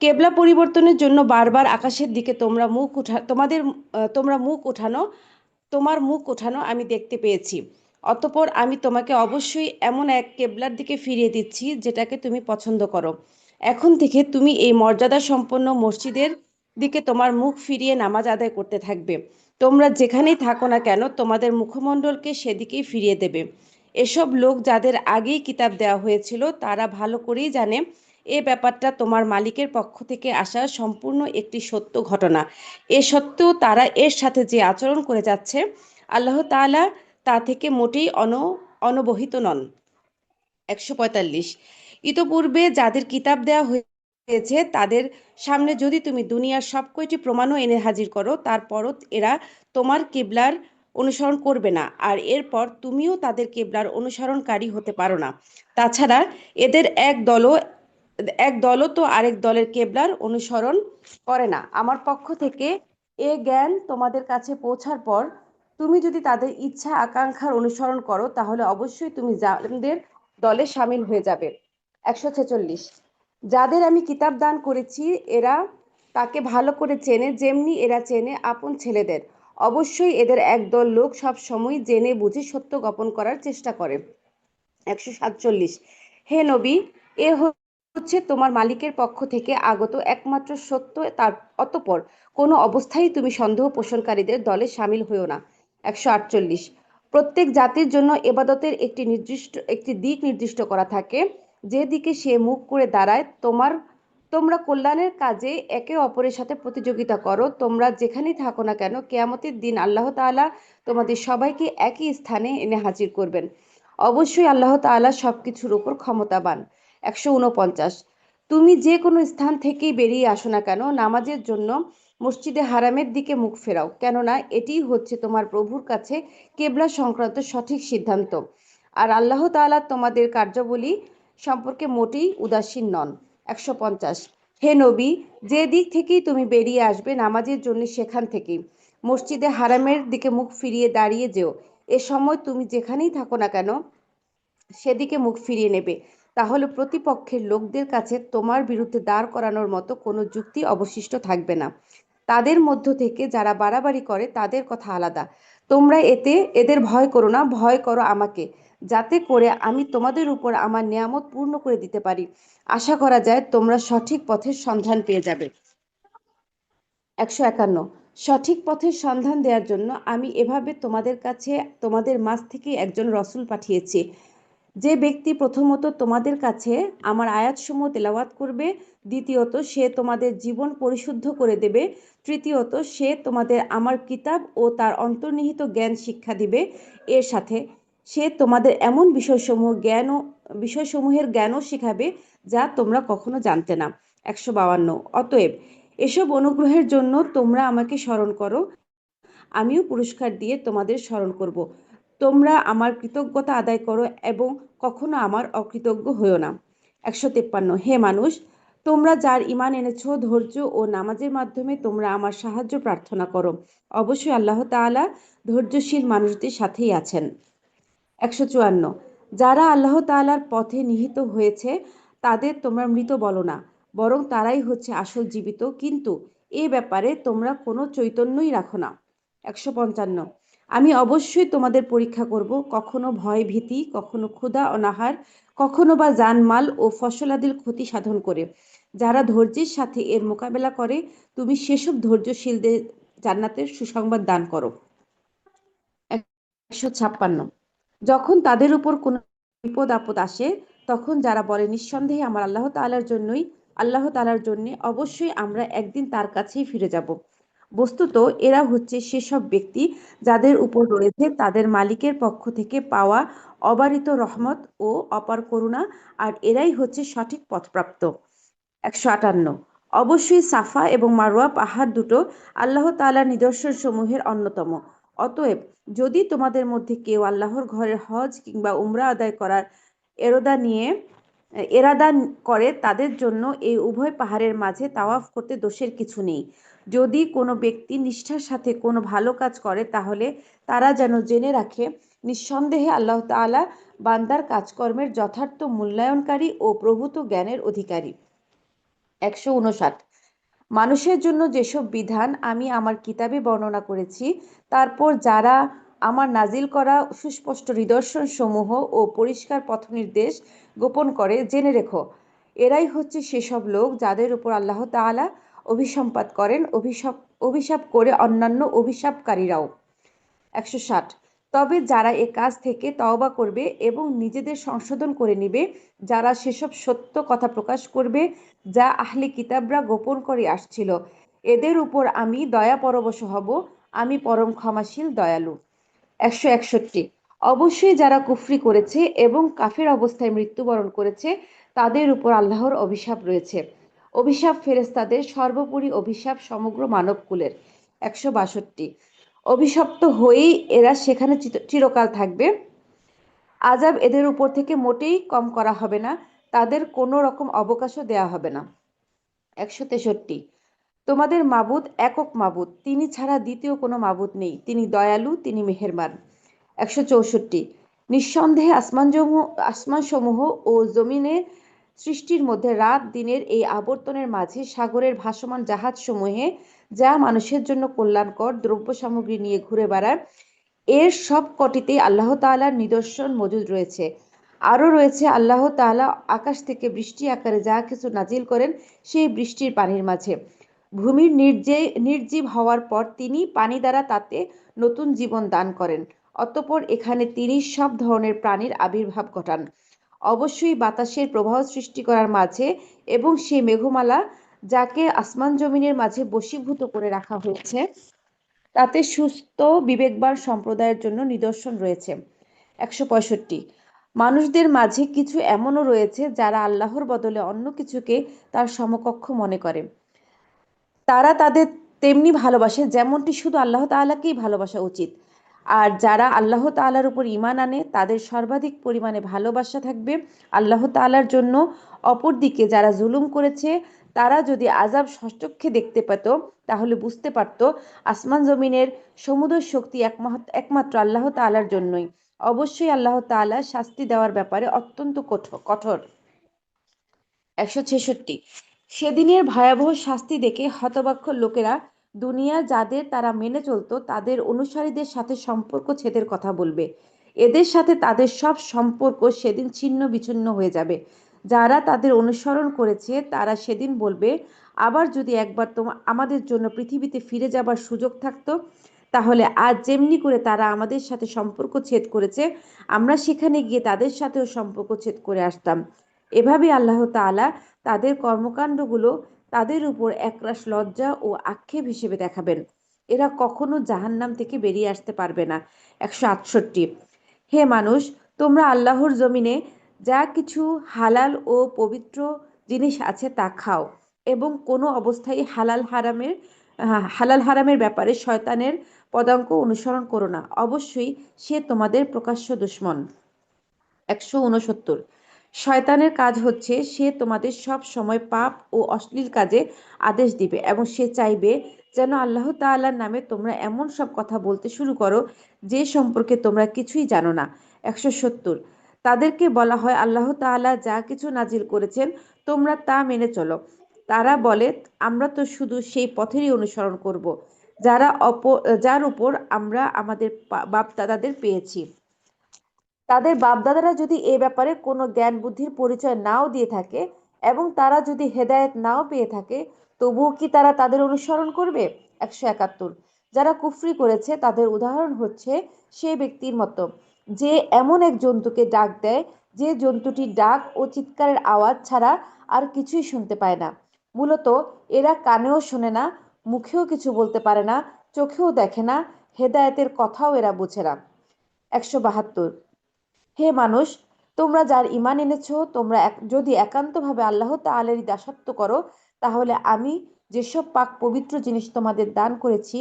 কেবলা পরিবর্তনের জন্য বারবার আকাশের দিকে তোমার মুখ ওঠানো আমি দেখতে পেয়েছি। অতঃপর আমি তোমাকে অবশ্যই এমন এক কেবলার দিকে ফিরিয়ে দিচ্ছি যেটাকে তুমি পছন্দ করো। এখন থেকে তুমি এই মর্যাদা সম্পন্ন মসজিদের দিকে তোমার মুখ ফিরিয়ে নামাজ আদায় করতে থাকবে। তোমরা যেখানেই থাকো না কেন তোমাদের মুখমণ্ডলকে সেদিকেই ফিরিয়ে দেবে। এসব লোক যাদের আগেই কিতাব দেওয়া হয়েছিল তারা ভালো করেই জানে এ ব্যাপারটা তোমার মালিকের পক্ষ থেকে আসা সম্পূর্ণ একটি সত্য ঘটনা। এ সত্ত্বেও তারা এর সাথে যে আচরণ করে যাচ্ছে, আল্লাহ তাআলা তা থেকে মোটেই অনবহিত নন। 145। ইতপূর্বে যাদের কিতাব দেওয়া হয়েছে তাদের সামনে যদি তুমি দুনিয়ার সব কয়টি প্রমাণও এনে হাজির করো, তারপরও এরা তোমার কিবলার অনুসরণ করবে না, আর এরপর তুমিও তাদের কিবলার অনুসরণকারী হতে পারো না। তাছাড়া এদের এক দলও তো আরেক দলের কেবলার অনুসরণ করে না। আমার পক্ষ থেকে এ জ্ঞান তোমাদের কাছে পৌঁছার পর তুমি যদি তাদের ইচ্ছা আকাঙ্ক্ষার অনুসরণ করো, তাহলে অবশ্যই তুমি জালেমদের দলে সামিল হয়ে যাবে। 146। যাদের আমি কিতাব দান করেছি এরা তাকে ভালো করে চেনে, যেমনি এরা চেনে আপন ছেলেদের। অবশ্যই এদের একদল লোক সব সময় জেনে বুঝে সত্য গোপন করার চেষ্টা করে। 147। হে নবী, এ হচ্ছে তোমার মালিকের পক্ষ থেকে আগত একমাত্র সত্য, তার অতঃপর কোনো অবস্থায় তুমি সন্দেহ পোষণকারীদের দলে সামিল হইও না। 148। প্রত্যেক জাতির জন্য এবাদতের একটি দিক নির্দিষ্ট করা থাকে, যে দিকে সে মুখ করে দাঁড়ায়। তোমরা কল্যাণের কাজে একে অপরের সাথে প্রতিযোগিতা করো। তোমরা যেখানেই থাকো না কেন, কিয়ামতের দিন আল্লাহ তাআলা তোমাদের সবাইকে একই স্থানে এনে হাজির করবেন। অবশ্যই আল্লাহ তাআলা সবকিছুর উপর ক্ষমতাবান। 149। তুমি যে কোনো স্থান থেকেই বেরিয়ে আসো না কেন, নামাজের জন্য মসজিদে হারামের দিকে মুখ ফেরাও, কেননা এটিই হচ্ছে তোমার প্রভুর কাছে কেবলা সংক্রান্ত সঠিক সিদ্ধান্ত, আর আল্লাহ তাআলা তোমাদের কার্যাবলী সম্পর্কে মোটেই উদাসীন নন। 150। হে নবী, যে দিক থেকেই তুমি বেরিয়ে আসবে নামাজের জন্য সেখান থেকেই মসজিদে হারামের দিকে মুখ ফিরিয়ে দাঁড়িয়ে যেও। এ সময় তুমি যেখানেই থাকো না কেন সেদিকে মুখ ফিরিয়ে নেবে, তাহলে প্রতিপক্ষের লোকদের কাছে তোমার বিরুদ্ধে দাঁড় করানোর মতো কোনো যুক্তি অবশিষ্ট থাকবে না। তাদের মধ্য থেকে যারা বাড়াবাড়ি করে তাদের কথা আলাদা। তোমরা এদের ভয় করো না, ভয় করো আমাকে, যাতে করে আমি তোমাদের উপর আমার নিয়ামত পূর্ণ করে দিতে পারি। আশা করা যায় তোমরা সঠিক পথের সন্ধান পেয়ে যাবে। 151। সঠিক পথের সন্ধান দেওয়ার জন্য আমি এভাবে তোমাদের কাছে তোমাদের মাঝ থেকে একজন রসুল পাঠিয়েছি। যে ব্যক্তি প্রথমত তোমাদের কাছে আমার আয়াতসমূহ তেলাওয়াত করবে, দ্বিতীয়ত সে তোমাদের জীবন পরিশুদ্ধ করে দেবে, তৃতীয়ত সে তোমাদের আমার কিতাব ও তার অন্তর্নিহিত জ্ঞান শিক্ষা দিবে, এর সাথে সে তোমাদের এমন বিষয়সমূহের জ্ঞানও শিখাবে যা তোমরা কখনো জানতে না। 152। অতএব এসব অনুগ্রহের জন্য তোমরা আমাকে স্মরণ করো, আমিও পুরস্কার দিয়ে তোমাদের স্মরণ করব। তোমরা আমার কৃতজ্ঞতা আদায় করো এবং কখনো আমার অকৃতজ্ঞ হইও না। 153। হে মানুষ, তোমরা যার ঈমান এনেছো, ধৈর্য ও নামাজের মাধ্যমে তোমরা আমার সাহায্য প্রার্থনা করো। অবশ্যই আল্লাহ তাআলা ধৈর্যশীল মানুষদের সাথেই আছেন। 154। যারা আল্লাহ তাআলার পথে নিহিত হয়েছে তাদের তোমরা মৃত বলো না, বরং তারাই হচ্ছে আসল জীবিত, কিন্তু এ ব্যাপারে তোমরা কোনো চৈতন্যই রাখো না। 155। আমি অবশ্যই তোমাদের পরীক্ষা করব, কখনো ভয় ভীতি, কখনো ক্ষুধা অনাহার, কখনো বা জানমাল ও ফসলাদির ক্ষতি সাধন করে। যারা ধৈর্যের সাথে এর মোকাবেলা করে তুমি সেসব ধৈর্যশীলদের জান্নাতের সুসংবাদ দান করো। 156। যখন তাদের উপর কোনো বিপদ আপদ আসে তখন যারা বলে নিঃসন্দেহে আমার আল্লাহ তাআলার জন্য অবশ্যই আমরা একদিন তার কাছেই ফিরে যাব, বস্তুত এরা হচ্ছে সেসব ব্যক্তি যাদের উপর রয়েছে তাদের মালিকের পক্ষ থেকে পাওয়া অবারিত রহমত ও অপার করুণা, আর এরাই হচ্ছে সঠিক পথপ্রাপ্ত। 158। অবশ্যই সাফা এবং মারওয়া পাহাড় দুটো আল্লাহ তাআলার নিদর্শন সমূহের অন্যতম। অতএব যদি তোমাদের মধ্যে কেউ আল্লাহর ঘরের হজ কিংবা উমরা আদায় করার এরোদা নিয়ে এরাদা করে তাদের জন্য এই উভয় পাহাড়ের মাঝে তাওয়াফ করতে দোষের কিছু নেই। যদি কোনো ব্যক্তি নিষ্ঠার সাথে কোনো ভালো কাজ করে তাহলে তারা যেন জেনে রাখে নিঃসন্দেহে আল্লাহ তাআলা বান্দার কাজকর্মের যথার্থ মূল্যায়নকারী ও প্রভূত জ্ঞানের অধিকারী। 159। মানুষের জন্য যেসব বিধান আমি আমার কিতাবে বর্ণনা করেছি, তারপর যারা আমার নাজিল করা সুস্পষ্ট নিদর্শন সমূহ ও পরিষ্কার পথনির্দেশ গোপন করে, জেনে রেখো এরাই হচ্ছে সেসব লোক যাদের উপর আল্লাহ তাআলা অভিসম্পাত করেন, অভিশাপ করে অন্যান্য অভিশাপকারীরাও। 160। তবে যারা এ কাজ থেকে তওবা করবে এবং নিজেদের সংশোধন করে নিবে, যারা সেসব সত্য কথা প্রকাশ করবে যা আহলে কিতাবরা গোপন করে আসছিল, এদের উপর আমি দয়া পরবশ হব, আমি পরম ক্ষমাশীল দয়ালু। 161। অবশ্যই যারা কুফরি করেছে এবং কাফের অবস্থায় মৃত্যুবরণ করেছে তাদের উপর আল্লাহর অভিশাপ রয়েছে। অভিশাপ ফেরেশতাদের সর্বোপরি অভিশাপ সমগ্র মানবকুলের। 162। অভিশপ্ত হয়েই এরা সেখানে চিরকাল থাকবে, আযাব এদের উপর থেকে মোটেই কম করা হবে না, তাদের কোনো রকম অবকাশও দেয়া হবে না। 163। তোমাদের মাবুদ একক মাবুদ, তিনি ছাড়া দ্বিতীয় কোনো মাবুদ নেই, তিনি দয়ালু, তিনি মেহেরবান। 164। নিঃসন্দেহে আসমানসমূহ ও জমিনের সৃষ্টির মধ্যে রাত দিনের এই আবর্তনের মাঝে সাগরের ভাসমান জাহাজসমূহে যা মানুষের জন্য কল্যাণকর দ্রব্য সামগ্রী নিয়ে ঘুরে বেড়ায়, এর সব কটিতেই আল্লাহ তাআলার নিদর্শন মজুদ রয়েছে। আরও রয়েছে আল্লাহ তাআলা আকাশ থেকে বৃষ্টি আকারে যা কিছু নাজিল করেন সেই বৃষ্টির পানির মাঝে। ভূমির নির্জীব হওয়ার পর তিনি পানি দ্বারা তাতে নতুন জীবন দান করেন, অতঃপর এখানে তিনি সব ধরনের প্রাণীর আবির্ভাব ঘটান। অবশ্যই বাতাসের প্রবাহ সৃষ্টি করার মাঝে এবং সেই মেঘমালা যাকে আসমান জমিনের মাঝে বশীভূত করে রাখা হয়েছে তাতে সুস্থ বিবেকবান সম্প্রদায়ের জন্য নিদর্শন রয়েছে। 165। মানুষদের মাঝে কিছু এমনও রয়েছে যারা আল্লাহর বদলে অন্য কিছুকে তার সমকক্ষ মনে করে, তারা তাদের তেমনি ভালোবাসে যেমনটি শুধু আল্লাহ তাআলাকেই ভালোবাসা উচিত। আর যারা আল্লাহ তাআলার উপর ঈমান আনে তাদের সর্বাধিক পরিমাণে ভালোবাসা থাকবে আল্লাহ তাআলার জন্য। অপরদিকে যারা জুলুম করেছে তারা যদি আযাব সচক্ষে দেখতে পেত তাহলে বুঝতে পারত আসমান জমিনের সমুদয় শক্তি একমাত্র আল্লাহ তাআলার জন্যই। অবশ্যই আল্লাহ তাআলা শাস্তি দেওয়ার ব্যাপারে অত্যন্ত কঠোর। 166। সেদিনের ভয়াবহ শাস্তি দেখে হতবাক লোকেরা দুনিয়ার যাদের তারা মেনে চলত তাদের অনুসারীদের সাথে সম্পর্ক ছেদের কথা বলবে, এদের সাথে তাদের সব সম্পর্ক সেদিন ছিন্ন বিচ্ছিন্ন হয়ে যাবে। যারা তাদের অনুসরণ করেছে তারা সেদিন বলবে, আবার যদি একবার আমাদের জন্য পৃথিবীতে ফিরে যাবার সুযোগ থাকতো তাহলে আজ যেমনি করে তারা আমাদের সাথে সম্পর্ক ছেদ করেছে আমরা সেখানে গিয়ে তাদের সাথেও সম্পর্ক ছেদ করে আসতাম। এভাবে আল্লাহ তাআলা তাদের কর্মকাণ্ডগুলো তাদের উপর একরাশ লজ্জা ও আক্ষেপ হিসেবে দেখাবেন, এরা কখনো জাহান্নাম থেকে বেরিয়ে আসতে পারবে না। 168। হে মানুষ, তোমরা আল্লাহর জমিনে যা কিছু হালাল ও পবিত্র জিনিস আছে তা খাও এবং কোনো অবস্থায় হালাল হারামের ব্যাপারে শয়তানের পদাঙ্ক অনুসরণ করো না, অবশ্যই সে তোমাদের প্রকাশ্য দুশমন। 169। শয়তানের কাজ হচ্ছে সে তোমাদের সব সময় পাপ ও অশ্লীল কাজে আদেশ দিবে এবং সে চাইবে যেন আল্লাহ তাআলার নামে তোমরা এমন সব কথা বলতে শুরু করো যে সম্পর্কে তোমরা কিছুই জানো না। 170। তাদেরকে বলা হয় আল্লাহ তাআলা যা কিছু নাজিল করেছেন তোমরা তা মেনে চলো। তারা বলে আমরা তো শুধু সেই পথেরই অনুসরণ করব যার উপর আমরা আমাদের বাপ দাদাদের পেয়েছি। তাদের বাপদাদারা যদি এ ব্যাপারে কোনো জ্ঞান বুদ্ধির পরিচয় নাও দিয়ে থাকে এবং তারা যদি হেদায়েত নাও পেয়ে থাকে, তবুও কি তারা তাদের অনুসরণ করবে? 171। যারা কুফরি করেছে তাদের উদাহরণ হচ্ছে সে ব্যক্তির মতো যে এমন এক জন্তুকে ডাক দেয় যে জন্তুটি ডাক ও চিৎকারের আওয়াজ ছাড়া আর কিছুই শুনতে পায় না। মূলত এরা কানেও শোনে না, মুখেও কিছু বলতে পারে না, চোখেও দেখে না, হেদায়েতের কথাও এরা বোঝে না। 172। হে মানুষ, তোমরা যার ঈমান এনেছো তোমরা যদি একান্তভাবে আল্লাহ তাআলারই দাসত্ব করো, তাহলে আমি যেসব পাক পবিত্র জিনিস তোমাদের দান করেছি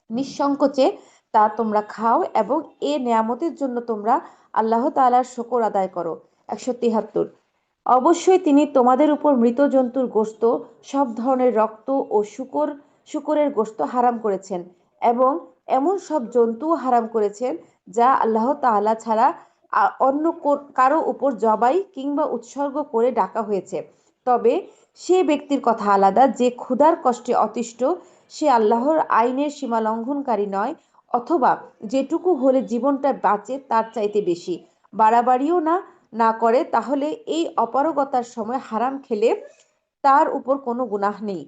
নিঃসংকোচে তা তোমরা খাও এবং এ নেয়ামতের জন্য তোমরা আল্লাহ তাআলার শুকর আদায় করো। 173। অবশ্যই তিনি তোমাদের উপর মৃত জন্তুর গোশত, সব ধরনের রক্ত ও শূকরের গোশত হারাম করেছেন এবং এমন সব জন্তুও হারাম করেছেন যা আল্লাহ তাআলা ছাড়া অন্য কারো উপর জবাই কিংবা উৎসর্গ করে ডাকা হয়েছে। তবে সে ব্যক্তির কথা আলাদা যে ক্ষুধার কষ্টে অতিষ্ঠ, সে আল্লাহর আইনের সীমা লঙ্ঘনকারী নয়, অথবা যেটুকু হলে জীবনটা বাঁচে তার চাইতে বেশি বাড়াবাড়িও না করে, তাহলে এই অপারগতার সময় হারাম খেলে তার উপর কোনো গুনাহ নেই।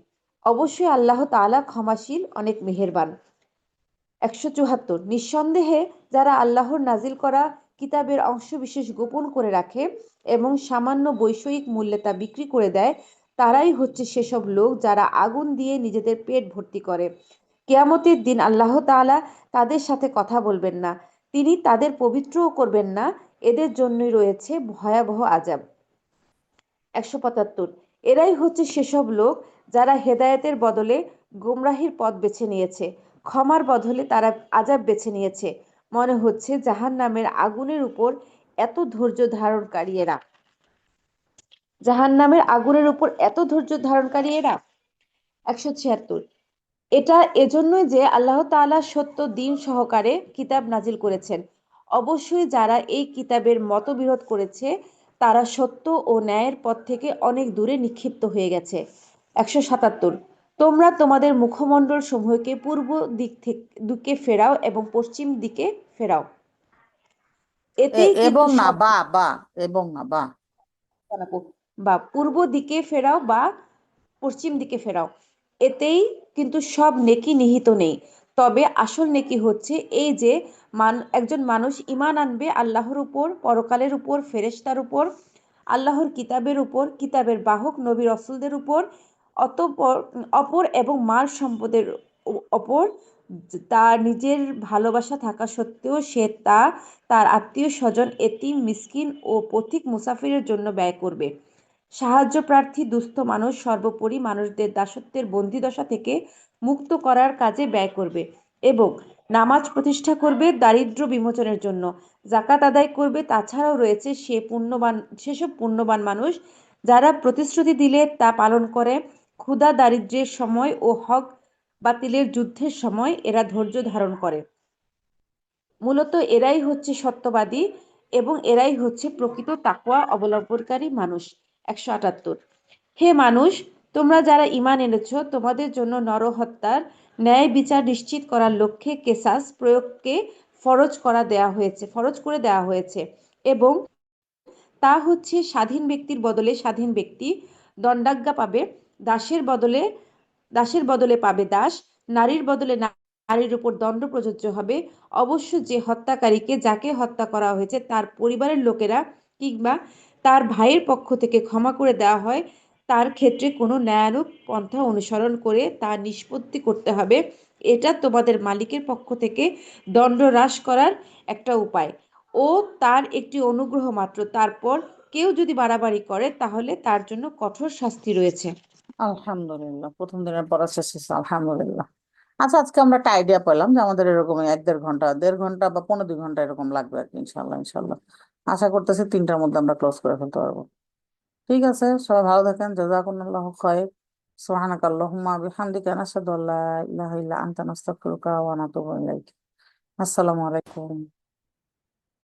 অবশ্যই আল্লাহ তাআলা ক্ষমাশীল, অনেক মেহেরবান। 174। নিঃসন্দেহে যারা আল্লাহর নাজিল করা কিতাবের অংশবিশেষ গোপন করে রাখে এবং সামান্য বৈষয়িক মূল্যে তা বিক্রি করে দেয়, তারাই হচ্ছে সেসব লোক যারা আগুন দিয়ে নিজেদের পেট ভর্তি করে। কিয়ামতের দিন আল্লাহ তাআলা তাদের সাথে কথা বলবেন না, তিনি তাদের পবিত্রও করবেন না, এদের জন্যই রয়েছে ভয়াবহ আযাব। 175। এরাই হচ্ছে সেসব লোক যারা হেদায়েতের বদলে গোমরাহির পথ বেছে নিয়েছে, ক্ষমার বদলে তারা আযাব বেছে নিয়েছে। মনে হচ্ছে জাহান্নামের আগুনের উপর এত ধৈর্য ধারণকারী এরা জাহান্নামের আগুনের উপর এত ধৈর্য ধারণকারী এরা। 176। এটা এজন্যই যে আল্লাহ তাআলা সত্য দ্বীন সহকারে কিতাব নাজিল করেছেন। অবশ্যই যারা এই কিতাবের মতবিরোধ করেছে তারা সত্য ও ন্যায়ের পথ থেকে অনেক দূরে নিক্ষিপ্ত হয়ে গেছে। 177। তোমরা তোমাদের মুখমণ্ডল সমূহকে পূর্ব দিকে ফেরাও এবং পশ্চিম দিকে ফেরাও, এতেই কিন্তু এবং না সব বা এবং না বা বা পূর্ব দিকে ফেরাও বা পশ্চিম দিকে ফেরাও, এতেই কিন্তু সব নেকি নিহিত নেই। তবে আসল নেকি হচ্ছে এই যে একজন মানুষ ঈমান আনবে আল্লাহর উপর, পরকালের উপর, ফেরেশতার উপর, আল্লাহর কিতাবের উপর, কিতাবের বাহক নবী রাসূলদের উপর, অতঃপর অপর এবং মাল সম্পদের অপর তার নিজের ভালোবাসা থাকা সত্ত্বেও সে তার আত্মীয় স্বজন, এতিম, মিসকিন ও পথিক মুসাফিরের জন্য ব্যয় করবে। সাহায্য প্রার্থী দুস্থ মানুষ সর্বোপরি মানুষদের দাসত্বের বন্দিদশা থেকে মুক্ত করার কাজে ব্যয় করবে এবং নামাজ প্রতিষ্ঠা করবে দারিদ্র্য বিমোচনের জন্য, যাকাত আদায় করবে। তাছাড়াও রয়েছে সেসব পুণ্যবান মানুষ যারা প্রতিশ্রুতি দিলে তা পালন করে। ক্ষুধা দারিদ্র্যের সময় ও হক বাতিলের যুদ্ধের সময় এরা ধৈর্য ধারণ করে। মূলত এরাই হচ্ছে সত্যবাদী এবং এরাই হচ্ছে প্রকৃত তাকওয়া অবলম্বনকারী মানুষ। 178। হে মানুষ, তোমরা যারা ঈমান এনেছ তোমাদের জন্য নরহত্যার ন্যায় বিচার নিশ্চিত করার লক্ষ্যে কেসাস প্রয়োগকে ফরজ করে দেওয়া হয়েছে এবং তা হচ্ছে স্বাধীন ব্যক্তির বদলে স্বাধীন ব্যক্তি দণ্ডাজ্ঞা পাবে, দাসের বদলে পাবে দাস, নারীর বদলে নারীর উপর দণ্ড প্রযোজ্য হবে। অবশ্য যে হত্যাকারীকে যাকে হত্যা করা হয়েছে তার পরিবারের লোকেরা কিংবা তার ভাইয়ের পক্ষ থেকে ক্ষমা করে দেওয়া হয়, তার ক্ষেত্রে কোনো ন্যায়ানুগ পন্থা অনুসরণ করে তা নিষ্পত্তি করতে হবে। এটা তোমাদের মালিকের পক্ষ থেকে দণ্ড হ্রাস করার একটা উপায় ও তার একটি অনুগ্রহ মাত্র। তারপর কেউ যদি বাড়াবাড়ি করে তাহলে তার জন্য কঠোর শাস্তি রয়েছে। আলহামদুলিল্লাহ, প্রথম দিনের পড়া শেষ হয়েছে, আলহামদুলিল্লাহ। আচ্ছা, আজকে আমরা একটা আইডিয়া পেলাম যে আমাদের এরকম 1-1.5 ঘন্টা, 1.5 ঘন্টা বা 1.5-2 ঘন্টা এরকম লাগবে আর কি, ইনশাল্লাহ ইনশাল্লাহ। আশা করতেছি 3টার মধ্যে আমরা ক্লোজ করে ফেলতে পারবো। ঠিক আছে, সবাই ভালো থাকেন, জাযাকুমুল্লাহু খায়র। সুবহানাকা আল্লাহুম্মা বিহামদিকা নাশহাদু আল্লা ইলাহা ইল্লা আনতা নাস্তাগফিরুকা ওয়া নাতুবু ইলাইক। আসসালামু আলাইকুম।